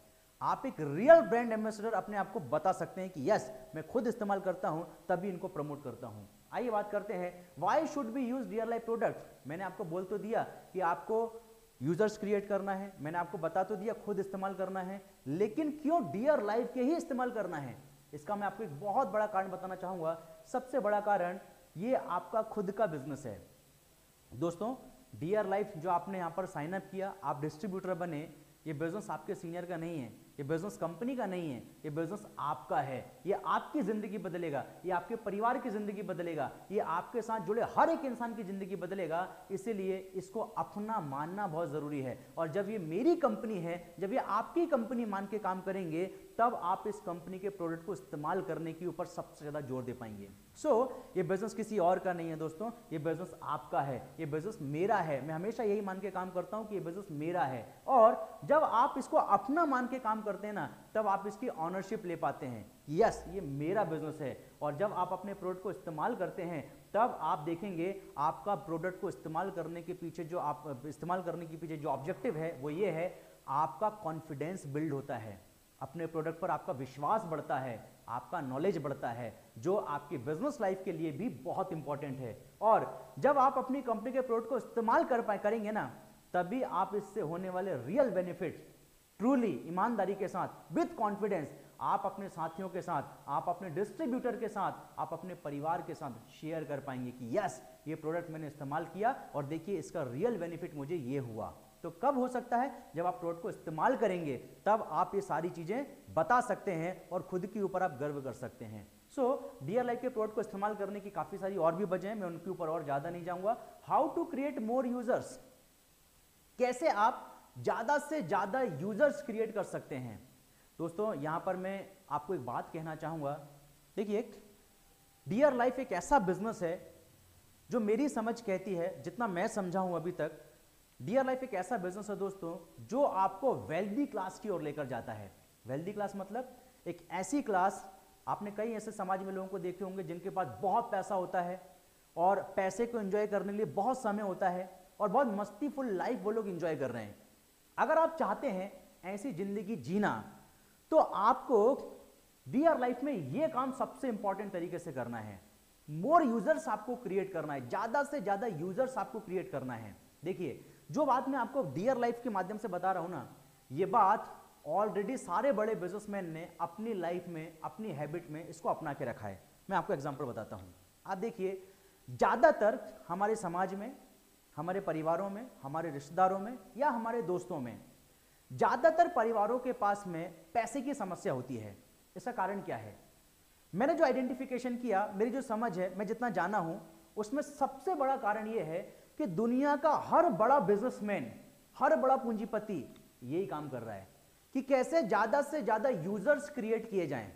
आप एक रियल ब्रांड एम्बेसडर अपने आप को बता सकते हैं कि यस मैं खुद इस्तेमाल करता हूं तभी इनको प्रमोट करता हूं। आइए बात करते हैं, why should be use dear life product. मैंने आपको बोल तो दिया कि आपको यूजर्स क्रिएट करना है, मैंने आपको बता तो दिया खुद इस्तेमाल करना है, लेकिन क्यों डियर लाइफ के ही इस्तेमाल करना है, इसका मैं आपको एक बहुत बड़ा कारण बताना चाहूंगा। सबसे बड़ा कारण, ये आपका खुद का बिजनेस है। दोस्तों, डियर लाइफ जो आपने यहां पर साइन अप किया, आप डिस्ट्रीब्यूटर बने, ये बिजनेस आपके सीनियर का नहीं है, ये बिजनेस कंपनी का नहीं है, ये बिजनेस आपका है। ये आपकी जिंदगी बदलेगा, ये आपके परिवार की जिंदगी बदलेगा, ये आपके साथ जुड़े हर एक इंसान की जिंदगी बदलेगा। इसीलिए इसको अपना मानना बहुत जरूरी है। और जब ये मेरी कंपनी है, जब ये आपकी कंपनी मान के काम करेंगे, तब आप इस कंपनी के प्रोडक्ट को इस्तेमाल करने के ऊपर सबसे ज्यादा जोर दे पाएंगे। ये बिजनेस किसी और का नहीं है दोस्तों, ये बिजनेस आपका है, ये बिजनेस मेरा है। मैं हमेशा यही मान के काम करता हूं कि ये बिजनेस मेरा है। और जब आप इसको अपना मान के काम करते हैं ना, तब आप इसकी ऑनरशिप ले पाते हैं, यस ये मेरा बिजनेस है। और जब आप अपने प्रोडक्ट को इस्तेमाल करते हैं, तब आप देखेंगे आपका प्रोडक्ट को इस्तेमाल करने के पीछे जो ऑब्जेक्टिव है वो ये है, आपका कॉन्फिडेंस बिल्ड होता है, अपने प्रोडक्ट पर आपका विश्वास बढ़ता है, आपका नॉलेज बढ़ता है, जो आपकी बिजनेस लाइफ के लिए भी बहुत इंपॉर्टेंट है। और जब आप अपनी कंपनी के प्रोडक्ट को इस्तेमाल करेंगे ना, तभी आप इससे होने वाले रियल बेनिफिट्स ट्रूली ईमानदारी के साथ विद कॉन्फिडेंस आप अपने साथियों के साथ, आप अपने डिस्ट्रीब्यूटर के साथ, आप अपने परिवार के साथ शेयर कर पाएंगे कि यस ये प्रोडक्ट मैंने इस्तेमाल किया और देखिए इसका रियल बेनिफिट मुझे ये हुआ। तो कब हो सकता है, जब आप प्रोडक्ट को इस्तेमाल करेंगे, तब आप ये सारी चीजें बता सकते हैं और खुद के ऊपर आप गर्व कर सकते हैं। सो डियर लाइफ के प्रोडक्ट को इस्तेमाल करने की काफ़ी सारी और भी वजह हैं, मैं उनके ऊपर और ज़्यादा नहीं जाऊँगा। How to create more users, कैसे आप ज़्यादा से ज़्यादा यूजर्स क्रिएट कर सकते हैं। दोस्तों यहाँ पर मैं आपको एक बात कहना चाहूँगा, देखिए डियर लाइफ एक ऐसा बिजनेस है जो मेरी समझ कहती है, जितना मैं समझा हूँ अभी तक, डियर लाइफ एक ऐसा बिजनेस है दोस्तों जो आपको वेल्दी क्लास की ओर लेकर जाता है। वेल्दी क्लास मतलब एक ऐसी क्लास, आपने कई ऐसे समाज में लोगों को देखे होंगे जिनके पास बहुत पैसा होता है और पैसे को एंजॉय करने के लिए बहुत समय होता है और बहुत मस्तीफुल लाइफ वो लोग एंजॉय कर रहे हैं। अगर आप चाहते हैं ऐसी जिंदगी जीना तो आपको डियर लाइफ में ये काम सबसे इंपॉर्टेंट तरीके से करना है। मोर यूजर्स आपको क्रिएट करना है, ज्यादा से ज्यादा यूजर्स आपको क्रिएट करना है। देखिए जो बात मैं आपको डियर लाइफ के माध्यम से बता रहा हूं ना, ये बात ऑलरेडी सारे बड़े बिजनेसमैन ने अपनी लाइफ में, अपनी हैबिट में इसको अपना के रखा है। मैं आपको एग्जांपल बताता हूं। आप देखिए ज्यादातर हमारे समाज में, हमारे परिवारों में, हमारे रिश्तेदारों में या हमारे दोस्तों में ज्यादातर परिवारों के पास में पैसे की समस्या होती है। इसका कारण क्या है? मैंने जो आइडेंटिफिकेशन किया, मेरी जो समझ है, मैं जितना जाना हूं, उसमें सबसे बड़ा कारण यह है कि दुनिया का हर बड़ा बिजनेसमैन, हर बड़ा पूंजीपति यही काम कर रहा है कि कैसे ज्यादा से ज्यादा यूजर्स क्रिएट किए जाएं।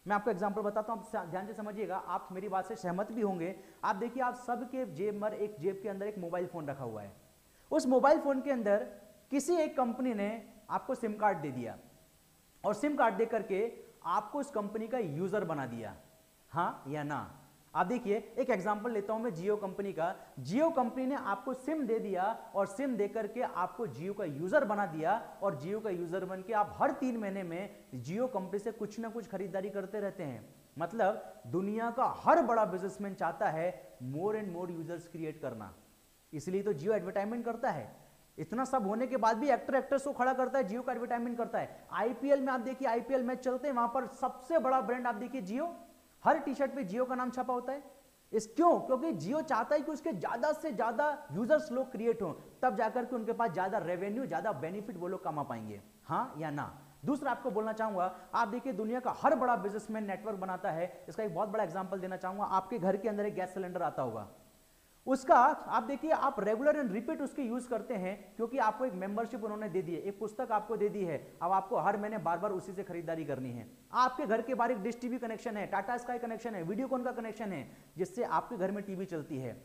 मैं आपको एग्जांपल बताता हूं, आप ध्यान से समझिएगा, आप मेरी बात से सहमत भी होंगे। आप देखिए, आप सबके जेब में एक जेब के अंदर एक मोबाइल फोन रखा हुआ है। उस मोबाइल फोन के अंदर किसी एक कंपनी ने आपको सिम कार्ड दे दिया और सिम कार्ड दे करके आपको इस कंपनी का यूजर बना दिया, हाँ या ना? आप देखिए, एक एग्जांपल लेता हूं मैं जियो कंपनी का। जियो कंपनी ने आपको सिम दे दिया और सिम दे करके आपको जियो का यूजर बना दिया और जियो का यूजर बन के आप हर 3 महीने में जियो कंपनी से कुछ ना कुछ खरीदारी करते रहते हैं। मतलब दुनिया का हर बड़ा बिजनेसमैन चाहता है more and more users create करना, इसलिए तो जियो एडवर्टाइजमेंट करता है। इतना सब होने के बाद भी एक्टर्स को खड़ा करता है, जियो का एडवर्टाइजमेंट करता है। आईपीएल में आप देखिए, आईपीएल मैच चलते हैं, वहां पर सबसे बड़ा ब्रांड आप देखिए जियो, हर टी शर्ट पे जियो का नाम छपा होता है। इस क्यों? क्योंकि जियो चाहता है कि उसके ज्यादा से ज्यादा यूजर्स लोग क्रिएट हो, तब जाकर के उनके पास ज्यादा रेवेन्यू, ज्यादा बेनिफिट वो लोग कमा पाएंगे, हाँ या ना? दूसरा आपको बोलना चाहूंगा, आप देखिए दुनिया का हर बड़ा बिजनेसमैन नेटवर्क बनाता है। इसका एक बहुत बड़ा एग्जांपल देना चाहूंगा। आपके घर के अंदर एक गैस सिलेंडर आता होगा, उसका आप देखिए, आप रेगुलर एंड रिपीट उसके यूज करते हैं क्योंकि आपको एक मेंबरशिप उन्होंने दे दी है, एक पुस्तक आपको दे दी है। अब आपको हर महीने बार बार उसी से खरीदारी करनी है। आपके घर के बाहर एक डिश टीवी कनेक्शन है, टाटा स्काई कनेक्शन है, वीडियोकॉन का कनेक्शन है, जिससे आपके घर में टीवी चलती है।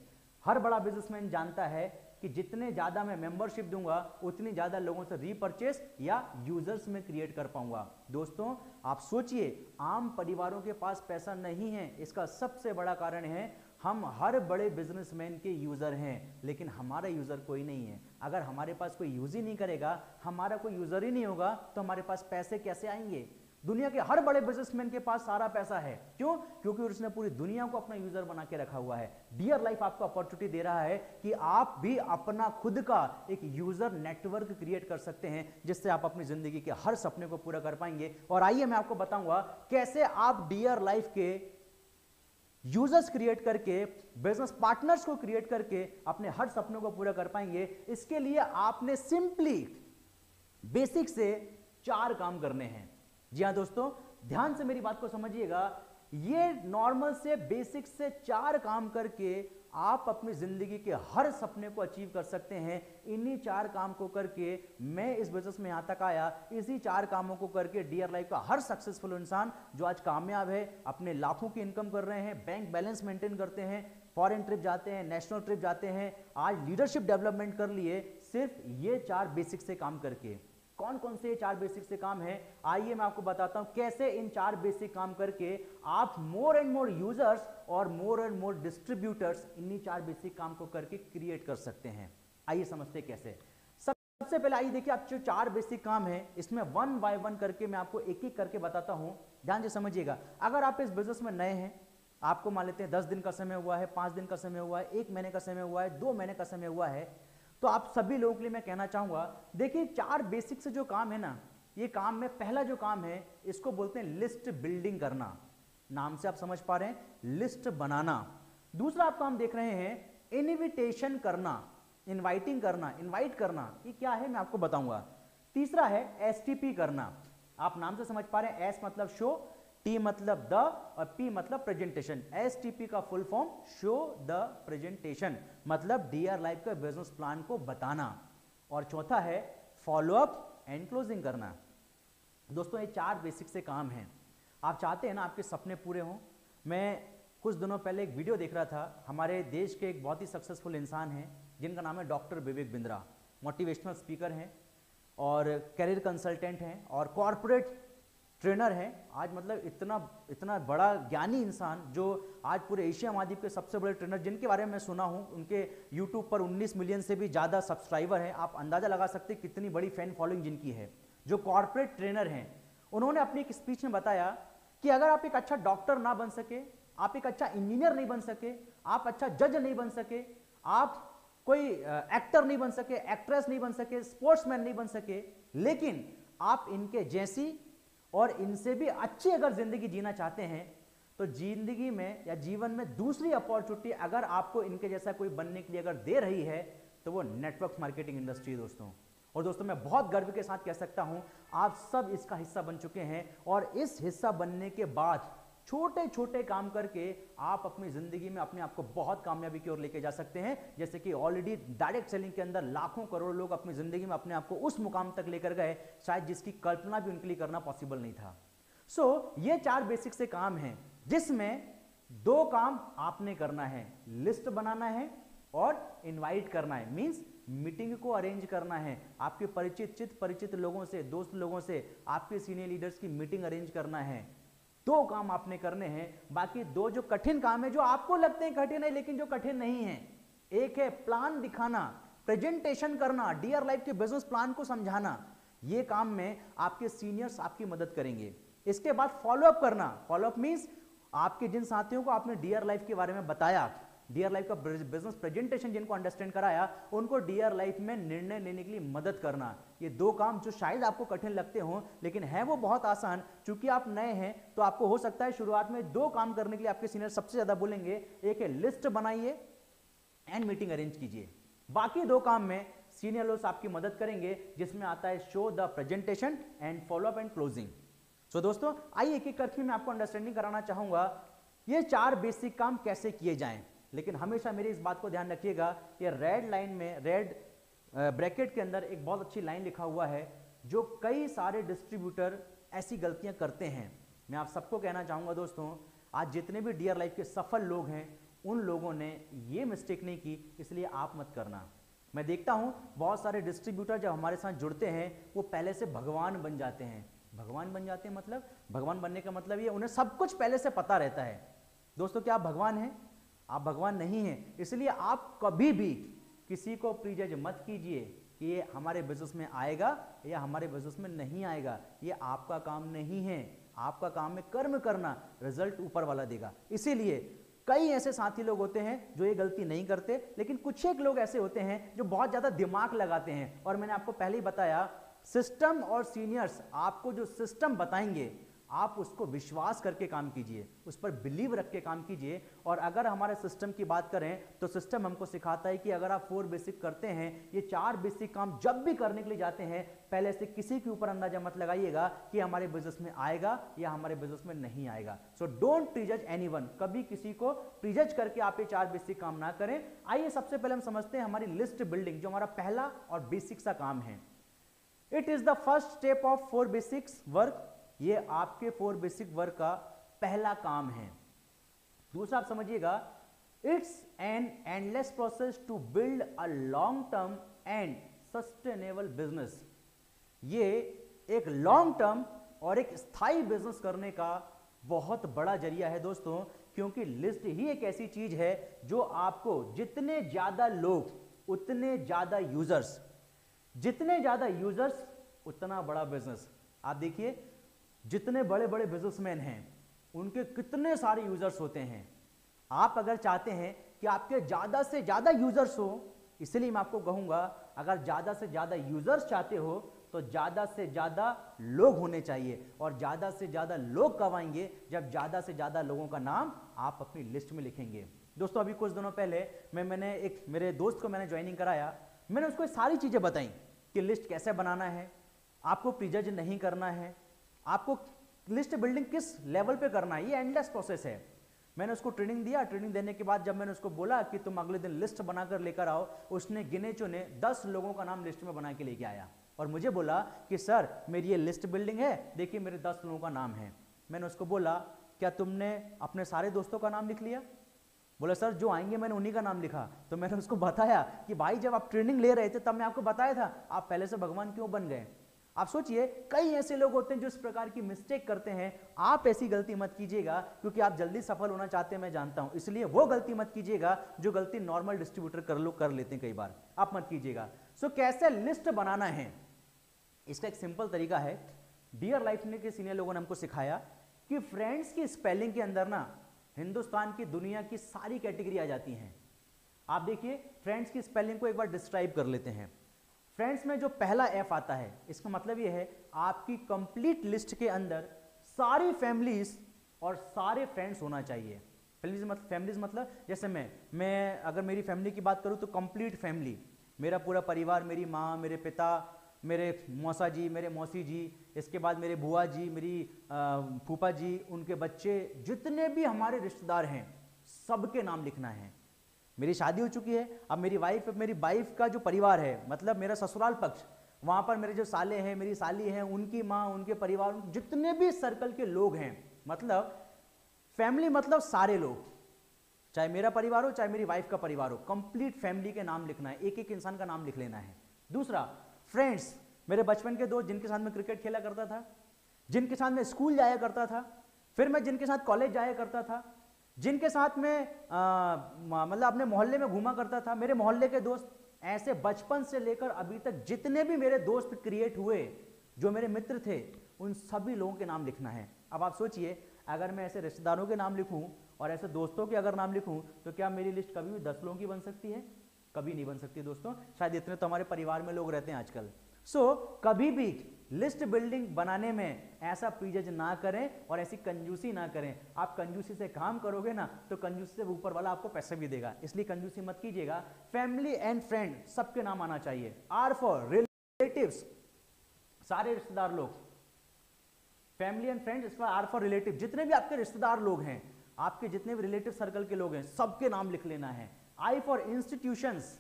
हर बड़ा बिजनेसमैन जानता है कि जितने ज्यादा मैं मेंबरशिप दूंगा उतनी ज्यादा लोगों से रीपर्चेस या यूजर्स में क्रिएट कर पाऊंगा। दोस्तों आप सोचिए, आम परिवारों के पास पैसा नहीं है, इसका सबसे बड़ा कारण है हम हर बड़े बिजनेसमैन के यूजर हैं, लेकिन हमारा यूजर कोई नहीं है। अगर हमारे पास कोई यूज ही नहीं करेगा, हमारा कोई यूजर ही नहीं होगा, तो हमारे पास पैसे कैसे आएंगे? दुनिया के हर बड़े बिजनेसमैन के पास सारा पैसा है, क्यों? क्योंकि उसने पूरी दुनिया को अपना यूजर बना के रखा हुआ है। डियर लाइफ आपको अपॉर्चुनिटी दे रहा है कि आप भी अपना खुद का एक यूजर नेटवर्क क्रिएट कर सकते हैं, जिससे आप अपनी जिंदगी के हर सपने को पूरा कर पाएंगे। और आइए मैं आपको बताऊंगा कैसे आप डियर लाइफ के यूजर्स क्रिएट करके, बिजनेस पार्टनर्स को क्रिएट करके अपने हर सपनों को पूरा कर पाएंगे। इसके लिए आपने सिंपली बेसिक से 4 काम करने हैं। जी हां दोस्तों, ध्यान से मेरी बात को समझिएगा। ये नॉर्मल से बेसिक से 4 काम करके आप अपनी जिंदगी के हर सपने को अचीव कर सकते हैं। इन्हीं 4 काम को करके मैं इस बिजनेस में यहां तक आया। इसी 4 कामों को करके डियर लाइफ का हर सक्सेसफुल इंसान जो आज कामयाब है, अपने लाखों की इनकम कर रहे हैं, बैंक बैलेंस मेंटेन करते हैं, फॉरेन ट्रिप जाते हैं, नेशनल ट्रिप जाते हैं, आज लीडरशिप डेवलपमेंट कर लिए, सिर्फ ये 4 बेसिक से काम करके। कौन कौन से 4 बेसिक से काम है, आइए मैं आपको बताता हूं कैसे इन 4 बेसिक काम करके आप मोर एंड मोर यूजर्स और मोर एंड मोर डिस्ट्रीब्यूटर्स इन्हीं 4 बेसिक काम को करके क्रिएट कर सकते हैं। आइए समझते कैसे। सबसे पहले आइए देखिए, आप जो 4 बेसिक काम है इसमें 1 बाय 1 करके मैं आपको एक एक करके बताता हूं। ध्यान से समझिएगा। अगर आप इस बिजनेस में नए हैं, आपको मान लेते हैं 10 दिन का समय हुआ है, 5 दिन का समय हुआ है, 1 महीने का समय हुआ है, 2 महीने का समय हुआ है, तो आप सभी लोगों के लिए मैं कहना चाहूंगा, देखिए 4 बेसिक से जो काम है ना, ये काम में पहला जो काम है इसको बोलते हैं लिस्ट बिल्डिंग करना। नाम से आप समझ पा रहे हैं, लिस्ट बनाना। दूसरा आप काम देख रहे हैं इनविटेशन करना, इनवाइटिंग करना, इनवाइट करना। ये क्या है मैं आपको बताऊंगा। तीसरा है एसटीपी करना। आप नाम से समझ पा रहे हैं, एस मतलब शो, टी मतलब द और पी मतलब प्रेजेंटेशन। एसटीपी का full form show the presentation, मतलब डीआर लाइफ का बिजनेस प्लान को बताना। और चौथा है फॉलो अप एंड क्लोजिंग करना। दोस्तों ये 4 बेसिक से काम हैं। आप चाहते हैं ना आपके सपने पूरे हों। मैं कुछ दिनों पहले एक वीडियो देख रहा था, हमारे देश के एक बहुत ही सक्सेसफुल इंसान हैं जिनका नाम है doctor Vivek Bindra. Motivational speaker हैं और कैरियर कंसल्टेंट हैं और कॉरपोरेट ट्रेनर हैं। आज मतलब इतना बड़ा ज्ञानी इंसान जो आज पूरे एशिया महाद्वीप के सबसे बड़े ट्रेनर, जिनके बारे में मैं सुना हूं, उनके यूट्यूब पर 19 मिलियन से भी ज़्यादा सब्सक्राइबर हैं। आप अंदाज़ा लगा सकते हैं कितनी बड़ी फैन फॉलोइंग जिनकी है, जो कॉरपोरेट ट्रेनर हैं। उन्होंने अपनी एक स्पीच में बताया कि अगर आप एक अच्छा डॉक्टर ना बन सके, आप एक अच्छा इंजीनियर नहीं बन सके, आप अच्छा जज नहीं बन सके, आप कोई एक्टर नहीं बन सके, एक्ट्रेस नहीं बन सके, स्पोर्ट्समैन नहीं बन सके, लेकिन आप इनके जैसी और इनसे भी अच्छी अगर जिंदगी जीना चाहते हैं तो जिंदगी में या जीवन में दूसरी अपॉर्चुनिटी अगर आपको इनके जैसा कोई बनने के लिए अगर दे रही है तो वो नेटवर्क मार्केटिंग इंडस्ट्री है दोस्तों। और दोस्तों मैं बहुत गर्व के साथ कह सकता हूं आप सब इसका हिस्सा बन चुके हैं और इस हिस्सा बनने के बाद छोटे छोटे काम करके आप अपनी जिंदगी में अपने आप को बहुत कामयाबी की ओर लेके जा सकते हैं। जैसे कि ऑलरेडी डायरेक्ट सेलिंग के अंदर लाखों करोड़ों लोग अपनी जिंदगी में अपने आप को उस मुकाम तक लेकर गए शायद जिसकी कल्पना भी उनके लिए करना पॉसिबल नहीं था। सो ये 4 बेसिक से काम हैं जिसमें 2 काम आपने करना है, लिस्ट बनाना है और इनवाइट करना है, मींस मीटिंग को अरेंज करना है। आपके परिचित लोगों से, दोस्त लोगों से आपके सीनियर लीडर्स की मीटिंग अरेंज करना है। 2 काम आपने करने हैं। बाकी 2 जो कठिन काम है, जो आपको लगते हैं कठिन है लेकिन जो कठिन नहीं है, एक है प्लान दिखाना, प्रेजेंटेशन करना, डीआर लाइफ के बिजनेस प्लान को समझाना। ये काम में आपके सीनियर्स आपकी मदद करेंगे। इसके बाद फॉलो अप करना। फॉलो अप मींस आपके जिन साथियों को आपने डीआर लाइफ के बारे में बताया, डीआर लाइफ का बिजनेस प्रेजेंटेशन जिनको अंडरस्टैंड कराया, उनको डीआर लाइफ में निर्णय लेने के लिए मदद करना। ये 2 काम जो शायद आपको कठिन लगते हों लेकिन है वो बहुत आसान। चूंकि आप नए हैं तो आपको हो सकता है शुरुआत में 2 काम करने के लिए आपके सीनियर सबसे ज्यादा बोलेंगे। एक है लिस्ट बनाइए एंड मीटिंग अरेंज कीजिए। बाकी 2 काम में सीनियर लोग आपकी मदद करेंगे, जिसमें आता है show the presentation and follow up and closing. So दोस्तों आइए एक एक करके मैं आपको अंडरस्टैंडिंग कराना चाहूंगा ये 4 बेसिक काम कैसे किए जाएं। लेकिन हमेशा मेरी इस बात को ध्यान रखिएगा कि रेड लाइन में, रेड ब्रैकेट के अंदर एक बहुत अच्छी लाइन लिखा हुआ है जो कई सारे डिस्ट्रीब्यूटर ऐसी गलतियां करते हैं। मैं आप सबको कहना चाहूंगा दोस्तों, आज जितने भी डीआर लाइफ के सफल लोग हैं उन लोगों ने ये मिस्टेक नहीं की, इसलिए आप मत करना। मैं देखता हूं बहुत सारे डिस्ट्रीब्यूटर जब हमारे साथ जुड़ते हैं वो पहले से भगवान बन जाते हैं। भगवान बन जाते हैं मतलब, भगवान बनने का मतलब ये उन्हें सब कुछ पहले से पता रहता है। दोस्तों क्या आप भगवान हैं? आप भगवान नहीं हैं। इसलिए आप कभी भी किसी को प्रीजज मत कीजिए कि ये हमारे बिजनेस में आएगा या हमारे बिजनेस में नहीं आएगा। ये आपका काम नहीं है। आपका काम है कर्म करना, रिजल्ट ऊपर वाला देगा। इसीलिए कई ऐसे साथी लोग होते हैं जो ये गलती नहीं करते, लेकिन कुछ एक लोग ऐसे होते हैं जो बहुत ज्यादा दिमाग लगाते हैं। और मैंने आपको पहले ही बताया, सिस्टम और सीनियर्स आपको जो सिस्टम बताएंगे आप उसको विश्वास करके काम कीजिए, उस पर बिलीव रख के काम कीजिए। और अगर हमारे सिस्टम की बात करें तो सिस्टम हमको सिखाता है कि अगर आप 4 बेसिक करते हैं, ये 4 बेसिक काम जब भी करने के लिए जाते हैं, पहले से किसी के ऊपर अंदाजा मत लगाइएगा कि हमारे बिजनेस में आएगा या हमारे बिजनेस में नहीं आएगा। सो डोंट प्रीजज एनीवन, कभी किसी को प्रीजज करके आप ये 4 बेसिक काम ना करें। आइए सबसे पहले हम समझते हैं हमारी लिस्ट बिल्डिंग, जो हमारा पहला और बेसिक सा काम है। It is the first step of 4 basics work. ये आपके 4 बेसिक वर्क का पहला काम है। दूसरा आप समझिएगा, it's an endless process to build a long term and sustainable business. ये एक लॉन्ग टर्म और एक स्थायी बिजनेस करने का बहुत बड़ा जरिया है दोस्तों, क्योंकि लिस्ट ही एक ऐसी चीज है जो आपको जितने ज्यादा लोग उतने ज्यादा यूजर्स, जितने ज्यादा यूजर्स उतना बड़ा बिजनेस। आप देखिए जितने बड़े बड़े बिजनेसमैन हैं उनके कितने सारे यूजर्स होते हैं। आप अगर चाहते हैं कि आपके ज्यादा से ज्यादा यूजर्स हो, इसलिए मैं आपको कहूंगा अगर ज्यादा से ज्यादा यूजर्स चाहते हो तो ज्यादा से ज्यादा लोग होने चाहिए। और ज्यादा से ज्यादा लोग कब आएंगे? जब ज्यादा से ज्यादा लोगों का नाम आप अपनी लिस्ट में लिखेंगे। दोस्तों अभी कुछ दिनों पहले मैंने एक मेरे दोस्त को मैंने ज्वाइनिंग कराया, मैंने उसको सारी चीजें बताई कि लिस्ट कैसे बनाना है, आपको प्रीजज नहीं करना है, आपको लिस्ट बिल्डिंग किस लेवल पे करना है, ये एंडलेस प्रोसेस है। मैंने उसको ट्रेनिंग दिया, ट्रेनिंग देने के बाद जब मैंने उसको बोला कि तुम अगले दिन लिस्ट बनाकर लेकर आओ, उसने गिने चुने 10 लोगों का नाम लिस्ट में बना के लेके आया और मुझे बोला कि सर मेरी ये लिस्ट बिल्डिंग है, देखिए मेरे 10 लोगों का नाम है। मैंने उसको बोला क्या तुमने अपने सारे दोस्तों का नाम लिख लिया? बोला सर जो आएंगे मैंने उन्हीं का नाम लिखा। तो मैंने उसको बताया कि भाई जब आप ट्रेनिंग ले रहे थे तब मैं आपको बताया था, आप पहले से भगवान क्यों बन गए? आप सोचिए कई ऐसे लोग होते हैं जो इस प्रकार की मिस्टेक करते हैं। आप ऐसी गलती मत कीजिएगा क्योंकि आप जल्दी सफल होना चाहते हैं, मैं जानता हूं, इसलिए वो गलती मत कीजिएगा जो गलती नॉर्मल डिस्ट्रीब्यूटर कर लेते हैं कई बार, आप मत कीजिएगा। सो कैसे लिस्ट बनाना है, इसका एक सिंपल तरीका है। डियर लाइफ ने के सीनियर लोगों ने हमको सिखाया कि फ्रेंड्स की स्पेलिंग के अंदर ना हिंदुस्तान की दुनिया की सारी कैटेगरी आ जाती हैं। आप देखिए फ्रेंड्स की स्पेलिंग को एक बार डिस्क्राइब कर लेते हैं। फ्रेंड्स में जो पहला एफ आता है, इसका मतलब ये है आपकी कंप्लीट लिस्ट के अंदर सारी फैमिलीज और सारे फ्रेंड्स होना चाहिए। फैमिलीज मतलब जैसे मैं अगर मेरी फैमिली की बात करूं तो कंप्लीट फैमिली, मेरा पूरा परिवार, मेरी माँ, मेरे पिता, मेरे मौसा जी, मेरे मौसी जी, इसके बाद मेरे बुआ जी, मेरी फूफा जी, उनके बच्चे, जितने भी हमारे रिश्तेदार हैं सबके नाम लिखना है। मेरी शादी हो चुकी है, अब मेरी वाइफ का जो परिवार है, मतलब मेरा ससुराल पक्ष, वहाँ पर मेरे जो साले हैं, मेरी साली हैं, उनकी माँ, उनके परिवार, जितने भी सर्कल के लोग हैं, मतलब फैमिली मतलब सारे लोग, चाहे मेरा परिवार हो चाहे मेरी वाइफ का परिवार हो, कंप्लीट फैमिली के नाम लिखना है, एक एक इंसान का नाम लिख लेना है। दूसरा फ्रेंड्स, मेरे बचपन के दोस्त जिनके साथ मैं क्रिकेट खेला करता था, जिनके साथ मैं स्कूल जाया करता था, फिर मैं जिनके साथ कॉलेज जाया करता था, जिनके साथ मैं मतलब अपने मोहल्ले में घूमा करता था, मेरे मोहल्ले के दोस्त, ऐसे बचपन से लेकर अभी तक जितने भी मेरे दोस्त क्रिएट हुए, जो मेरे मित्र थे, उन सभी लोगों के नाम लिखना है। अब आप सोचिए अगर मैं ऐसे रिश्तेदारों के नाम लिखूं और ऐसे दोस्तों के अगर नाम लिखूं तो क्या मेरी लिस्ट कभी भी 10 लोगों की बन सकती है? कभी नहीं बन सकती दोस्तों, शायद इतने तो हमारे परिवार में लोग रहते हैं आजकल। कभी भी लिस्ट बिल्डिंग बनाने में ऐसा प्रीजज ना करें और ऐसी कंजूसी ना करें। आप कंजूसी से काम करोगे ना तो कंजूसी से ऊपर वाला आपको पैसे भी देगा, इसलिए कंजूसी मत कीजिएगा। फैमिली एंड फ्रेंड सबके नाम आना चाहिए। आर फॉर रिलेटिव्स, सारे रिश्तेदार लोग, फैमिली एंड फ्रेंड्स, इसका आर फॉर रिलेटिव, जितने भी आपके रिश्तेदार लोग हैं, आपके जितने भी रिलेटिव सर्कल के लोग हैं, सबके नाम लिख लेना है। आई फॉर इंस्टीट्यूशंस,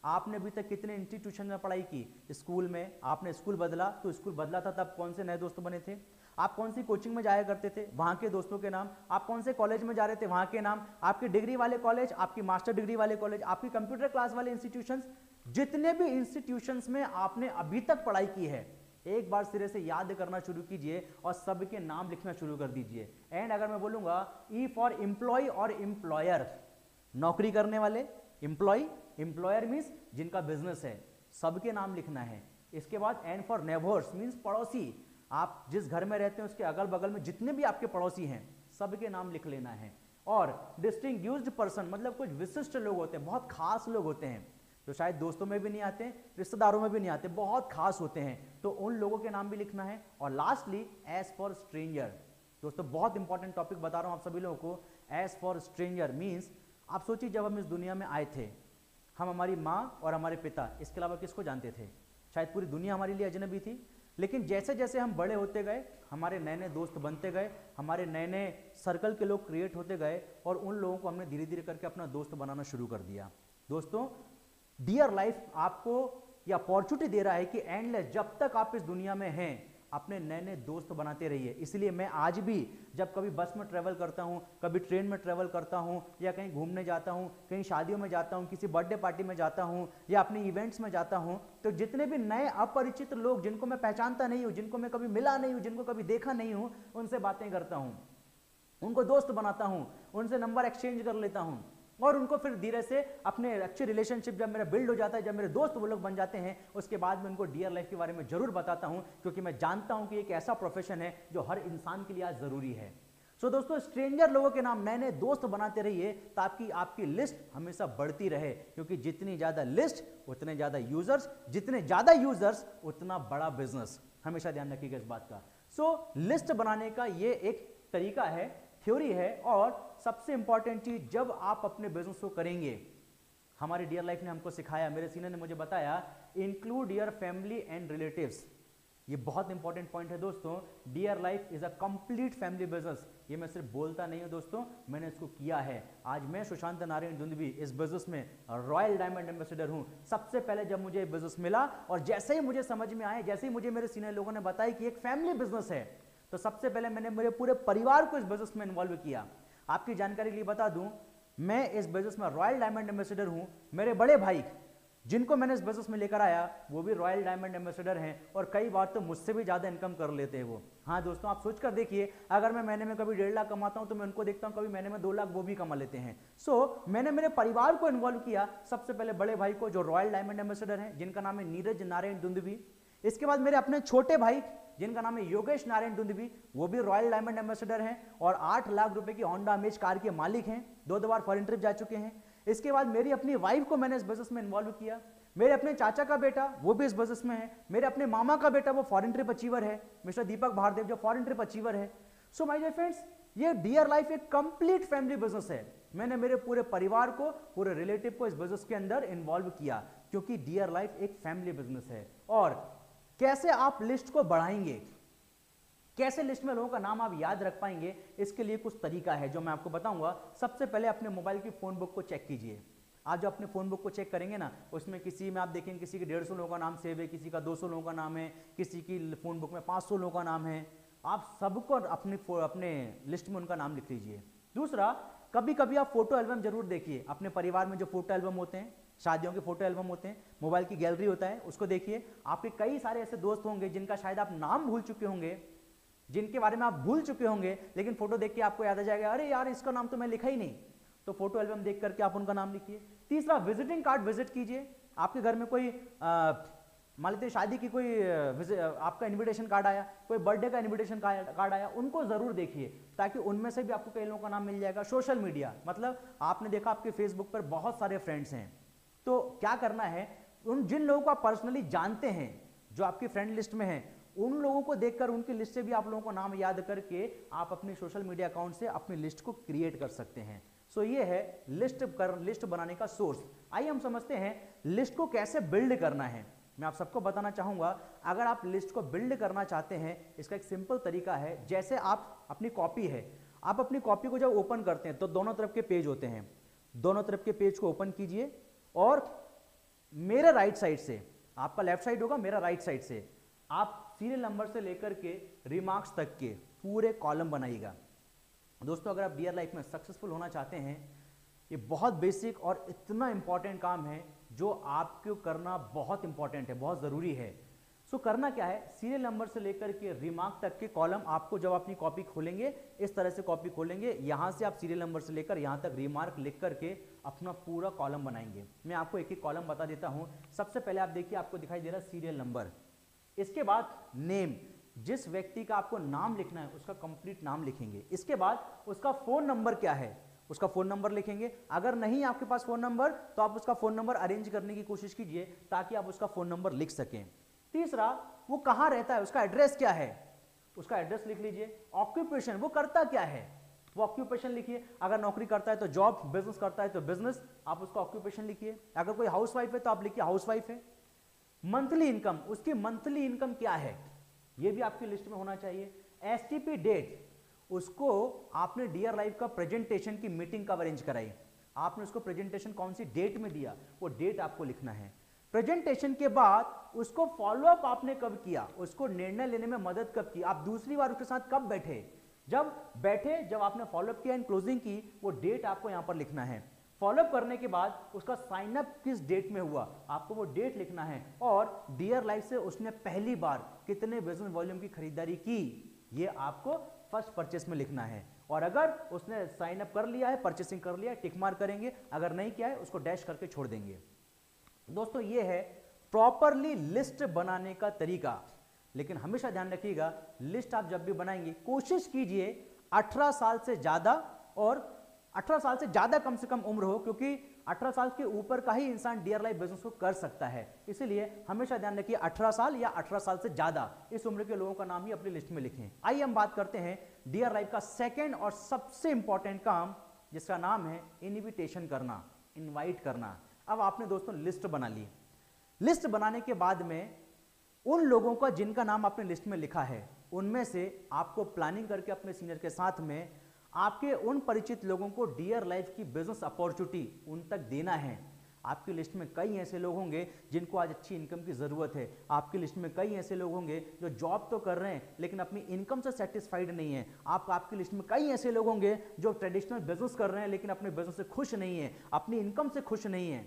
आपने अभी तक कितने इंस्टीट्यूशन में पढ़ाई की? स्कूल में आपने स्कूल बदला तो स्कूल बदला था तब कौन से नए दोस्त बने थे? आप कौन सी कोचिंग में जाया करते थे, वहां के दोस्तों के नाम। आप कौन से कॉलेज में जा रहे थे, वहां के नाम। आपकी डिग्री वाले कॉलेज, आपकी मास्टर डिग्री वाले कॉलेज, आपकी कंप्यूटर क्लास वाले इंस्टीट्यूशंस, जितने भी इंस्टीट्यूशंस में आपने अभी तक पढ़ाई की है, एक बार सिरे से याद करना शुरू कीजिए और सबके नाम लिखना शुरू कर दीजिए। एंड अगर मैं बोलूंगा ई फॉर एम्प्लॉय और एम्प्लॉयर, नौकरी करने वाले, एम्प्लॉय, एम्प्लॉयर मीन्स जिनका बिजनेस है, सबके नाम लिखना है। इसके बाद एन फॉर नेबर्स मीन्स पड़ोसी, आप जिस घर में रहते हैं उसके अगल बगल में जितने भी आपके पड़ोसी हैं सबके नाम लिख लेना है। और डिस्टिंग्यूज्ड पर्सन मतलब कुछ विशिष्ट लोग होते हैं, बहुत खास लोग होते हैं जो शायद दोस्तों में भी नहीं आते, रिश्तेदारों में भी नहीं आते, बहुत खास होते हैं, तो उन लोगों के नाम भी लिखना है। और लास्टली एज फॉर स्ट्रेंजर, दोस्तों बहुत इंपॉर्टेंट टॉपिक बता रहा हूं आप सभी लोगों को। एज फॉर स्ट्रेंजर मीन्स आप सोचिए जब हम इस दुनिया में आए थे, हम हमारी माँ और हमारे पिता, इसके अलावा किसको जानते थे? शायद पूरी दुनिया हमारे लिए अजनबी थी। लेकिन जैसे जैसे हम बड़े होते गए, हमारे नए नए दोस्त बनते गए, हमारे नए नए सर्कल के लोग क्रिएट होते गए और उन लोगों को हमने धीरे धीरे करके अपना दोस्त बनाना शुरू कर दिया। दोस्तों डियर लाइफ आपको यह अपॉर्चुनिटी दे रहा है कि एंडलेस, जब तक आप इस दुनिया में हैं, अपने नए नए दोस्त बनाते रहिए। इसलिए मैं आज भी जब कभी बस में ट्रैवल करता हूँ, कभी ट्रेन में ट्रैवल करता हूँ, या कहीं घूमने जाता हूँ, कहीं शादियों में जाता हूँ, किसी बर्थडे पार्टी में जाता हूँ, या अपने इवेंट्स में जाता हूँ, तो जितने भी नए अपरिचित लोग जिनको मैं पहचानता नहीं हूँ, जिनको मैं कभी मिला नहीं हूँ, जिनको कभी देखा नहीं हूँ, उनसे बातें करता हूँ, उनको दोस्त बनाता हूँ, उनसे नंबर एक्सचेंज कर लेता हूँ और उनको फिर धीरे से अपने अच्छे रिलेशनशिप जब मेरा बिल्ड हो जाता है, जब मेरे दोस्त वो लोग बन जाते हैं, उसके बाद मैं उनको डियर लाइफ के बारे में जरूर बताता हूं, क्योंकि मैं जानता हूं कि एक ऐसा प्रोफेशन है जो हर इंसान के लिए आज जरूरी है। सो दोस्तों स्ट्रेंजर लोगों के नाम, नए नए दोस्त बनाते रहिए ताकि आपकी लिस्ट हमेशा बढ़ती रहे, क्योंकि जितनी ज्यादा लिस्ट उतने ज्यादा यूजर्स, जितने ज्यादा यूजर्स उतना बड़ा बिजनेस। हमेशा ध्यान रखिएगा इस बात का। सो लिस्ट बनाने का ये एक तरीका है, थ्योरी है। और सबसे इंपॉर्टेंट चीज, जब आप अपने बिजनेस को करेंगे, हमारे डियर लाइफ ने हमको सिखाया, मेरे सीनियर ने मुझे बताया, include your family and relatives. ये बहुत इंपॉर्टेंट पॉइंट है दोस्तों। Dear life is a complete family business. ये मैं सिर्फ बोलता नहीं हूं दोस्तों, मैंने इसको किया है। आज मैं सुशांत नारायण दुंदुभी इस बिजनेस में रॉयल डायमंड एम्बेसडर हूं। सबसे पहले जब मुझे बिजनेस मिला और जैसे ही मुझे समझ में आया, जैसे ही मुझे मेरे सीनियर लोगों ने बताया कि एक फैमिली बिजनेस है, तो सबसे पहले मैंने मेरे पूरे परिवार को इस बिजनेस में इन्वॉल्व किया। आपकी जानकारी के लिए बता दूं, मैं इस बिजनेस में रॉयल डायमंड एम्बेसडर हूं। मेरे बड़े भाई जिनको मैंने इस बिजनेस में लेकर आया वो भी रॉयल डायमंड एम्बेसडर हैं और कई बार तो मुझसे भी ज़्यादा इनकम कर लेते हैं वो। हाँ दोस्तों, आप सोच कर देखिए, अगर मैं महीने में कभी 1.5 लाख कमाता हूं तो मैं उनको देखता हूं कभी महीने में 2 लाख वो भी कमा लेते हैं। मैंने मेरे परिवार को इन्वॉल्व किया। सबसे पहले बड़े भाई को जो रॉयल डायमंड एम्बेसडर हैं, जिनका नाम है नीरज नारायण दुंदुभी। इसके बाद मेरे अपने छोटे भाई जिनका नाम है योगेश नारायण दुंदुभी, वो भी रॉयल डायमंड एम्बेसडर हैं और 8 लाख रुपए की होंडा अमेज कार के मालिक हैं, 2 बार फॉरेन ट्रिप जा चुके हैं। इसके बाद मेरी अपनी वाइफ को मैंने इस बिजनेस में इन्वॉल्व किया। मेरे अपने चाचा का बेटा वो भी इस बिजनेस में है। मेरे अपने मामा का बेटा वो फॉरेन ट्रिप अचीवर है, मिस्टर दीपक भारदेव, जो फॉरेन ट्रिप अचीवर है। सो माय डियर फ्रेंड्स, ये डियर लाइफ एक कंप्लीट फैमिली बिजनेस है। मैंने मेरे पूरे परिवार को, पूरे रिलेटिव को इस बिजनेस के अंदर इन्वॉल्व किया, क्योंकि डियर लाइफ एक फैमिली बिजनेस है। और कैसे आप लिस्ट को बढ़ाएंगे, कैसे लिस्ट में लोगों का नाम आप याद रख पाएंगे, इसके लिए कुछ तरीका है जो मैं आपको बताऊंगा। सबसे पहले अपने मोबाइल की फोन बुक को चेक कीजिए। आप जो अपने फोन बुक को चेक करेंगे ना, उसमें किसी में आप देखेंगे किसी के 150 लोगों का नाम सेव है, किसी का 200 लोगों का नाम है, किसी की फोन बुक में 500 लोगों का नाम है। आप सबको अपने लिस्ट में उनका नाम लिख लीजिए। दूसरा, कभी कभी आप फोटो एल्बम जरूर देखिए। अपने परिवार में जो फोटो एल्बम होते हैं, शादियों के फोटो एल्बम होते हैं, मोबाइल की गैलरी होता है, उसको देखिए। आपके कई सारे ऐसे दोस्त होंगे जिनका शायद आप नाम भूल चुके होंगे, जिनके बारे में आप भूल चुके होंगे, लेकिन फोटो देख के आपको याद आ जाएगा, अरे यार इसका नाम तो मैं लिखा ही नहीं। तो फोटो एल्बम देख करके आप उनका नाम लिखिए। तीसरा, विजिटिंग कार्ड विजिट कीजिए। आपके घर में कोई मान लीजिए शादी की कोई आपका इनविटेशन कार्ड आया, कोई बर्थडे का इनविटेशन कार्ड आया, उनको जरूर देखिए, ताकि उनमें से भी आपको कई लोगों का नाम मिल जाएगा। सोशल मीडिया, मतलब आपने देखा आपके फेसबुक पर बहुत सारे फ्रेंड्स हैं, तो क्या करना है, उन जिन लोगों को आप पर्सनली जानते हैं, जो आपकी फ्रेंड लिस्ट में हैं, उन लोगों को देखकर उनकी लिस्ट से भी आप लोगों को नाम याद करके आप अपने सोशल मीडिया अकाउंट से अपनी लिस्ट को क्रिएट कर सकते हैं। सो ये है लिस्ट बनाने का सोर्स। आइए हम समझते हैं लिस्ट को कैसे बिल्ड करना है। मैं आप सबको बताना चाहूंगा, अगर आप लिस्ट को बिल्ड करना चाहते हैं, इसका एक सिंपल तरीका है। जैसे आप अपनी कॉपी है, आप अपनी कॉपी को जब ओपन करते हैं तो दोनों तरफ के पेज होते हैं, दोनों तरफ के पेज को ओपन कीजिए और मेरे राइट साइड से, आपका लेफ्ट साइड होगा, मेरा राइट साइड से, आप सीरियल नंबर से लेकर के रिमार्क्स तक के पूरे कॉलम बनाइएगा। दोस्तों, अगर आप डियर लाइफ में सक्सेसफुल होना चाहते हैं, ये बहुत बेसिक और इतना इंपॉर्टेंट काम है जो आपको करना बहुत इंपॉर्टेंट है, बहुत ज़रूरी है। सो करना क्या है, सीरियल नंबर से लेकर के रिमार्क तक के कॉलम आपको, जब अपनी कॉपी खोलेंगे, इस तरह से कॉपी खोलेंगे, यहाँ से आप सीरियल नंबर से लेकर यहाँ तक रिमार्क लिख करके अपना पूरा कॉलम बनाएंगे। मैं आपको एक एक कॉलम बता देता हूँ। सबसे पहले आप देखिए, आपको दिखाई दे रहा है सीरियल नंबर, इसके बाद नेम, जिस व्यक्ति का आपको नाम लिखना है उसका कंप्लीट नाम लिखेंगे। इसके बाद उसका फोन नंबर क्या है, उसका फोन नंबर लिखेंगे। अगर नहीं आपके पास फोन नंबर, तो आप उसका फोन नंबर अरेंज करने की कोशिश कीजिए ताकि आप उसका फोन नंबर लिख सकें। तीसरा, वो कहाँ रहता है, उसका एड्रेस क्या है, उसका एड्रेस लिख लीजिए। ऑक्यूपेशन, वो करता क्या है, वो ऑक्यूपेशन लिखिए। अगर नौकरी करता है तो जॉब, बिजनेस करता है तो बिजनेस, आप उसका ऑक्यूपेशन लिखिए। अगर कोई हाउसवाइफ है तो आप लिखिए हाउसवाइफ है। मंथली इनकम, उसकी मंथली इनकम क्या है, ये भी आपकी लिस्ट में होना चाहिए। एसटीपी डेट, उसको आपने डियर लाइफ का प्रेजेंटेशन की मीटिंग कब अरेंज कराई, आपने उसको प्रेजेंटेशन कौन सी डेट में दिया, वो डेट आपको लिखना है। प्रेजेंटेशन के बाद उसको फॉलोअप आपने कब किया, उसको निर्णय लेने में मदद कब की, आप दूसरी बार उसके साथ कब बैठे, जब आपने फॉलोअप किया एंड क्लोजिंग की, वो डेट आपको यहां पर लिखना है। फॉलोअप करने के बाद उसका साइन अप किस डेट में हुआ, आपको वो डेट लिखना है। और डियर लाइफ से उसने पहली बार कितने बिजनेस वॉल्यूम की खरीदारी की, ये आपको फर्स्ट परचेस में लिखना है। और अगर उसने साइन अप कर लिया है, परचेसिंग कर लिया है, टिक मार्क करेंगे। अगर नहीं किया है, उसको डैश करके छोड़ देंगे। दोस्तों, ये है प्रॉपरली लिस्ट बनाने का तरीका। लेकिन हमेशा ध्यान रखिएगा, लिस्ट आप जब भी बनाएंगे, कोशिश कीजिए 18 साल से ज्यादा, और 18 साल से ज्यादा कम से कम उम्र हो, क्योंकि 18 साल के ऊपर का ही इंसान डियर लाइफ बिजनेस को कर सकता है। इसीलिए हमेशा ध्यान रखिए 18 साल या 18 साल से ज्यादा इस उम्र के लोगों का नाम ही अपनी लिस्ट में लिखें। आइए हम बात करते हैं डियर लाइफ का सेकेंड और सबसे इंपॉर्टेंट काम, जिसका नाम है इनविटेशन करना, इनवाइट करना। अब आपने दोस्तों लिस्ट बना ली। लिस्ट बनाने के बाद में उन लोगों का जिनका नाम आपने लिस्ट में लिखा है, उनमें से आपको प्लानिंग करके अपने सीनियर के साथ में आपके उन परिचित लोगों को डियर लाइफ की बिजनेस अपॉर्चुनिटी उन तक देना है। आपकी लिस्ट में कई ऐसे लोग होंगे जिनको आज अच्छी इनकम की ज़रूरत है। आपकी लिस्ट में कई ऐसे लोग होंगे जो जॉब तो कर रहे हैं लेकिन अपनी इनकम से सेटिस्फाइड नहीं है। आपकी लिस्ट में कई ऐसे लोग होंगे जो ट्रेडिशनल बिजनेस कर रहे हैं लेकिन अपने बिजनेस से खुश नहीं है, अपनी इनकम से खुश नहीं है।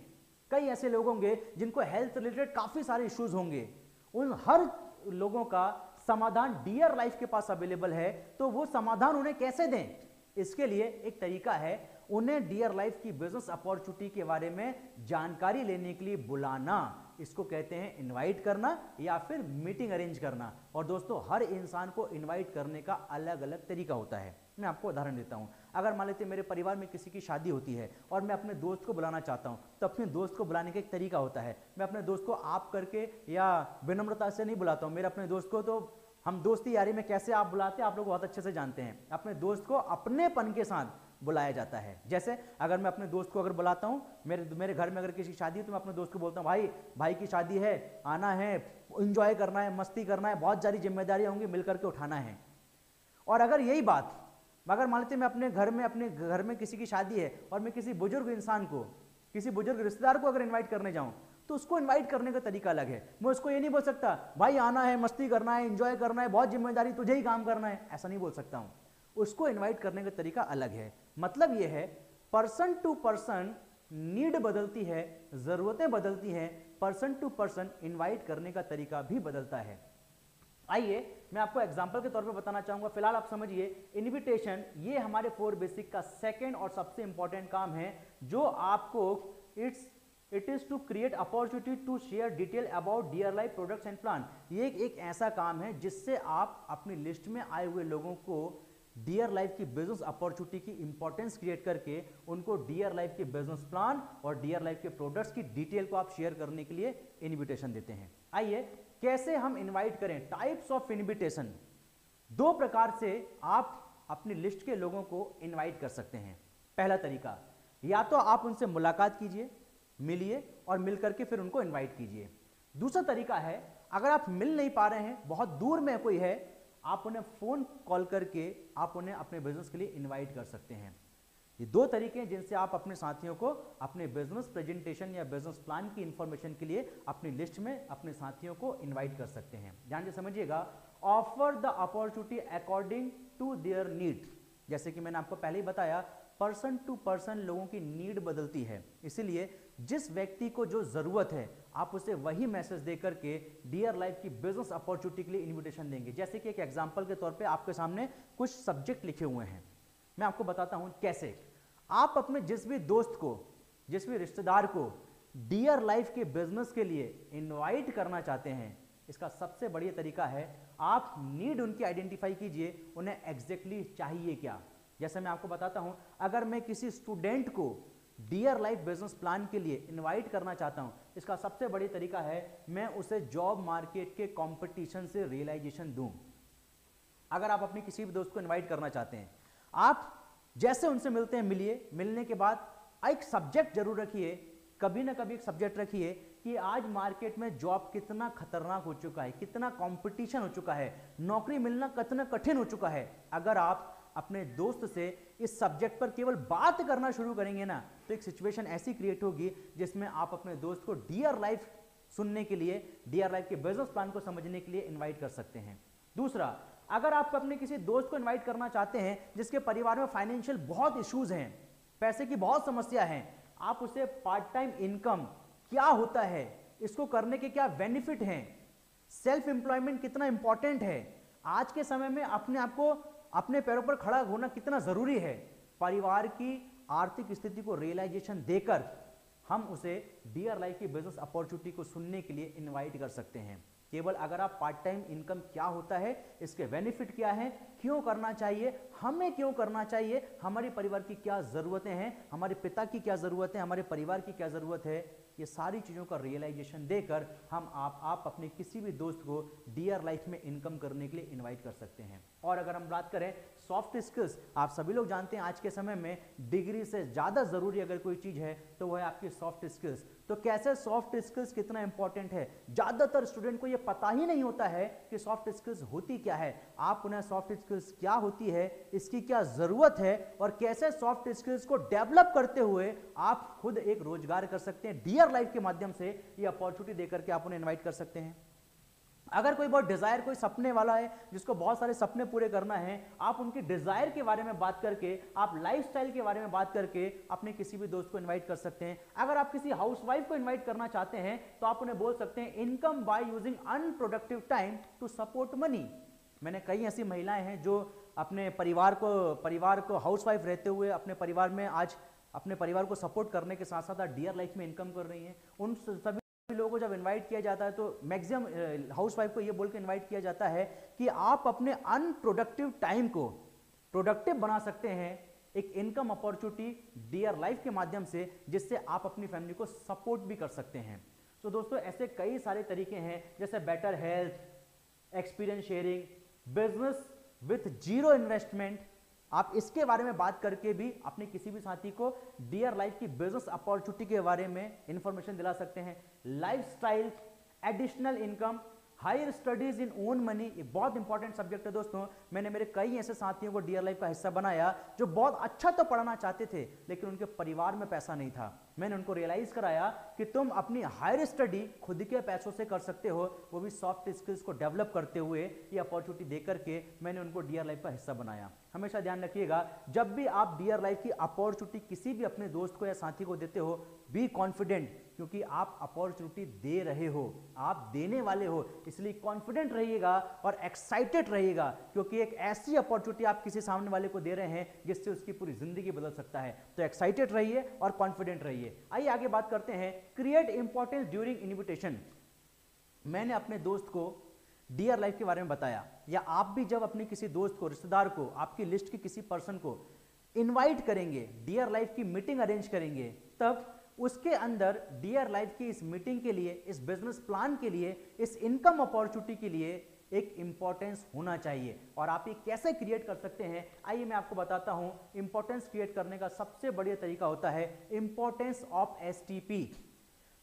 कई ऐसे लोग होंगे जिनको हेल्थ रिलेटेड काफ़ी सारे इश्यूज होंगे। उन हर लोगों का समाधान डियर लाइफ के पास अवेलेबल है। तो वो समाधान उन्हें कैसे दें, इसके लिए एक तरीका है, उन्हें डियर लाइफ की बिजनेस अपॉर्चुनिटी के बारे में जानकारी लेने के लिए बुलाना। इसको कहते हैं इनवाइट करना या फिर मीटिंग अरेंज करना। और दोस्तों, हर इंसान को इनवाइट करने का अलग अलग तरीका होता है। मैं आपको उदाहरण देता हूं। अगर मान लेते मेरे परिवार में किसी की शादी होती है और मैं अपने दोस्त को बुलाना चाहता हूं, तो अपने दोस्त को बुलाने का एक तरीका होता है। मैं अपने दोस्त को आप करके या विनम्रता से नहीं बुलाता हूं। मेरे अपने दोस्त को तो हम दोस्ती यारी में कैसे आप बुलाते हैं आप लोग बहुत अच्छे से जानते हैं। अपने दोस्त को अपनेपन के साथ बुलाया जाता है। जैसे अगर मैं अपने दोस्त को अगर बुलाता हूं, मेरे घर में अगर किसी की शादी है तो मैं अपने दोस्त को बोलता हूं, भाई की शादी है, आना है, एंजॉय करना है, मस्ती करना है, बहुत सारी जिम्मेदारियां होंगी, मिलकर के उठाना है। और अगर यही बात अगर मान लेते मैं अपने घर में किसी की शादी है और मैं किसी बुजुर्ग इंसान को, किसी बुजुर्ग रिश्तेदार को अगर इन्वाइट करने जाऊं, तो उसको इनवाइट करने का तरीका अलग है। मैं उसको ये नहीं बोल सकता भाई आना है, मस्ती करना है, एंजॉय करना है, बहुत जिम्मेदारी, तुझे ही काम करना है, ऐसा नहीं बोल सकता हूं। उसको इनवाइट करने का तरीका अलग है। मतलब ये है, पर्सन टू पर्सन नीड बदलती है, जरूरतें बदलती हैं, पर्सन टू पर्सन इनवाइट करने का तरीका भी बदलता है। आइए मैं आपको एग्जांपल के तौर पे बताना चाहूंगा। फिलहाल आप समझिए, इनविटेशन ये हमारे 4 बेसिक का सेकंड और सबसे इंपॉर्टेंट काम है, जो आपको it is to create opportunity to share detail about dear life products and plan. ये एक ऐसा काम है जिससे आप अपनी लिस्ट में आए हुए लोगों को डियर लाइफ की बिजनेस अपॉर्चुनिटी की इंपॉर्टेंस क्रिएट करके उनको डियर लाइफ के बिजनेस प्लान और डियर लाइफ के प्रोडक्ट्स की डिटेल को आप शेयर करने के लिए इनविटेशन देते हैं। आइए कैसे हम इनवाइट करें। टाइप्स ऑफ इनविटेशन, 2 प्रकार से आप अपनी लिस्ट के लोगों को इनवाइट कर सकते हैं। पहला तरीका, या तो आप उनसे मुलाकात कीजिए, मिलिए और मिलकर के फिर उनको इनवाइट कीजिए। दूसरा तरीका है, अगर आप मिल नहीं पा रहे हैं, बहुत दूर में कोई है, आप उन्हें फोन कॉल करके आप उन्हें अपने बिजनेस के लिए इनवाइट कर सकते हैं। ये 2 तरीके हैं जिनसे आप अपने साथियों को अपने बिजनेस प्रेजेंटेशन या बिजनेस प्लान की इंफॉर्मेशन के लिए अपनी लिस्ट में अपने साथियों को इनवाइट कर सकते हैं। ध्यान से समझिएगा, offer the opportunity according to their need. जैसे कि मैंने आपको पहले ही बताया, पर्सन टू पर्सन लोगों की नीड बदलती है, इसीलिए जिस व्यक्ति को जो जरूरत है आप उसे वही मैसेज दे करके डियर लाइफ की बिजनेस अपॉर्चुनिटी के लिए इनविटेशन देंगे। जैसे कि एक एग्जांपल के तौर पे आपके सामने कुछ सब्जेक्ट लिखे हुए हैं, मैं आपको बताता हूं कैसे। आप अपने जिस भी दोस्त को, जिस भी रिश्तेदार को डियर लाइफ के बिजनेस के लिए इनवाइट करना चाहते हैं, इसका सबसे बढ़िया तरीका है, आप नीड उनकी आइडेंटिफाई कीजिए, उन्हें एग्जैक्टली चाहिए क्या। जैसे मैं आपको बताता हूं, अगर मैं किसी स्टूडेंट को डियर लाइफ बिजनेस प्लान के लिए इनवाइट करना चाहता हूं, इसका सबसे बढ़िया तरीका है, मैं उसे जॉब मार्केट के कंपटीशन से रियलाइजेशन दूं। अगर आप अपनी किसी भी दोस्त को इनवाइट करना चाहते हैं, आप जैसे उनसे मिलते हैं, मिलिए, मिलने के बाद एक सब्जेक्ट जरूर रखिए, कभी ना कभी एक सब्जेक्ट रखिए कि आज मार्केट में जॉब कितना खतरनाक हो चुका है, कितना कंपटीशन हो चुका है, नौकरी मिलना कितना कठिन हो चुका है। अगर आप अपने दोस्त से इस सब्जेक्ट पर केवल बात करना शुरू करेंगे ना, तो एक सिचुएशन ऐसी क्रिएट होगी जिसमें आप अपने दोस्त को डियर लाइफ सुनने के लिए, डियर लाइफ के बिजनेस प्लान को समझने के लिए इनवाइट कर सकते हैं। दूसरा, अगर आप अपने किसी दोस्त को इनवाइट करना चाहते हैं जिसके परिवार में फाइनेंशियल बहुत इश्यूज हैं, पैसे की बहुत समस्या है, आप उसे पार्ट टाइम इनकम क्या होता है, इसको करने के क्या बेनिफिट हैं, सेल्फ एम्प्लॉयमेंट कितना इंपॉर्टेंट है, आज के समय में अपने आप को अपने पैरों पर खड़ा होना कितना जरूरी है, परिवार की आर्थिक स्थिति को रियलाइजेशन देकर हम उसे डियर लाइफ की बिजनेस अपॉर्चुनिटी को सुनने के लिए इनवाइट कर सकते हैं। केवल अगर आप पार्ट टाइम इनकम क्या होता है, इसके बेनिफिट क्या है, क्यों करना चाहिए, हमें क्यों करना चाहिए, हमारे परिवार की क्या ज़रूरतें हैं, हमारे पिता की क्या ज़रूरत है, हमारे परिवार की क्या ज़रूरत है, ये सारी चीज़ों का रियलाइजेशन देकर हम आप अपने किसी भी दोस्त को डियर लाइफ में इनकम करने के लिए इनवाइट कर सकते हैं। और अगर हम बात करें सॉफ्ट स्किल्स, आप सभी लोग जानते हैं आज के समय में डिग्री से ज़्यादा ज़रूरी अगर कोई चीज़ है तो वह है आपकी सॉफ्ट स्किल्स। तो कैसे सॉफ्ट स्किल्स कितना इंपॉर्टेंट है, ज़्यादातर स्टूडेंट को यह पता ही नहीं होता है कि सॉफ्ट स्किल्स होती क्या है। आप उन्हें सॉफ्ट स्किल्स क्या होती है, इसकी क्या ज़रूरत है और कैसे सॉफ्ट स्किल्स को डेवलप करते हुए आप खुद एक रोजगार कर सकते हैं, डियर लाइफ के माध्यम से ये अपॉर्चुनिटी देकर के आप उन्हें इनवाइट कर सकते हैं। अगर कोई बहुत डिजायर, कोई सपने वाला है जिसको बहुत सारे सपने पूरे करना है, आप उनकी डिजायर के बारे में बात करके, आप लाइफस्टाइल के बारे में बात करके अपने किसी भी दोस्त को इनवाइट कर सकते हैं। अगर आप किसी हाउसवाइफ को इनवाइट करना चाहते हैं तो आप उन्हें बोल सकते हैं income by using unproductive time to support money. मैंने कई ऐसी महिलाएं हैं जो अपने परिवार को हाउसवाइफ रहते हुए अपने परिवार में आज अपने परिवार को सपोर्ट करने के साथ साथ डियर लाइफ में इनकम कर रही हैं। उन सभी लोगों को जब इनवाइट किया जाता है तो मैक्सिमम हाउसवाइफ को ये बोल के इनवाइट किया जाता है कि आप अपने अनप्रोडक्टिव टाइम को प्रोडक्टिव बना सकते हैं एक इनकम अपॉर्चुनिटी डियर लाइफ के माध्यम से, जिससे आप अपनी फैमिली को सपोर्ट भी कर सकते हैं। तो दोस्तों ऐसे कई सारे तरीके हैं जैसे better health, experience sharing, business with zero investment. आप इसके बारे में बात करके भी अपने किसी भी साथी को डियर लाइफ की बिजनेस अपॉर्चुनिटी के बारे में इंफॉर्मेशन दिला सकते हैं। Lifestyle, additional income, higher studies in own money, ये बहुत इंपॉर्टेंट सब्जेक्ट है दोस्तों। मैंने मेरे कई ऐसे साथियों को डियर लाइफ का हिस्सा बनाया जो बहुत अच्छा तो पढ़ना चाहते थे लेकिन उनके परिवार में पैसा नहीं था। मैंने उनको रियलाइज कराया कि तुम अपनी हायर स्टडी खुद के पैसों से कर सकते हो, वो भी सॉफ्ट स्किल्स को डेवलप करते हुए। ये अपॉर्चुनिटी देकर के मैंने उनको डियर लाइफ का हिस्सा बनाया। हमेशा ध्यान रखिएगा, जब भी आप डियर लाइफ की अपॉर्चुनिटी किसी भी अपने दोस्त को या साथी को देते हो, बी कॉन्फिडेंट, क्योंकि आप अपॉर्चुनिटी दे रहे हो, आप देने वाले हो, इसलिए कॉन्फिडेंट रहिएगा और एक्साइटेड रहिएगा, क्योंकि एक ऐसी अपॉर्चुनिटी आप किसी सामने वाले को दे रहे हैं जिससे उसकी पूरी जिंदगी बदल सकता है। तो एक्साइटेड रहिए और कॉन्फिडेंट रहिए। आइए आगे बात करते हैं क्रिएट इंपॉर्टेंस ड्यूरिंग इनविटेशन। मैंने अपने दोस्त को डियर लाइफ के बारे में बताया, या आप भी जब अपने किसी दोस्त को, रिश्तेदार को, आपकी लिस्ट के किसी पर्सन को इनवाइट करेंगे, डियर लाइफ की मीटिंग अरेंज करेंगे, तब उसके अंदर डियर लाइफ की इस मीटिंग के लिए, इस बिजनेस प्लान के लिए, इस इनकम अपॉर्चुनिटी के लिए एक इंपॉर्टेंस होना चाहिए। और आप ये कैसे क्रिएट कर सकते हैं, आइए मैं आपको बताता हूं। इंपॉर्टेंस क्रिएट करने का सबसे बढ़िया तरीका होता है इंपॉर्टेंस ऑफ एसटीपी।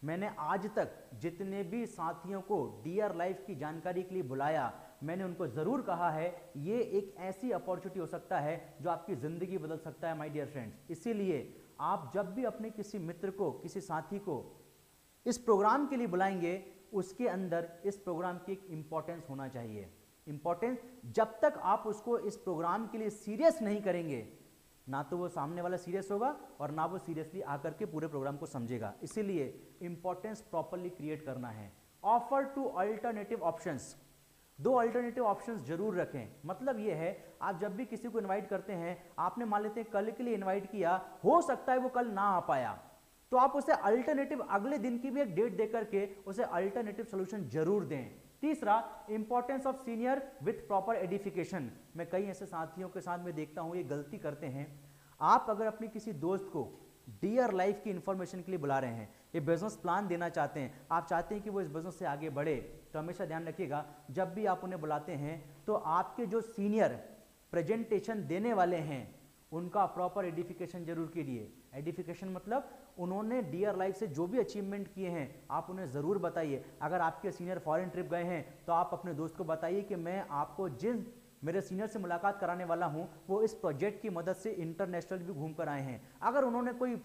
मैंने आज तक जितने भी साथियों को डियर लाइफ की जानकारी के लिए बुलाया, मैंने उनको जरूर कहा है ये एक ऐसी अपॉर्चुनिटी हो सकता है जो आपकी जिंदगी बदल सकता है माय डियर फ्रेंड्स। इसीलिए आप जब भी अपने किसी मित्र को, किसी साथी को इस प्रोग्राम के लिए बुलाएंगे, उसके अंदर इस प्रोग्राम की एक इंपॉर्टेंस होना चाहिए। इंपॉर्टेंस, जब तक आप उसको इस प्रोग्राम के लिए सीरियस नहीं करेंगे, ना तो वो सामने वाला सीरियस होगा और ना वो सीरियसली आकर के पूरे प्रोग्राम को समझेगा। इसीलिए इंपॉर्टेंस प्रॉपर्ली क्रिएट करना है। Offer two alternative options, 2 alternative options जरूर रखें। मतलब ये है, आप जब भी किसी को इनवाइट करते हैं, आपने मान लेते हैं कल के लिए इनवाइट किया, हो सकता है वो कल ना आ पाया, तो आप उसे अल्टरनेटिव अगले दिन की भी एक डेट देकर के उसे अल्टरनेटिव सोल्यूशन जरूर दें। तीसरा, importance of senior with proper edification. मैं कई ऐसे साथियों के साथ में देखता हूं ये गलती करते हैं। आप अगर अपने किसी दोस्त को डियर लाइफ की इंफॉर्मेशन के लिए बुला रहे हैं, ये बिजनेस प्लान देना चाहते हैं, आप चाहते हैं कि वो इस बिजनेस से आगे बढ़े, तो हमेशा ध्यान रखिएगा जब भी आप उन्हें बुलाते हैं तो आपके जो सीनियर प्रेजेंटेशन देने वाले हैं उनका प्रॉपर एडिफिकेशन जरूर कीजिए। एडिफिकेशन मतलब उन्होंने डियर लाइफ से जो भी अचीवमेंट किए हैं आप उन्हें ज़रूर बताइए। अगर आपके सीनियर फॉरेन ट्रिप गए हैं तो आप अपने दोस्त को बताइए कि मैं आपको जिन मेरे सीनियर से मुलाकात कराने वाला हूं वो इस प्रोजेक्ट की मदद से इंटरनेशनल भी घूम कर आए हैं। अगर उन्होंने कोई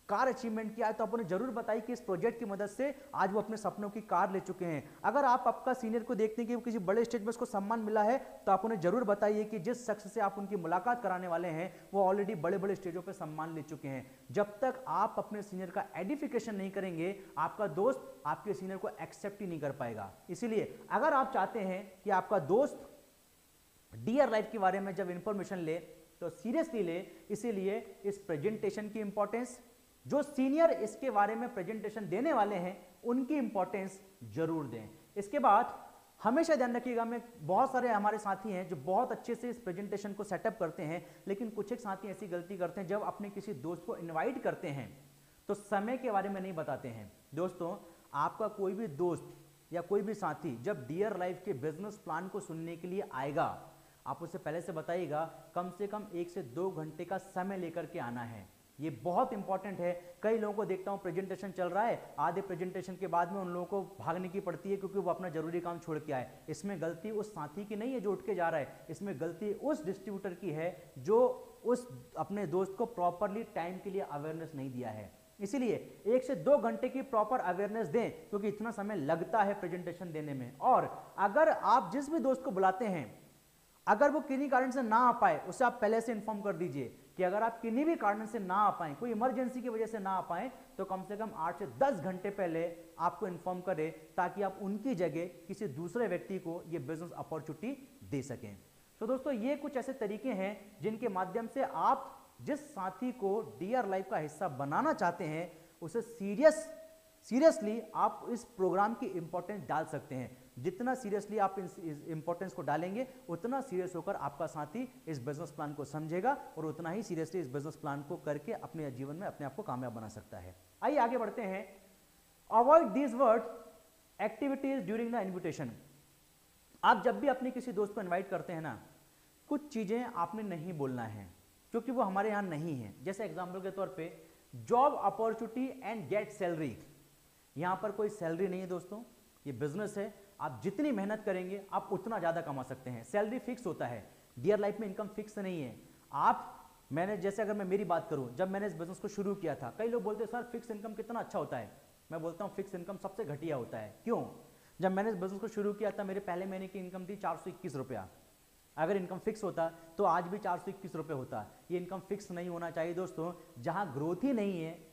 कार अचीवमेंट किया है तो आप उन्हें जरूर बताइए कि इस प्रोजेक्ट की मदद से आज वो अपने सपनों की कार ले चुके हैं। अगर आप आपका सीनियर को देखते हैं कि वो किसी बड़े स्टेज में उसको सम्मान मिला है तो आप उन्हें जरूर बताइए कि जिस शख्स से आप उनकी मुलाकात कराने वाले हैं वो ऑलरेडी बड़े बड़े स्टेजों पर सम्मान ले चुके हैं। जब तक आप अपने सीनियर का एडिफिकेशन नहीं करेंगे, आपका दोस्त आपके सीनियर को एक्सेप्ट ही नहीं कर पाएगा। इसीलिए अगर आप चाहते हैं कि आपका दोस्त डियर लाइफ के बारे में जब इंफॉर्मेशन ले तो सीरियसली ले, इसीलिए इस प्रेजेंटेशन की इंपॉर्टेंस, जो सीनियर इसके बारे में प्रेजेंटेशन देने वाले हैं उनकी इंपॉर्टेंस जरूर दें। इसके बाद हमेशा ध्यान रखिएगा, मैं बहुत सारे हमारे साथी हैं जो बहुत अच्छे से इस प्रेजेंटेशन को सेटअप करते हैं, लेकिन कुछ एक साथी ऐसी गलती करते हैं, जब अपने किसी दोस्त को इनवाइट करते हैं तो समय के बारे में नहीं बताते हैं। दोस्तों, आपका कोई भी दोस्त या कोई भी साथी जब डियर लाइफ के बिजनेस प्लान को सुनने के लिए आएगा, आप उससे पहले से बताइएगा कम से कम 1 से 2 घंटे का समय लेकर के आना है। ये बहुत इंपॉर्टेंट है। कई लोगों को देखता हूं प्रेजेंटेशन चल रहा है, आधे प्रेजेंटेशन के बाद में उन लोगों को भागने की पड़ती है क्योंकि वो अपना जरूरी काम छोड़ के आए। इसमें गलती उस साथी की नहीं है जो उठ के जा रहा है, इसमें गलती उस डिस्ट्रीब्यूटर की है जो उस अपने दोस्त को प्रॉपरली टाइम के लिए अवेयरनेस नहीं दिया है। इसीलिए 1 से 2 घंटे की प्रॉपर अवेयरनेस दें, क्योंकि इतना समय लगता है प्रेजेंटेशन देने में। और अगर आप जिस भी दोस्त को बुलाते हैं, अगर वो किन्हीं कारण से ना आ पाए, उसे आप पहले से इन्फॉर्म कर दीजिए कि अगर आप किन्हीं भी कारण से ना आ पाए, कोई इमरजेंसी की वजह से ना आ पाए, तो कम से कम 8 से 10 घंटे पहले आपको इन्फॉर्म करें, ताकि आप उनकी जगह किसी दूसरे व्यक्ति को ये बिजनेस अपॉर्चुनिटी दे सकें। तो दोस्तों, ये कुछ ऐसे तरीके हैं जिनके माध्यम से आप जिस साथी को डियर लाइफ का हिस्सा बनाना चाहते हैं, उसे सीरियसली आप इस प्रोग्राम की इंपॉर्टेंस डाल सकते हैं। जितना सीरियसली आप इस इंपॉर्टेंस को डालेंगे, उतना सीरियस होकर आपका साथी इस बिजनेस प्लान को समझेगा और उतना ही सीरियसली इस बिजनेस प्लान को करके अपने जीवन में अपने आप को कामयाब बना सकता है। आइए आगे बढ़ते हैं। Avoid these word activities during the invitation. आप जब भी अपने किसी दोस्त को इन्वाइट करते हैं ना, कुछ चीजें आपने नहीं बोलना है क्योंकि वो हमारे यहां नहीं है। जैसे एग्जाम्पल के तौर पे job opportunity and get salary. यहां पर कोई सैलरी नहीं है दोस्तों, ये बिजनेस है। आप जितनी मेहनत करेंगे आप उतना ज्यादा कमा सकते हैं। सैलरी फिक्स होता है, डियर लाइफ में इनकम फिक्स नहीं है। मैंने जैसे अगर मैं मेरी बात करूं, जब मैंने इस बिजनेस को शुरू किया था, कई लोग बोलते हैं सर फिक्स इनकम कितना अच्छा होता है। मैं बोलता हूं फिक्स इनकम सबसे घटिया होता है। क्यों? जब मैंने इस बिजनेस को शुरू किया था, मेरे पहले महीने की इनकम थी 421 रुपया। अगर इनकम फिक्स होता तो आज भी 421 रुपये होता। ये इनकम फिक्स नहीं होना चाहिए दोस्तों। जहां ग्रोथ ही नहीं है,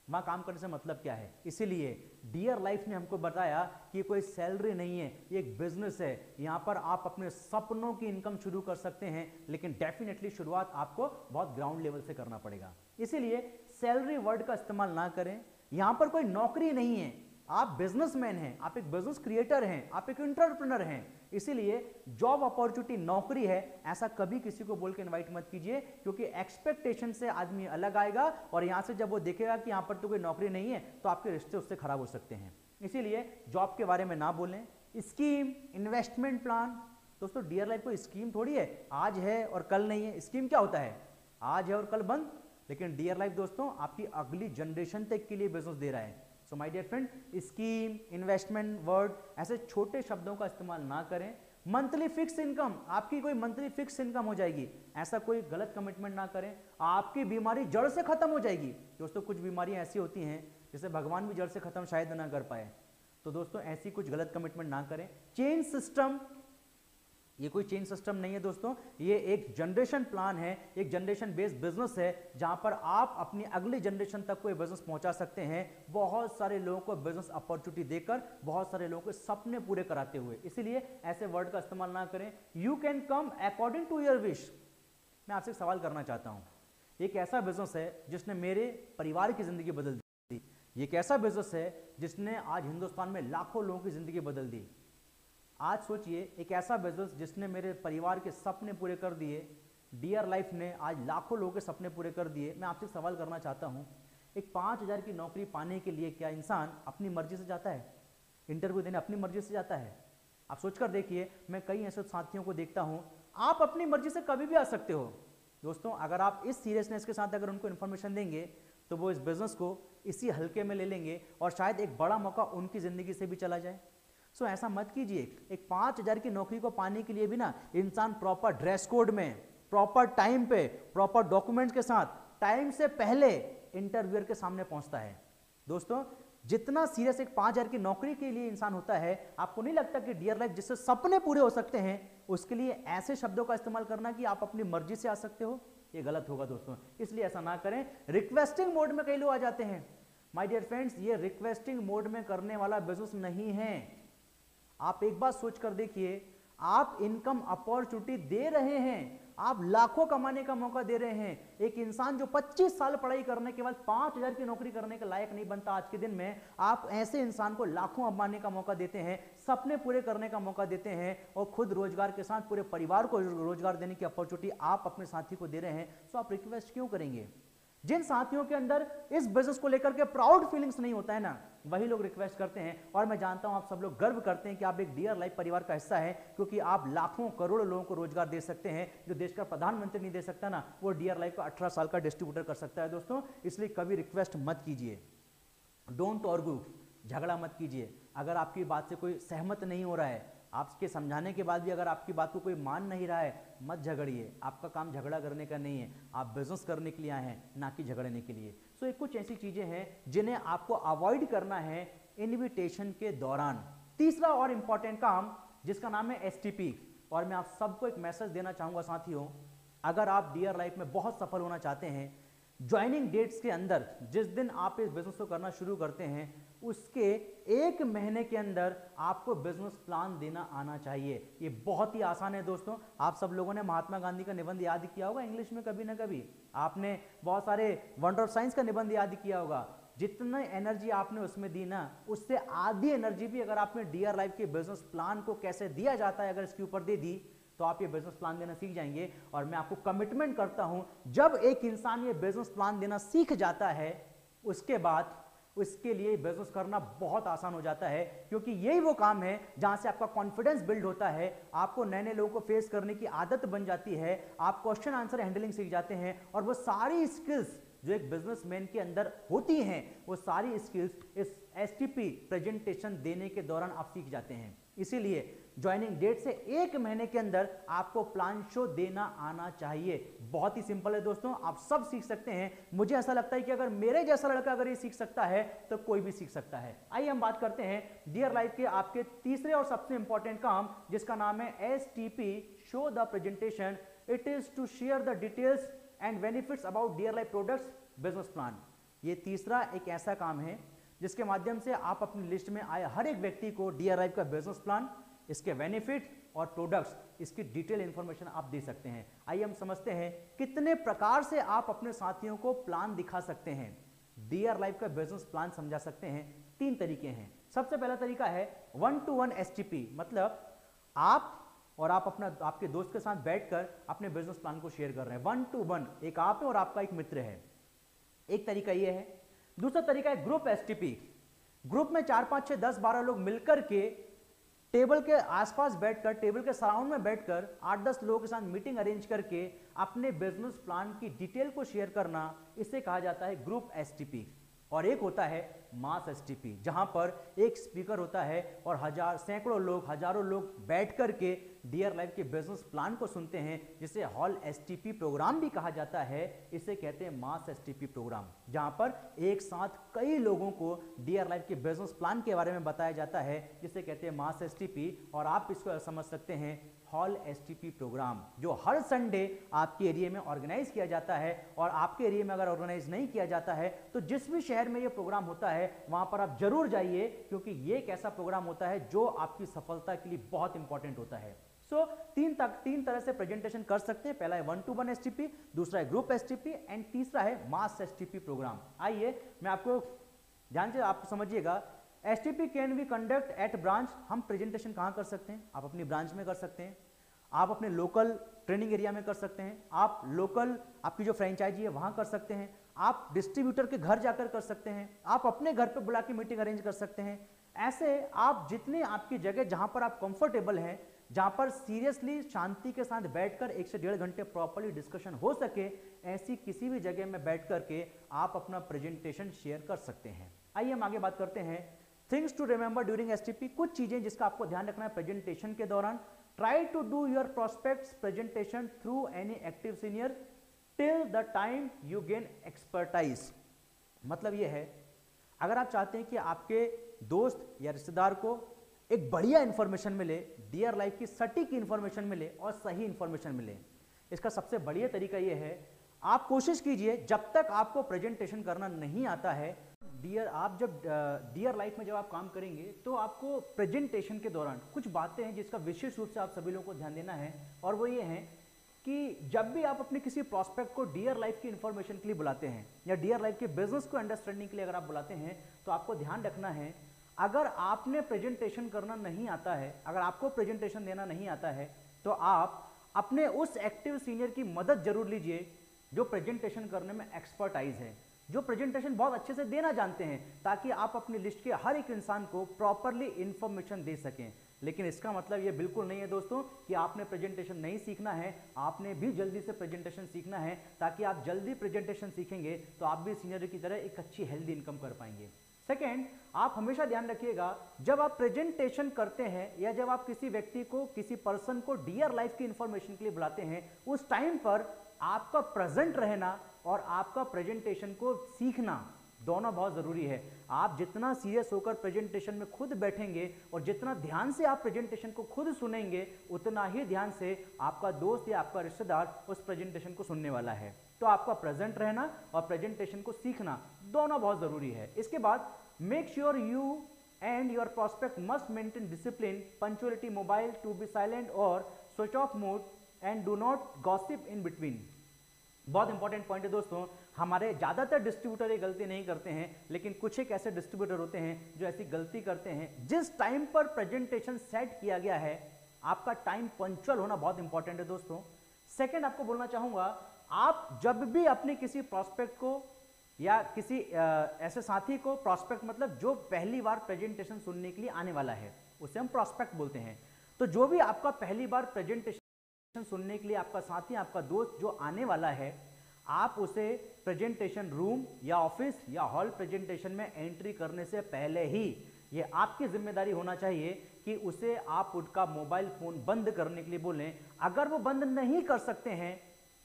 वहां काम करने से मतलब क्या है? इसीलिए डियर लाइफ ने हमको बताया कि कोई सैलरी नहीं है, ये एक बिजनेस है। यहां पर आप अपने सपनों की इनकम शुरू कर सकते हैं, लेकिन डेफिनेटली शुरुआत आपको बहुत ग्राउंड लेवल से करना पड़ेगा। इसीलिए सैलरी वर्ड का इस्तेमाल ना करें। यहां पर कोई नौकरी नहीं है, आप बिजनेसमैन हैं, आप एक बिजनेस क्रिएटर हैं, आप एक एंटरप्रेन्योर हैं। इसीलिए जॉब अपॉर्चुनिटी नौकरी है, ऐसा कभी किसी को बोल के इनवाइट मत कीजिए, क्योंकि एक्सपेक्टेशन से आदमी अलग आएगा और यहां से जब वो देखेगा कि यहां पर तो कोई नौकरी नहीं है, तो आपके रिश्ते उससे खराब हो सकते हैं। इसीलिए जॉब के बारे में ना बोलें। Scheme, investment plan. दोस्तों, डियर लाइफ कोई स्कीम थोड़ी है, आज है और कल नहीं है। स्कीम क्या होता है? आज है और कल बंद। लेकिन डियर लाइफ दोस्तों आपकी अगली जनरेशन तक के लिए बिजनेस दे रहा है। So my dear friend, scheme, investment word ऐसे छोटे शब्दों का इस्तेमाल ना करें। मंथली फिक्स इनकम, आपकी कोई मंथली फिक्स इनकम हो जाएगी, ऐसा कोई गलत कमिटमेंट ना करें। आपकी बीमारी जड़ से खत्म हो जाएगी। दोस्तों, कुछ बीमारियां ऐसी होती हैं जिसे भगवान भी जड़ से खत्म शायद ना कर पाए। तो दोस्तों, ऐसी कुछ गलत कमिटमेंट ना करें। चेंज सिस्टम, ये कोई चेंज सिस्टम नहीं है दोस्तों, ये एक जनरेशन प्लान है, एक जनरेशन बेस्ड बिजनेस है, जहां पर आप अपनी अगली जनरेशन तक कोई बिजनेस पहुंचा सकते हैं, बहुत सारे लोगों को बिजनेस अपॉर्चुनिटी देकर, बहुत सारे लोगों के सपने पूरे कराते हुए। इसीलिए ऐसे वर्ड का इस्तेमाल ना करें। You can come according to your wish. मैं आपसे एक सवाल करना चाहता हूं। एक ऐसा बिजनेस है जिसने मेरे परिवार की जिंदगी बदल दी। ये एक ऐसा बिजनेस है जिसने आज हिंदुस्तान में लाखों लोगों की जिंदगी बदल दी। आज सोचिए, एक ऐसा बिजनेस जिसने मेरे परिवार के सपने पूरे कर दिए। डियर लाइफ ने आज लाखों लोगों के सपने पूरे कर दिए। मैं आपसे सवाल करना चाहता हूं, एक 5000 की नौकरी पाने के लिए क्या इंसान अपनी मर्जी से जाता है? इंटरव्यू देने अपनी मर्जी से जाता है? आप सोचकर देखिए। मैं कई ऐसे साथियों को देखता हूं, आप अपनी मर्जी से कभी भी आ सकते हो। दोस्तों, अगर आप इस सीरियसनेस के साथ अगर उनको इन्फॉर्मेशन देंगे, तो वो इस बिजनेस को इसी हल्के में ले लेंगे और शायद एक बड़ा मौका उनकी जिंदगी से भी चला जाए। सो ऐसा मत कीजिए। एक 5000 की नौकरी को पाने के लिए भी ना इंसान प्रॉपर ड्रेस कोड में, प्रॉपर टाइम पे, प्रॉपर डॉक्यूमेंट्स के साथ, टाइम से पहले इंटरव्यूअर के सामने पहुंचता है। दोस्तों, जितना सीरियस एक 5000 की नौकरी के लिए इंसान होता है, आपको नहीं लगता कि डियर लाइफ जिससे सपने पूरे हो सकते हैं, उसके लिए ऐसे शब्दों का इस्तेमाल करना कि आप अपनी मर्जी से आ सकते हो, ये गलत होगा दोस्तों। इसलिए ऐसा ना करें। रिक्वेस्टिंग मोड में कई लोग आ जाते हैं। माय डियर फ्रेंड्स, ये रिक्वेस्टिंग मोड में करने वाला बिजनेस नहीं है। आप एक बात सोच कर देखिए, आप इनकम अपॉर्चुनिटी दे रहे हैं, आप लाखों कमाने का मौका दे रहे हैं। एक इंसान जो 25 साल पढ़ाई करने के बाद 5,000 की नौकरी करने के लायक नहीं बनता आज के दिन में, आप ऐसे इंसान को लाखों कमाने का मौका देते हैं, सपने पूरे करने का मौका देते हैं और खुद रोजगार के साथ पूरे परिवार को रोजगार देने की अपॉर्चुनिटी आप अपने साथी को दे रहे हैं। तो आप रिक्वेस्ट क्यों करेंगे? जिन साथियों के अंदर इस बिजनेस को लेकर के प्राउड फीलिंग्स नहीं होता है ना, वही लोग रिक्वेस्ट करते हैं। और मैं जानता हूं आप सब लोग गर्व करते हैं कि आप एक डियर लाइफ परिवार का हिस्सा है, क्योंकि आप लाखों करोड़ों लोगों को रोजगार दे सकते हैं। जो देश का प्रधानमंत्री नहीं दे सकता ना, वो डियर लाइफ का 18 साल का डिस्ट्रीब्यूटर कर सकता है दोस्तों। इसलिए कभी रिक्वेस्ट मत कीजिए, डोंट आर्ग्यू, झगड़ा मत कीजिए। अगर आपकी बात से कोई सहमत नहीं हो रहा है, आपके समझाने के बाद भी अगर आपकी बात को कोई मान नहीं रहा है, मत झगड़िए। आपका काम झगड़ा करने का नहीं है, आप बिजनेस करने के लिए आए हैं, ना कि झगड़ने के लिए। सो ये कुछ ऐसी चीजें हैं जिन्हें आपको अवॉइड करना है इनविटेशन के दौरान। तीसरा और इंपॉर्टेंट काम जिसका नाम है एसटीपी, और मैं आप सबको एक मैसेज देना चाहूंगा साथियों, अगर आप डियर लाइफ में बहुत सफल होना चाहते हैं, ज्वाइनिंग डेट्स के अंदर जिस दिन आप इस बिजनेस को करना शुरू करते हैं, उसके 1 महीने के अंदर आपको बिजनेस प्लान देना आना चाहिए। ये बहुत ही आसान है दोस्तों। आप सब लोगों ने महात्मा गांधी का निबंध याद किया होगा इंग्लिश में कभी ना कभी, आपने बहुत सारे वंडर ऑफ साइंस का निबंध याद किया होगा। जितनी एनर्जी आपने उसमें दी ना, उससे आधी एनर्जी भी अगर आपने डियर लाइफ के बिजनेस प्लान को कैसे दिया जाता है अगर इसके ऊपर दे दी, तो आप ये बिजनेस प्लान देना सीख जाएंगे। और मैं आपको कमिटमेंट करता हूं, जब एक इंसान ये बिजनेस प्लान देना सीख जाता है, उसके बाद उसके लिए बिजनेस करना बहुत आसान हो जाता है, क्योंकि यही वो काम है जहां से आपका कॉन्फिडेंस बिल्ड होता है, आपको नए नए लोगों को फेस करने की आदत बन जाती है, आप क्वेश्चन आंसर हैंडलिंग सीख जाते हैं, और वो सारी स्किल्स जो एक बिजनेसमैन के अंदर होती हैं, वो सारी स्किल्स इस एसटीपी प्रेजेंटेशन देने के दौरान आप सीख जाते हैं। इसीलिए ज्वाइनिंग डेट से 1 महीने के अंदर आपको प्लान शो देना आना चाहिए। बहुत ही सिंपल है दोस्तों, आप सब सीख सकते हैं। मुझे ऐसा लगता है कि अगर मेरे जैसा लड़का अगर ये सीख सकता है तो कोई भी सीख सकता है। आइए हम बात करते हैं डियर लाइफ के आपके तीसरे और सबसे इंपॉर्टेंट काम, जिसका नाम है STP show the presentation. It is to share the details and benefits about dear life products business plan. ये तीसरा एक ऐसा काम है जिसके माध्यम से आप अपनी लिस्ट में आए हर एक व्यक्ति को डियर लाइफ का बिजनेस प्लान, इसके बेनिफिट और प्रोडक्ट्स, इसकी डिटेल इंफॉर्मेशन आप दे सकते हैं। आइए हम समझते हैं कितने प्रकार से आप अपने साथियों को प्लान दिखा सकते हैं, डियर लाइफ का बिजनेस प्लान समझा सकते हैं। 3 तरीके हैं। सबसे पहला तरीका है 1-to-1 एसटीपी, मतलब आप और आप अपना आपके दोस्त के साथ बैठकर अपने बिजनेस प्लान को शेयर कर रहे हैं 1-to-1, एक आप है और आपका एक मित्र है। एक तरीका यह है। दूसरा तरीका है ग्रुप एसटीपी। ग्रुप में 4, 5, 6, 10, 12 लोग मिलकर के टेबल के आसपास बैठकर, टेबल के सराउंड में बैठकर 8-10 लोगों के साथ मीटिंग अरेंज करके अपने बिजनेस प्लान की डिटेल को शेयर करना, इसे कहा जाता है ग्रुप एसटीपी। और एक होता है मास एसटीपी, जहां पर एक स्पीकर होता है और सैकड़ों लोग, हजारों लोग बैठ करके डियर लाइफ के बिजनेस प्लान को सुनते हैं, जिसे हॉल एसटीपी प्रोग्राम भी कहा जाता है। इसे कहते हैं मास एसटीपी प्रोग्राम, जहां पर एक साथ कई लोगों को डियर लाइफ के बिजनेस प्लान के बारे में बताया जाता है, जिसे कहते हैं मास एसटीपी। और आप इसको समझ सकते हैं हॉल एसटीपी प्रोग्राम, जो हर संडे आपके एरिया में ऑर्गेनाइज किया जाता है। और आपके एरिया में अगर ऑर्गेनाइज नहीं किया जाता है तो जिस भी शहर में यह प्रोग्राम होता है वहां पर आप जरूर जाइए, क्योंकि यह एक ऐसा प्रोग्राम होता है जो आपकी सफलता के लिए बहुत इंपॉर्टेंट होता है। सो 3 तरह से प्रेजेंटेशन कर सकते हैं। पहला है 1-to-1 एसटीपी, दूसरा है ग्रुप एसटीपी एंड तीसरा है मास एसटीपी प्रोग्राम। आइए मैं आपको ध्यान से आप समझिएगा। STP can be conduct at branch. हम प्रेजेंटेशन कहां कर सकते हैं? आप अपनी ब्रांच में कर सकते हैं, आप अपने लोकल ट्रेनिंग एरिया में कर सकते हैं, आप लोकल आपकी जो फ्रेंचाइजी है वहां कर सकते हैं, आप डिस्ट्रीब्यूटर के घर जाकर कर सकते हैं, आप अपने घर पे बुला के मीटिंग अरेंज कर सकते हैं। ऐसे आप जितने आपकी जगह जहां पर आप कंफर्टेबल हैं, जहां पर सीरियसली शांति के साथ बैठकर 1 से 1.5 घंटे प्रॉपर्ली डिस्कशन हो सके, ऐसी किसी भी जगह में बैठ करके आप अपना प्रेजेंटेशन शेयर कर सकते हैं। आइए हम आगे बात करते हैं things to remember during STP. कुछ चीजें जिसका आपको ध्यान रखना है प्रेजेंटेशन के दौरान। Try to do your prospects presentation through any active senior till the time you gain expertise. मतलब यह है, अगर आप चाहते हैं कि आपके दोस्त या रिश्तेदार को एक बढ़िया इंफॉर्मेशन मिले, डियर लाइफ की सटीक इंफॉर्मेशन मिले और सही इंफॉर्मेशन मिले, इसका सबसे बढ़िया तरीका यह है, आप कोशिश कीजिए जब तक आपको प्रेजेंटेशन करना नहीं आता है, डियर लाइफ में जब आप काम करेंगे तो आपको प्रेजेंटेशन के दौरान कुछ बातें हैं जिसका विशेष रूप से आप सभी लोगों को ध्यान देना है। और वो ये है कि जब भी आप अपने किसी प्रॉस्पेक्ट को डियर लाइफ की इंफॉर्मेशन के लिए बुलाते हैं या डियर लाइफ के बिजनेस को अंडरस्टैंडिंग के लिए अगर आप बुलाते हैं, तो आपको ध्यान रखना है, अगर आपने प्रेजेंटेशन करना नहीं आता है, अगर आपको प्रेजेंटेशन देना नहीं आता है, तो आप अपने उस एक्टिव सीनियर की मदद जरूर लीजिए जो प्रेजेंटेशन करने में एक्सपर्टाइज है, जो प्रेजेंटेशन बहुत अच्छे से देना जानते हैं, ताकि आप अपनी लिस्ट के हर एक इंसान को प्रॉपरली इंफॉर्मेशन दे सकें। लेकिन इसका मतलब ये बिल्कुल नहीं है दोस्तों कि आपने प्रेजेंटेशन नहीं सीखना है, आपने भी जल्दी से प्रेजेंटेशन सीखना है, ताकि आप जल्दी प्रेजेंटेशन सीखेंगे तो आप भी सीनियर की तरह एक अच्छी हेल्दी इनकम कर पाएंगे। सेकेंड, आप हमेशा ध्यान रखिएगा, जब आप प्रेजेंटेशन करते हैं या जब आप किसी व्यक्ति को, किसी पर्सन को डियर लाइफ की इंफॉर्मेशन के लिए बुलाते हैं, उस टाइम पर आपका प्रेजेंट रहना और आपका प्रेजेंटेशन को सीखना दोनों बहुत जरूरी है। आप जितना सीरियस होकर प्रेजेंटेशन में खुद बैठेंगे और जितना ध्यान से आप प्रेजेंटेशन को खुद सुनेंगे, उतना ही ध्यान से आपका दोस्त या आपका रिश्तेदार उस प्रेजेंटेशन को सुनने वाला है। तो आपका प्रेजेंट रहना और प्रेजेंटेशन को सीखना दोनों बहुत जरूरी है। इसके बाद make sure you and your prospect must maintain discipline, punctuality, mobile to be silent और switch off mode and do not gossip in between. बहुत इंपॉर्टेंट पॉइंट है दोस्तों, हमारे ज्यादातर डिस्ट्रीब्यूटर ये गलती नहीं करते हैं, लेकिन कुछ एक ऐसे डिस्ट्रीब्यूटर होते हैं जो ऐसी गलती करते हैं। जिस टाइम पर प्रेजेंटेशन सेट किया गया है, आपका टाइम पंक्चुअल होना बहुत इंपॉर्टेंट है दोस्तों। सेकंड, आपको बोलना चाहूंगा, आप जब भी अपने किसी प्रॉस्पेक्ट को या किसी ऐसे साथी को, प्रॉस्पेक्ट मतलब जो पहली बार प्रेजेंटेशन सुनने के लिए आने वाला है, उसे हम प्रॉस्पेक्ट बोलते हैं। तो जो भी आपका पहली बार प्रेजेंटेशन सुनने के लिए आपका साथी, आपका दोस्त जो आने वाला है, आप उसे प्रेजेंटेशन रूम या ऑफिस या हॉल प्रेजेंटेशन में एंट्री करने से पहले ही ये आपकी जिम्मेदारी होना चाहिए कि उसे आप उनका मोबाइल फोन बंद करने के लिए बोलें। अगर वो बंद नहीं कर सकते हैं,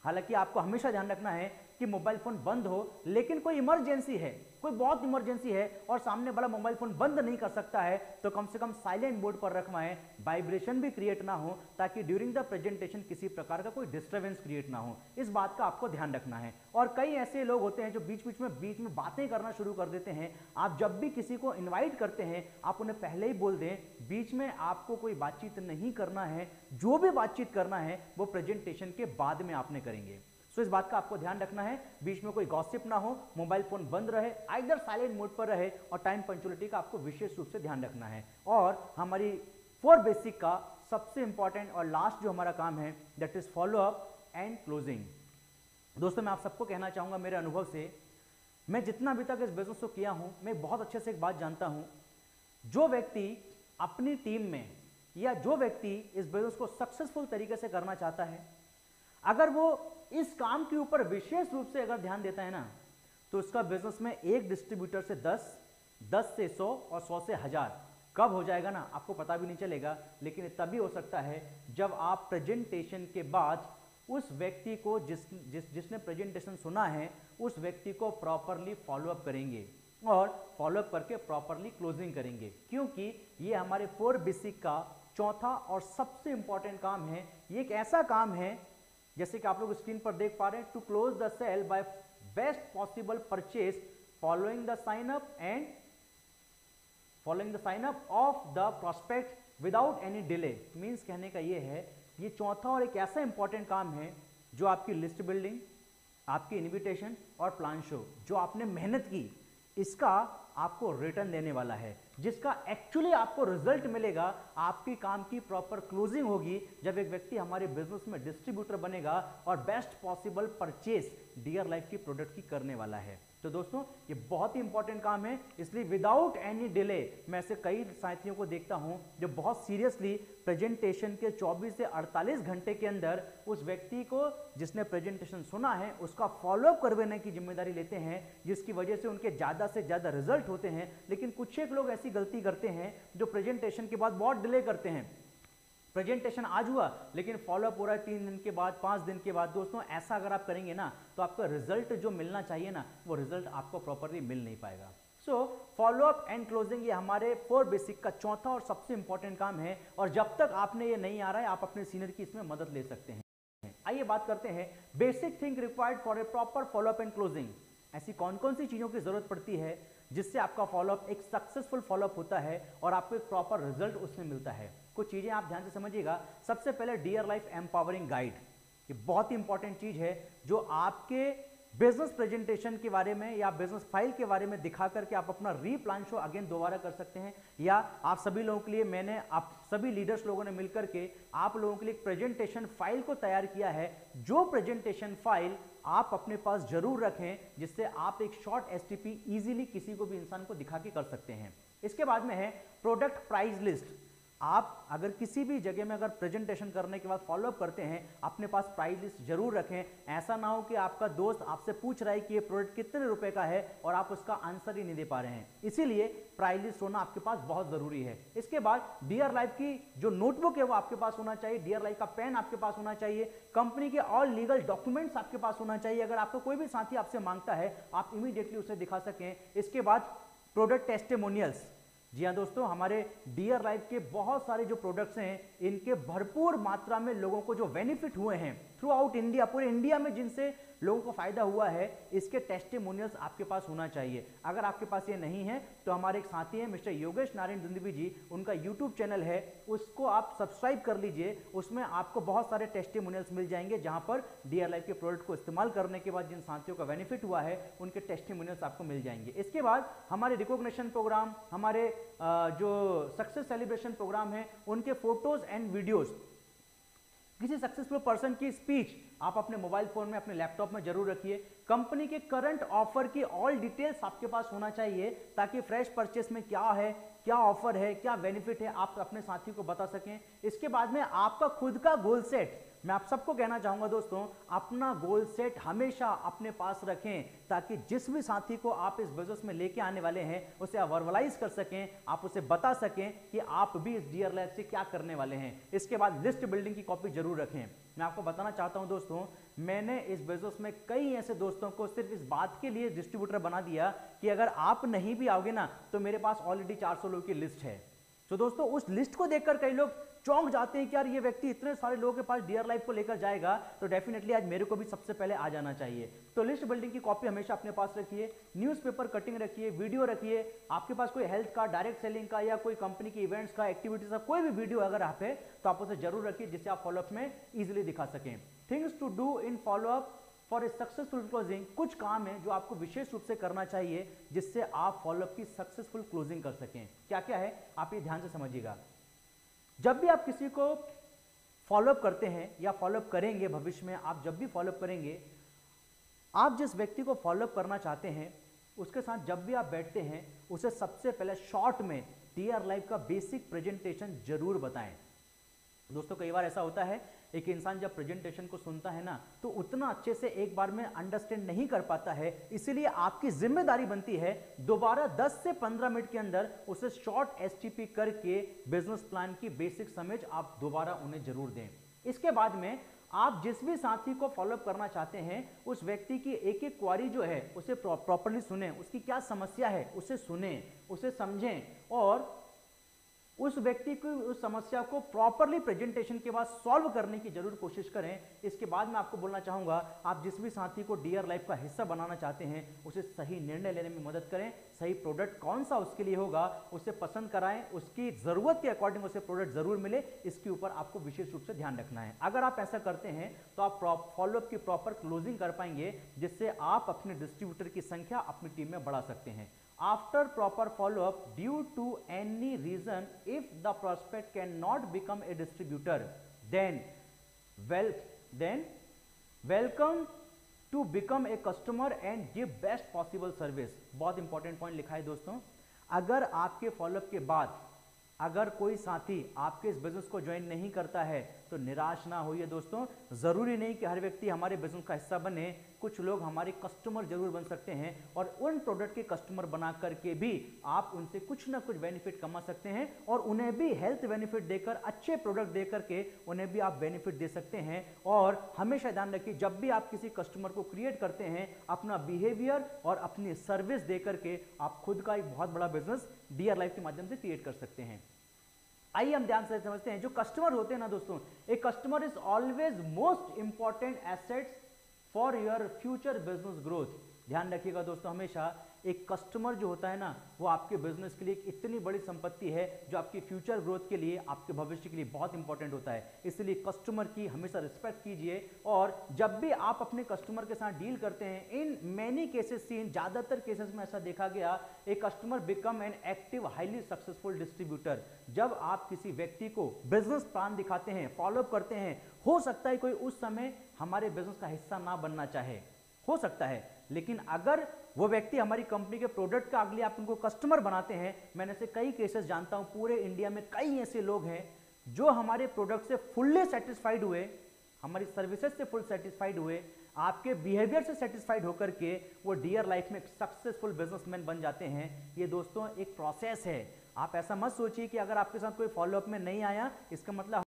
हालांकि आपको हमेशा ध्यान रखना है कि मोबाइल फोन बंद हो, लेकिन कोई इमरजेंसी है, कोई बहुत इमरजेंसी है और सामने वाला मोबाइल फोन बंद नहीं कर सकता है, तो कम से कम साइलेंट मोड पर रखवाएं, वाइब्रेशन भी क्रिएट ना हो, ताकि ड्यूरिंग द प्रेजेंटेशन किसी प्रकार का कोई डिस्टर्बेंस क्रिएट ना हो। इस बात का आपको ध्यान रखना है। और कई ऐसे लोग होते हैं जो बीच में बातें करना शुरू कर देते हैं। आप जब भी किसी को इन्वाइट करते हैं, आप उन्हें पहले ही बोल दें, बीच में आपको कोई बातचीत नहीं करना है, जो भी बातचीत करना है वो प्रेजेंटेशन के बाद में आपने करेंगे। सो इस बात का आपको ध्यान रखना है, बीच में कोई गॉसिप ना हो, मोबाइल फोन बंद रहे, आइदर साइलेंट मोड पर रहे, और टाइम पंक्चुअलिटी का आपको विशेष रूप से ध्यान रखना है। और हमारी 4 बेसिक का सबसे इंपॉर्टेंट और लास्ट जो हमारा काम है, that is follow up and closing. दोस्तों, मैं आप सबको कहना चाहूंगा, मेरे अनुभव से, मैं जितना अभी तक इस बिजनेस को किया हूं, मैं बहुत अच्छे से एक बात जानता हूं, जो व्यक्ति अपनी टीम में या जो व्यक्ति इस बिजनेस को सक्सेसफुल तरीके से करना चाहता है, अगर वो इस काम के ऊपर विशेष रूप से अगर ध्यान देता है ना, तो उसका बिजनेस में एक डिस्ट्रीब्यूटर से 10, 10 से 100 और 100 से 1000 कब हो जाएगा ना, आपको पता भी नहीं चलेगा। लेकिन तभी हो सकता है जब आप प्रेजेंटेशन के बाद उस व्यक्ति को, जिसने प्रेजेंटेशन सुना है, उस व्यक्ति को प्रॉपरली फॉलोअप करेंगे और फॉलोअप करके प्रॉपरली क्लोजिंग करेंगे, क्योंकि ये हमारे 4 बेसिक का चौथा और सबसे इंपॉर्टेंट काम है। ये एक ऐसा काम है, जैसे कि आप लोग स्क्रीन पर देख पा रहे हैं, to close the sale by best possible purchase following the sign up of the prospect without any delay. Means कहने का ये है, ये चौथा और एक ऐसा इंपॉर्टेंट काम है जो आपकी लिस्ट बिल्डिंग, आपकी इनविटेशन और प्लान शो, जो आपने मेहनत की, इसका आपको रिटर्न देने वाला है, जिसका एक्चुअली आपको रिजल्ट मिलेगा। आपकी काम की प्रॉपर क्लोजिंग होगी जब एक व्यक्ति हमारे बिजनेस में डिस्ट्रीब्यूटर बनेगा और best possible purchase dear life की प्रोडक्ट की करने वाला है। तो दोस्तों, ये बहुत ही इंपॉर्टेंट काम है, इसलिए विदाउट एनी डिले मैं ऐसे कई साथियों को देखता हूं जो बहुत सीरियसली प्रेजेंटेशन के 24 से 48 घंटे के अंदर उस व्यक्ति को, जिसने प्रेजेंटेशन सुना है, उसका फॉलोअप करवाने की जिम्मेदारी लेते हैं, जिसकी वजह से उनके ज्यादा से ज्यादा रिजल्ट होते हैं। लेकिन कुछ एक लोग ऐसी गलती करते हैं जो प्रेजेंटेशन के बाद बहुत डिले करते हैं। प्रेजेंटेशन आज हुआ लेकिन फॉलोअप हो रहा है 3 दिन के बाद, 5 दिन के बाद। दोस्तों, ऐसा अगर आप करेंगे ना, तो आपका रिजल्ट जो मिलना चाहिए ना, वो रिजल्ट आपको प्रॉपरली मिल नहीं पाएगा। सो फॉलोअप एंड क्लोजिंग, ये हमारे 4 बेसिक का चौथा और सबसे इंपॉर्टेंट काम है। और जब तक आपने ये नहीं आ रहा है, आप अपने सीनियर की इसमें मदद ले सकते हैं। आइए बात करते हैं basic thing required for a proper follow up and closing. ऐसी कौन कौन सी चीजों की जरूरत पड़ती है जिससे आपका फॉलोअप एक सक्सेसफुल फॉलोअप होता है और आपको एक प्रॉपर रिजल्ट उसमें मिलता है। कुछ चीजें आप ध्यान से समझिएगा। सबसे पहले डियर लाइफ एम्पावरिंग गाइड, ये बहुत ही इंपॉर्टेंट चीज है जो आपके बिजनेस प्रेजेंटेशन के बारे में या बिजनेस फाइल के बारे में दिखा करके आप अपना रीप्लान शो अगेन दोबारा कर सकते हैं। या आप सभी लोगों के लिए मैंने आप सभी लीडर्स लोगों ने मिलकर के आप लोगों के लिए एक प्रेजेंटेशन फाइल को तैयार किया है, जो प्रेजेंटेशन फाइल आप अपने पास जरूर रखें, जिससे आप एक शॉर्ट एसटीपी इजीली किसी को भी इंसान को दिखा के कर सकते हैं। इसके बाद में है प्रोडक्ट प्राइस लिस्ट। आप अगर किसी भी जगह में अगर प्रेजेंटेशन करने के बाद फॉलोअप करते हैं, अपने पास प्राइस लिस्ट जरूर रखें। ऐसा ना हो कि आपका दोस्त आपसे पूछ रहा है कि ये प्रोडक्ट कितने रुपए का है और आप उसका आंसर ही नहीं दे पा रहे हैं, इसीलिए प्राइस लिस्ट होना आपके पास बहुत जरूरी है। इसके बाद डियर लाइफ की जो नोटबुक है वो आपके पास होना चाहिए, डियर लाइफ का पेन आपके पास होना चाहिए, कंपनी के ऑल लीगल डॉक्यूमेंट्स आपके पास होना चाहिए। अगर आपको कोई भी साथी आपसे मांगता है आप इमीडिएटली उसे दिखा सकें। इसके बाद प्रोडक्ट टेस्टिमोनियल्स। जी हाँ दोस्तों, हमारे डियर लाइफ के बहुत सारे जो प्रोडक्ट्स हैं, इनके भरपूर मात्रा में लोगों को जो बेनिफिट हुए हैं थ्रू आउट इंडिया, पूरे इंडिया में जिनसे लोगों को फायदा हुआ है, इसके टेस्टिमोनियल्स आपके पास होना चाहिए। अगर आपके पास ये नहीं है तो हमारे एक साथी हैं मिस्टर योगेश नारायण दुंदुभी जी, उनका यूट्यूब चैनल है, उसको आप सब्सक्राइब कर लीजिए। उसमें आपको बहुत सारे टेस्टिमोनियल्स मिल जाएंगे, जहां पर डियर लाइफ के प्रोडक्ट को इस्तेमाल करने के बाद जिन साथियों का बेनिफिट हुआ है उनके टेस्टिमोनियल्स आपको मिल जाएंगे। इसके बाद हमारे रिकॉग्निशन प्रोग्राम, हमारे जो सक्सेस सेलिब्रेशन प्रोग्राम है, उनके फोटोज एंड वीडियोज, किसी सक्सेसफुल पर्सन की स्पीच आप अपने मोबाइल फोन में, अपने लैपटॉप में जरूर रखिए। कंपनी के करंट ऑफर की ऑल डिटेल्स आपके पास होना चाहिए, ताकि फ्रेश परचेस में क्या है, क्या ऑफर है, क्या बेनिफिट है, आप अपने साथी को बता सकें। इसके बाद में आपका खुद का गोल सेट, मैं आप सबको कहना चाहूंगा दोस्तों, अपना गोल सेट हमेशा अपने पास रखें, ताकि जिस भी साथी को आप इस बिजनेस में लेके आने वाले हैं उसे आप वर्बलाइज कर सकें, आप उसे बता सकें कि आप भी इस डियर लाइफ से क्या करने वाले हैं। इसके बाद लिस्ट बिल्डिंग की कॉपी जरूर रखें। मैं आपको बताना चाहता हूं दोस्तों, मैंने इस बिजनेस में कई ऐसे दोस्तों को सिर्फ इस बात के लिए डिस्ट्रीब्यूटर बना दिया कि अगर आप नहीं भी आओगे ना तो मेरे पास ऑलरेडी 400 लोगों की लिस्ट है। तो दोस्तों उस लिस्ट को देखकर कई लोग चौंक जाते हैं कि यार ये व्यक्ति इतने सारे लोगों के पास डियर लाइफ को लेकर जाएगा, तो डेफिनेटली आज मेरे को भी सबसे पहले आ जाना चाहिए। तो लिस्ट बिल्डिंग की कॉपी हमेशा अपने पास रखिए, न्यूज़पेपर कटिंग रखिए, वीडियो रखिए। आपके पास कोई हेल्थ का, डायरेक्ट सेलिंग का या कोई कंपनी के इवेंट्स का, एक्टिविटीज का कोई भी वीडियो अगर आप है तो आप उसे जरूर रखिए, जिससे आप फॉलोअप में इजिली दिखा सकें। Things to do in follow up for a successful closing, कुछ काम है जो आपको विशेष रूप से करना चाहिए जिससे आप फॉलोअप की सक्सेसफुल क्लोजिंग कर सकें। क्या क्या है आप ये ध्यान से समझिएगा। जब भी आप किसी को फॉलोअप करते हैं या फॉलोअप करेंगे, भविष्य में आप जब भी फॉलोअप करेंगे, आप जिस व्यक्ति को फॉलोअप करना चाहते हैं उसके साथ जब भी आप बैठते हैं, उसे सबसे पहले शॉर्ट में डियर लाइफ का बेसिक प्रेजेंटेशन जरूर बताएं। दोस्तों कई बार ऐसा होता है एक इंसान जब प्रेजेंटेशन को सुनता है ना तो उतना अच्छे से एक बार में अंडरस्टैंड नहीं कर पाता है, इसीलिए आपकी जिम्मेदारी बनती है दोबारा 10 से 15 मिनट के अंदर उसे शॉर्ट एसटीपी करके बिजनेस प्लान की बेसिक समझ आप दोबारा उन्हें जरूर दें। इसके बाद में आप जिस भी साथी को फॉलोअप करना चाहते हैं उस व्यक्ति की एक एक क्वारी जो है उसे प्रॉपर्ली सुने, उसकी क्या समस्या है उसे सुने, उसे समझें और उस व्यक्ति की उस समस्या को प्रॉपर्ली प्रेजेंटेशन के बाद सॉल्व करने की जरूर कोशिश करें। इसके बाद मैं आपको बोलना चाहूंगा, आप जिस भी साथी को डियर लाइफ का हिस्सा बनाना चाहते हैं उसे सही निर्णय लेने में मदद करें। सही प्रोडक्ट कौन सा उसके लिए होगा उसे पसंद कराएं, उसकी जरूरत के अकॉर्डिंग उसे प्रोडक्ट जरूर मिले, इसके ऊपर आपको विशेष रूप से ध्यान रखना है। अगर आप ऐसा करते हैं तो आप फॉलोअप की प्रॉपर क्लोजिंग कर पाएंगे, जिससे आप अपने डिस्ट्रीब्यूटर की संख्या अपनी टीम में बढ़ा सकते हैं। After proper follow-up, due to any reason, if the prospect cannot become a distributor, then welcome to become a customer and give best possible service। बहुत इंपॉर्टेंट पॉइंट लिखा है दोस्तों। अगर आपके फॉलोअप के बाद अगर कोई साथी आपके इस बिजनेस को ज्वाइन नहीं करता है तो निराश ना होइए दोस्तों। जरूरी नहीं कि हर व्यक्ति हमारे बिजनेस का हिस्सा बने, कुछ लोग हमारे कस्टमर जरूर बन सकते हैं और उन प्रोडक्ट के कस्टमर बना करके भी आप उनसे कुछ ना कुछ बेनिफिट कमा सकते हैं और उन्हें भी हेल्थ बेनिफिट देकर, अच्छे प्रोडक्ट दे करके उन्हें भी आप बेनिफिट दे सकते हैं। और हमेशा ध्यान रखिए, जब भी आप किसी कस्टमर को क्रिएट करते हैं, अपना बिहेवियर और अपनी सर्विस दे करके आप खुद का एक बहुत बड़ा बिजनेस डियर लाइफ के माध्यम से क्रिएट कर सकते हैं। आइए हम ध्यान से समझते हैं, जो कस्टमर होते हैं ना दोस्तों, एक customer is always most important assets for your future business growth. ध्यान रखिएगा दोस्तों हमेशा एक कस्टमर जो होता है ना, वो आपके बिजनेस के लिए एक इतनी बड़ी संपत्ति है जो आपकी फ्यूचर ग्रोथ के लिए, आपके भविष्य के लिए बहुत इंपॉर्टेंट होता है। इसलिए कस्टमर की हमेशा रिस्पेक्ट कीजिए, और जब भी आप अपने कस्टमर के साथ डील करते हैं, इन मैनी केसेस सीन, ज़्यादातर केसेस में ऐसा देखा गया, एक customer become an active highly successful distributor. जब आप किसी व्यक्ति को बिजनेस प्लान दिखाते हैं, फॉलोअप करते हैं, हो सकता है कोई उस समय हमारे बिजनेस का हिस्सा ना बनना चाहे, हो सकता है, लेकिन अगर वो व्यक्ति हमारी कंपनी के प्रोडक्ट का अगले आप उनको कस्टमर बनाते हैं, मैंने ऐसे कई केसेस जानता हूं, पूरे इंडिया में कई ऐसे लोग हैं जो हमारे प्रोडक्ट से फुल्ली सेटिस्फाइड हुए, हमारी सर्विसेज से फुल सेटिस्फाइड हुए, आपके बिहेवियर से सेटिस्फाइड होकर के वो डियर लाइफ में सक्सेसफुल बिजनेसमैन बन जाते हैं। ये दोस्तों एक प्रोसेस है। आप ऐसा मत सोचिए कि अगर आपके साथ कोई फॉलोअप में नहीं आया इसका मतलब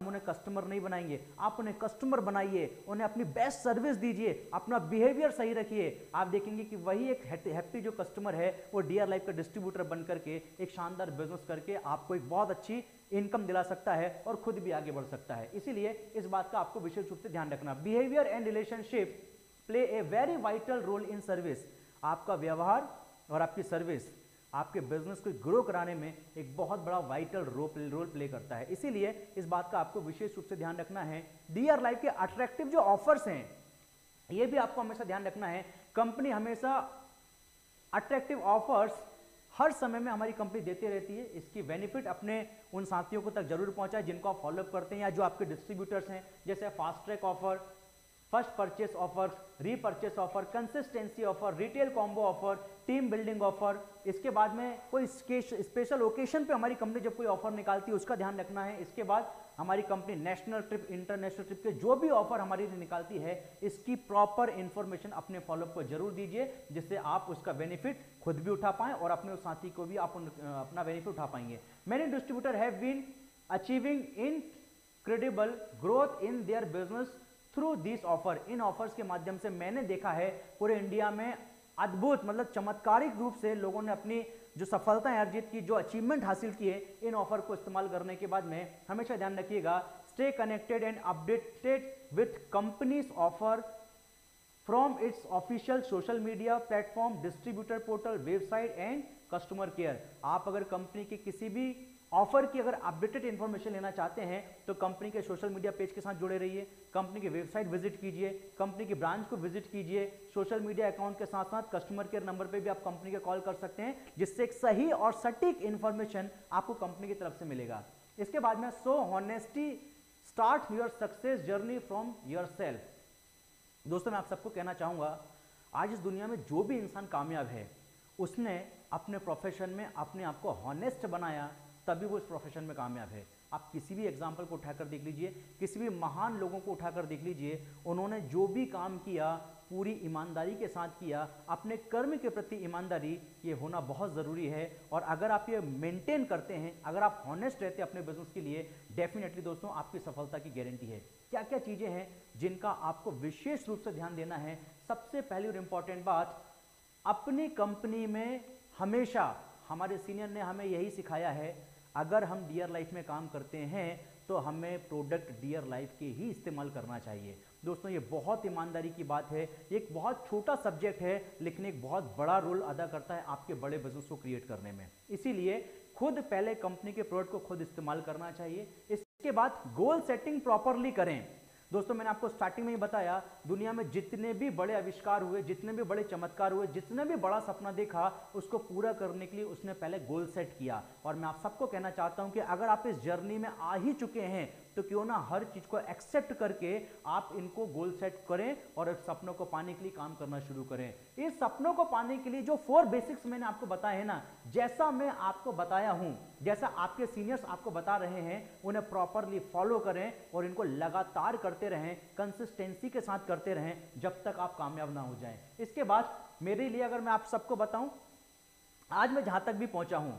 हम उन्हें कस्टमर नहीं बनाएंगे। आप उन्हें कस्टमर बनाइए, उन्हें अपनी बेस्ट सर्विस दीजिए, अपना बिहेवियर सही रखिए। आप देखेंगे कि वही एक हैप्पी जो कस्टमर है वो डियर लाइफ का डिस्ट्रीब्यूटर बन करके एक शानदार बिजनेस करके आपको एक बहुत अच्छी इनकम दिला सकता है और खुद भी आगे बढ़ सकता है। इसीलिए इस बात का आपको विशेष रूप से ध्यान रखना। Behaviour and relationship play a very vital role in service. आपका व्यवहार और आपकी सर्विस आपके बिजनेस को ग्रो कराने में एक बहुत बड़ा वाइटल रोल प्ले करता है। इसीलिए इस बात का आपको विशेष रूप से ध्यान रखना है। डियर लाइफ के अट्रैक्टिव जो ऑफर्स हैं, ये भी आपको हमेशा ध्यान रखना है। कंपनी हमेशा अट्रैक्टिव ऑफर्स हर समय में हमारी कंपनी देती रहती है। इसकी बेनिफिट अपने उन साथियों को तक जरूर पहुंचाए जिनको आप फॉलोअप करते हैं या जो आपके डिस्ट्रीब्यूटर्स हैं, जैसे fast track offer, first purchase offer, repurchase offer, consistency offer, retail combo offer, team building offer. इसके बाद में कोई स्पेशल ओकेशन पे हमारी कंपनी जब कोई ऑफर निकालती है उसका ध्यान रखना है। इसके बाद हमारी company national trip, international trip के जो भी ऑफर हमारी निकालती है, इसकी प्रॉपर इंफॉर्मेशन अपने फॉलोअप को जरूर दीजिए, जिससे आप उसका बेनिफिट खुद भी उठा पाएं और अपने उस साथी को भी आप अपना बेनिफिट उठा पाएंगे। Many distributor have been achieving incredible growth in their business through this offer. इन ऑफर्स के माध्यम से मैंने देखा है पूरे इंडिया में अद्भुत, मतलब चमत्कारिक रूप से लोगों ने अपनी जो सफलताएं अर्जित की, जो अचीवमेंट हासिल किए, इन ऑफर को इस्तेमाल करने के बाद में। हमेशा ध्यान रखिएगा, stay connected and updated with companies offer from its official social media platform, distributor portal, website and customer care. आप अगर कंपनी के किसी भी ऑफर की अगर अपडेटेड इंफॉर्मेशन लेना चाहते हैं तो कंपनी के सोशल मीडिया पेज के साथ जुड़े रहिए, कंपनी की वेबसाइट विजिट कीजिए, कंपनी की ब्रांच को विजिट कीजिए, सोशल मीडिया अकाउंट के साथ साथ कस्टमर केयर नंबर पे भी आप कंपनी के कॉल कर सकते हैं, जिससे एक सही और सटीक इंफॉर्मेशन आपको कंपनी की तरफ से मिलेगा। इसके बाद में so honesty start your success journey from your self. दोस्तों मैं आप सबको कहना चाहूंगा, आज इस दुनिया में जो भी इंसान कामयाब है उसने अपने प्रोफेशन में अपने आप को हॉनेस्ट बनाया, तभी वो इस प्रोफेशन में कामयाब है। आप किसी भी एग्जाम्पल को उठाकर देख लीजिए, किसी भी महान लोगों को उठाकर देख लीजिए, उन्होंने जो भी काम किया पूरी ईमानदारी के साथ किया। अपने कर्म के प्रति ईमानदारी ये होना बहुत ज़रूरी है, और अगर आप ये मेंटेन करते हैं, अगर आप हॉनेस्ट रहते हैं अपने बिजनेस के लिए, डेफिनेटली दोस्तों आपकी सफलता की गारंटी है। क्या क्या चीज़ें हैं जिनका आपको विशेष रूप से ध्यान देना है? सबसे पहली और इम्पॉर्टेंट बात, अपनी कंपनी में हमेशा हमारे सीनियर ने हमें यही सिखाया है, अगर हम डियर लाइफ में काम करते हैं तो हमें प्रोडक्ट डियर लाइफ के ही इस्तेमाल करना चाहिए। दोस्तों ये बहुत ईमानदारी की बात है, ये एक बहुत छोटा सब्जेक्ट है लेकिन एक बहुत बड़ा रोल अदा करता है आपके बड़े बिजनेस को क्रिएट करने में। इसीलिए खुद पहले कंपनी के प्रोडक्ट को खुद इस्तेमाल करना चाहिए। इसके बाद गोल सेटिंग प्रॉपरली करें। दोस्तों मैंने आपको स्टार्टिंग में ही बताया, दुनिया में जितने भी बड़े आविष्कार हुए, जितने भी बड़े चमत्कार हुए, जितने भी बड़ा सपना देखा, उसको पूरा करने के लिए उसने पहले गोल सेट किया। और मैं आप सबको कहना चाहता हूं कि अगर आप इस जर्नी में आ ही चुके हैं तो क्यों ना हर चीज को एक्सेप्ट करके आप इनको गोल सेट करें और इस सपनों को पाने के लिए काम करना शुरू करें। इस सपनों को पाने के लिए जो 4 बेसिक्स मैंने आपको बताए हैं ना, जैसा मैं आपको बताया हूं, जैसा आपके सीनियर्स आपको बता रहे हैं, उन्हें प्रॉपरली फॉलो करें और इनको लगातार करते रहें, कंसिस्टेंसी के साथ करते रहें जब तक आप कामयाब ना हो जाएं। इसके बाद मेरे लिए अगर मैं आप सबको बताऊं, आज मैं जहां तक भी पहुंचा हूं,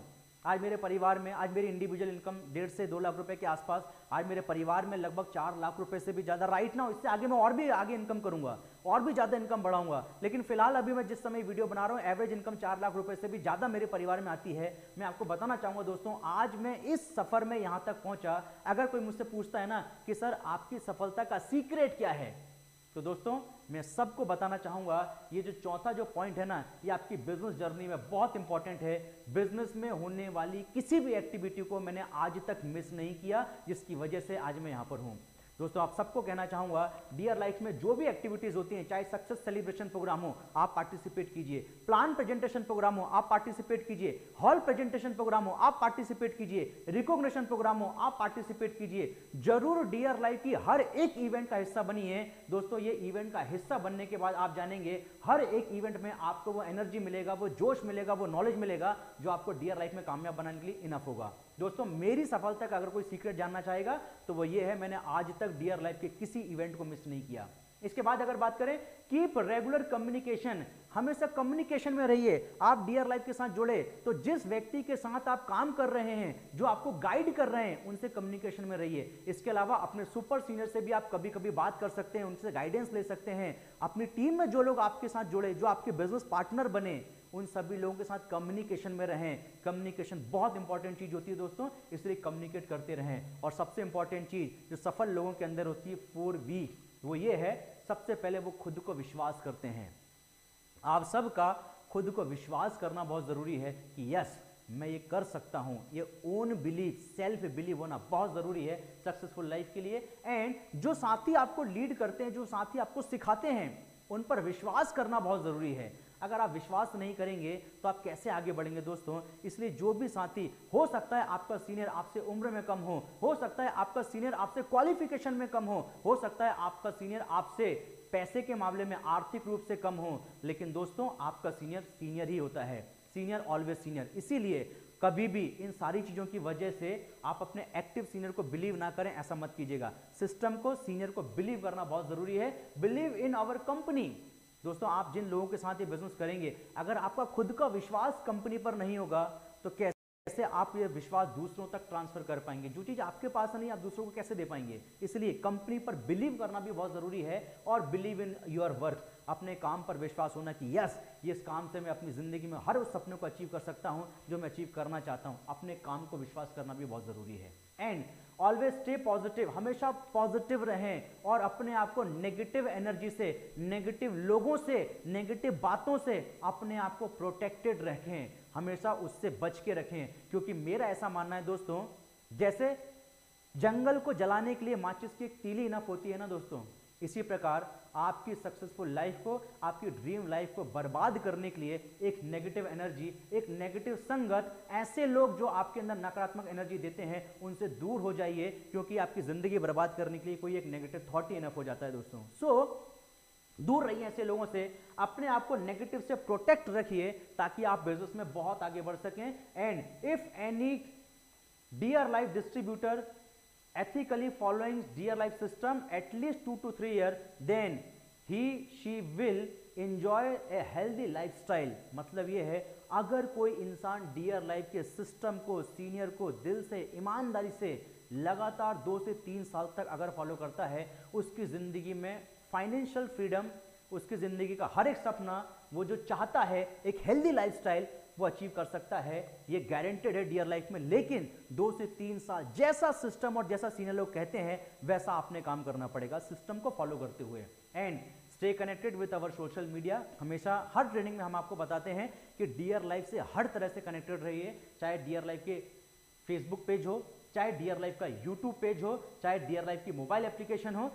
आज मेरे परिवार में, आज मेरी इंडिविजुअल इनकम 1.5 से 2 लाख रुपए के आसपास, आज मेरे परिवार में लगभग 4 लाख रुपए से भी ज़्यादा राइट ना, इससे आगे मैं और भी आगे इनकम करूंगा और भी ज़्यादा इनकम बढ़ाऊंगा। लेकिन फिलहाल अभी मैं जिस समय वीडियो बना रहा हूँ, एवरेज इनकम 4 लाख रुपए से भी ज़्यादा मेरे परिवार में आती है। मैं आपको बताना चाहूँगा दोस्तों, आज मैं इस सफ़र में यहाँ तक पहुँचा। अगर कोई मुझसे पूछता है ना कि सर आपकी सफलता का सीक्रेट क्या है, तो दोस्तों मैं सबको बताना चाहूंगा ये जो चौथा जो पॉइंट है ना, ये आपकी बिजनेस जर्नी में बहुत इंपॉर्टेंट है। बिजनेस में होने वाली किसी भी एक्टिविटी को मैंने आज तक मिस नहीं किया, जिसकी वजह से आज मैं यहां पर हूं। दोस्तों आप सबको कहना चाहूंगा, डियर लाइफ में जो भी एक्टिविटीज होती हैं, चाहे सक्सेस सेलिब्रेशन प्रोग्राम हो आप पार्टिसिपेट कीजिए, प्लान प्रेजेंटेशन प्रोग्राम हो आप पार्टिसिपेट कीजिए, हॉल प्रेजेंटेशन प्रोग्राम हो आप पार्टिसिपेट कीजिए, रिकॉग्निशन प्रोग्राम हो आप पार्टिसिपेट कीजिए। जरूर डियर लाइफ की हर एक इवेंट का हिस्सा बनिए। दोस्तों ये इवेंट का हिस्सा बनने के बाद आप जानेंगे हर एक इवेंट में आपको वो एनर्जी मिलेगा, वो जोश मिलेगा, वो नॉलेज मिलेगा जो आपको डियर लाइफ में कामयाब बनाने के लिए इनफ होगा। दोस्तों मेरी सफलता का अगर कोई सीक्रेट जानना चाहेगा तो वो ये है, मैंने आज तक डियर लाइफ के किसी इवेंट को मिस नहीं किया। इसके बाद अगर बात करें, कीप रेगुलर कम्युनिकेशन, हमेशा कम्युनिकेशन में रहिए। आप डियर लाइफ के साथ जुड़े तो जिस व्यक्ति के साथ आप काम कर रहे हैं, जो आपको गाइड कर रहे हैं, उनसे कम्युनिकेशन में रहिए। इसके अलावा अपने सुपर सीनियर से भी आप कभी कभी बात कर सकते हैं, उनसे गाइडेंस ले सकते हैं। अपनी टीम में जो लोग आपके साथ जुड़े, जो आपके बिजनेस पार्टनर बने, उन सभी लोगों के साथ कम्युनिकेशन में रहें। कम्युनिकेशन बहुत इंपॉर्टेंट चीज होती है दोस्तों, इसलिए कम्युनिकेट करते रहें। और सबसे इंपॉर्टेंट चीज जो सफल लोगों के अंदर होती है 4V, वो ये है, सबसे पहले वो खुद को विश्वास करते हैं। आप सबका खुद को विश्वास करना बहुत जरूरी है कि यस मैं ये कर सकता हूं। ये ओन बिलीफ, सेल्फ बिलीव होना बहुत जरूरी है सक्सेसफुल लाइफ के लिए। एंड जो साथी आपको लीड करते हैं, जो साथी आपको सिखाते हैं, उन पर विश्वास करना बहुत जरूरी है। अगर आप विश्वास नहीं करेंगे तो आप कैसे आगे बढ़ेंगे दोस्तों। इसलिए जो भी साथी, हो सकता है आपका सीनियर आपसे उम्र में कम हो सकता है आपका सीनियर आपसे क्वालिफिकेशन में कम हो सकता है आपका सीनियर आपसे पैसे के मामले में आर्थिक रूप से कम हो, लेकिन दोस्तों आपका सीनियर सीनियर ही होता है। Senior always senior. इसीलिए कभी भी इन सारी चीजों की वजह से आप अपने एक्टिव सीनियर को बिलीव ना करें, ऐसा मत कीजिएगा। सिस्टम को, सीनियर को बिलीव करना बहुत जरूरी है। Believe in our company. दोस्तों आप जिन लोगों के साथ ये बिजनेस करेंगे, अगर आपका खुद का विश्वास कंपनी पर नहीं होगा तो कैसे आप ये विश्वास दूसरों तक ट्रांसफर कर पाएंगे। जो चीज आपके पास नहीं, आप दूसरों को कैसे दे पाएंगे। इसलिए कंपनी पर बिलीव करना भी बहुत जरूरी है। और बिलीव इन योर वर्क, अपने काम पर विश्वास होना कि यस इस काम से मैं अपनी जिंदगी में हर उस सपने को अचीव कर सकता हूं जो मैं अचीव करना चाहता हूं। अपने काम को विश्वास करना भी बहुत जरूरी है। एंड ऑलवेज स्टे पॉजिटिव, हमेशा पॉजिटिव रहें और अपने आप को नेगेटिव एनर्जी से, नेगेटिव लोगों से, नेगेटिव बातों से अपने आप को प्रोटेक्टेड रखें, हमेशा उससे बच के रखें। क्योंकि मेरा ऐसा मानना है दोस्तों, जैसे जंगल को जलाने के लिए माचिस की एक तीली इनफ होती है ना दोस्तों, इसी प्रकार आपकी सक्सेसफुल लाइफ को, आपकी ड्रीम लाइफ को बर्बाद करने के लिए एक नेगेटिव एनर्जी, एक नेगेटिव संगत, ऐसे लोग जो आपके अंदर नकारात्मक एनर्जी देते हैं, उनसे दूर हो जाइए। क्योंकि आपकी जिंदगी बर्बाद करने के लिए कोई एक नेगेटिव थॉट ही इनफ हो जाता है दोस्तों। दूर रहिए ऐसे लोगों से, अपने आप को नेगेटिव से प्रोटेक्ट रखिए ताकि आप बिजनेस में बहुत आगे बढ़ सकें। And if any dear life distributor ethically following dear life system at least 2 to 3 years, then she will enjoy a healthy lifestyle। मतलब ये है, अगर कोई इंसान डियर लाइफ के सिस्टम को, सीनियर को दिल से, ईमानदारी से लगातार 2 से 3 साल तक अगर फॉलो करता है, उसकी जिंदगी में फाइनेंशियल फ्रीडम, उसकी जिंदगी का हर एक सपना, वो जो चाहता है एक हेल्दी लाइफस्टाइल, वो अचीव कर सकता है। ये गारंटेड है डियर लाइफ में। लेकिन 2 से 3 साल जैसा सिस्टम और जैसा सीनियर लोग कहते हैं वैसा आपने काम करना पड़ेगा सिस्टम को फॉलो करते हुए। And stay connected with our social media. हमेशा हर ट्रेनिंग में हम आपको बताते हैं कि डियर लाइफ से हर तरह से कनेक्टेड रहिए, चाहे डियर लाइफ के फेसबुक पेज हो, चाहे डियर लाइफ का यूट्यूब पेज हो, चाहे डियर लाइफ की मोबाइल एप्लीकेशन हो,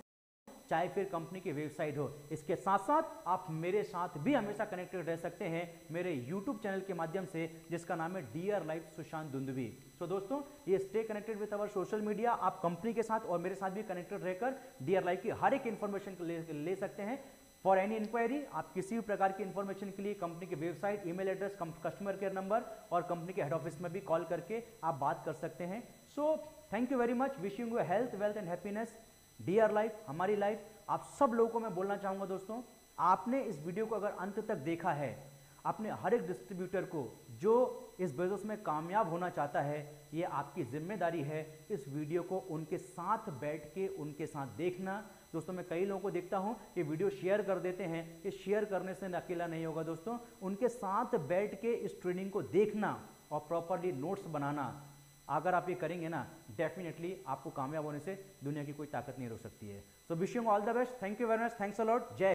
चाहे फिर कंपनी की वेबसाइट हो। इसके साथ साथ आप मेरे साथ भी हमेशा कनेक्टेड रह सकते हैं मेरे YouTube चैनल के माध्यम से, जिसका नाम है डियर लाइफ सुशांत दुंदुभी। तो दोस्तों ये stay connected with our social media. आप कंपनी के साथ और मेरे साथ भी कनेक्टेड रहकर डियर लाइफ की हर एक इंफॉर्मेशन ले सकते हैं। फॉर एनी इंक्वायरी, आप किसी भी प्रकार की इंफॉर्मेशन के लिए कंपनी की website, email address, customer care number और कंपनी के हेड ऑफिस में भी कॉल करके आप बात कर सकते हैं। So thank you very much. Wishing you health, wealth and happiness. Dear life, हमारी लाइफ। आप सब लोगों को मैं बोलना चाहूंगा दोस्तों, आपने इस वीडियो को अगर अंत तक देखा है, अपने हर एक डिस्ट्रीब्यूटर को जो इस बिजनेस में कामयाब होना चाहता है, ये आपकी जिम्मेदारी है इस वीडियो को उनके साथ बैठ के उनके साथ देखना। दोस्तों मैं कई लोगों को देखता हूं कि वीडियो शेयर कर देते हैं, ये शेयर करने से अकेला नहीं होगा दोस्तों, उनके साथ बैठ के इस ट्रेनिंग को देखना और प्रॉपरली नोट्स बनाना। अगर आप ये करेंगे ना, डेफिनेटली आपको कामयाब होने से दुनिया की कोई ताकत नहीं रोक सकती है। So wish you all the best, thank you very much, thanks a lot, जय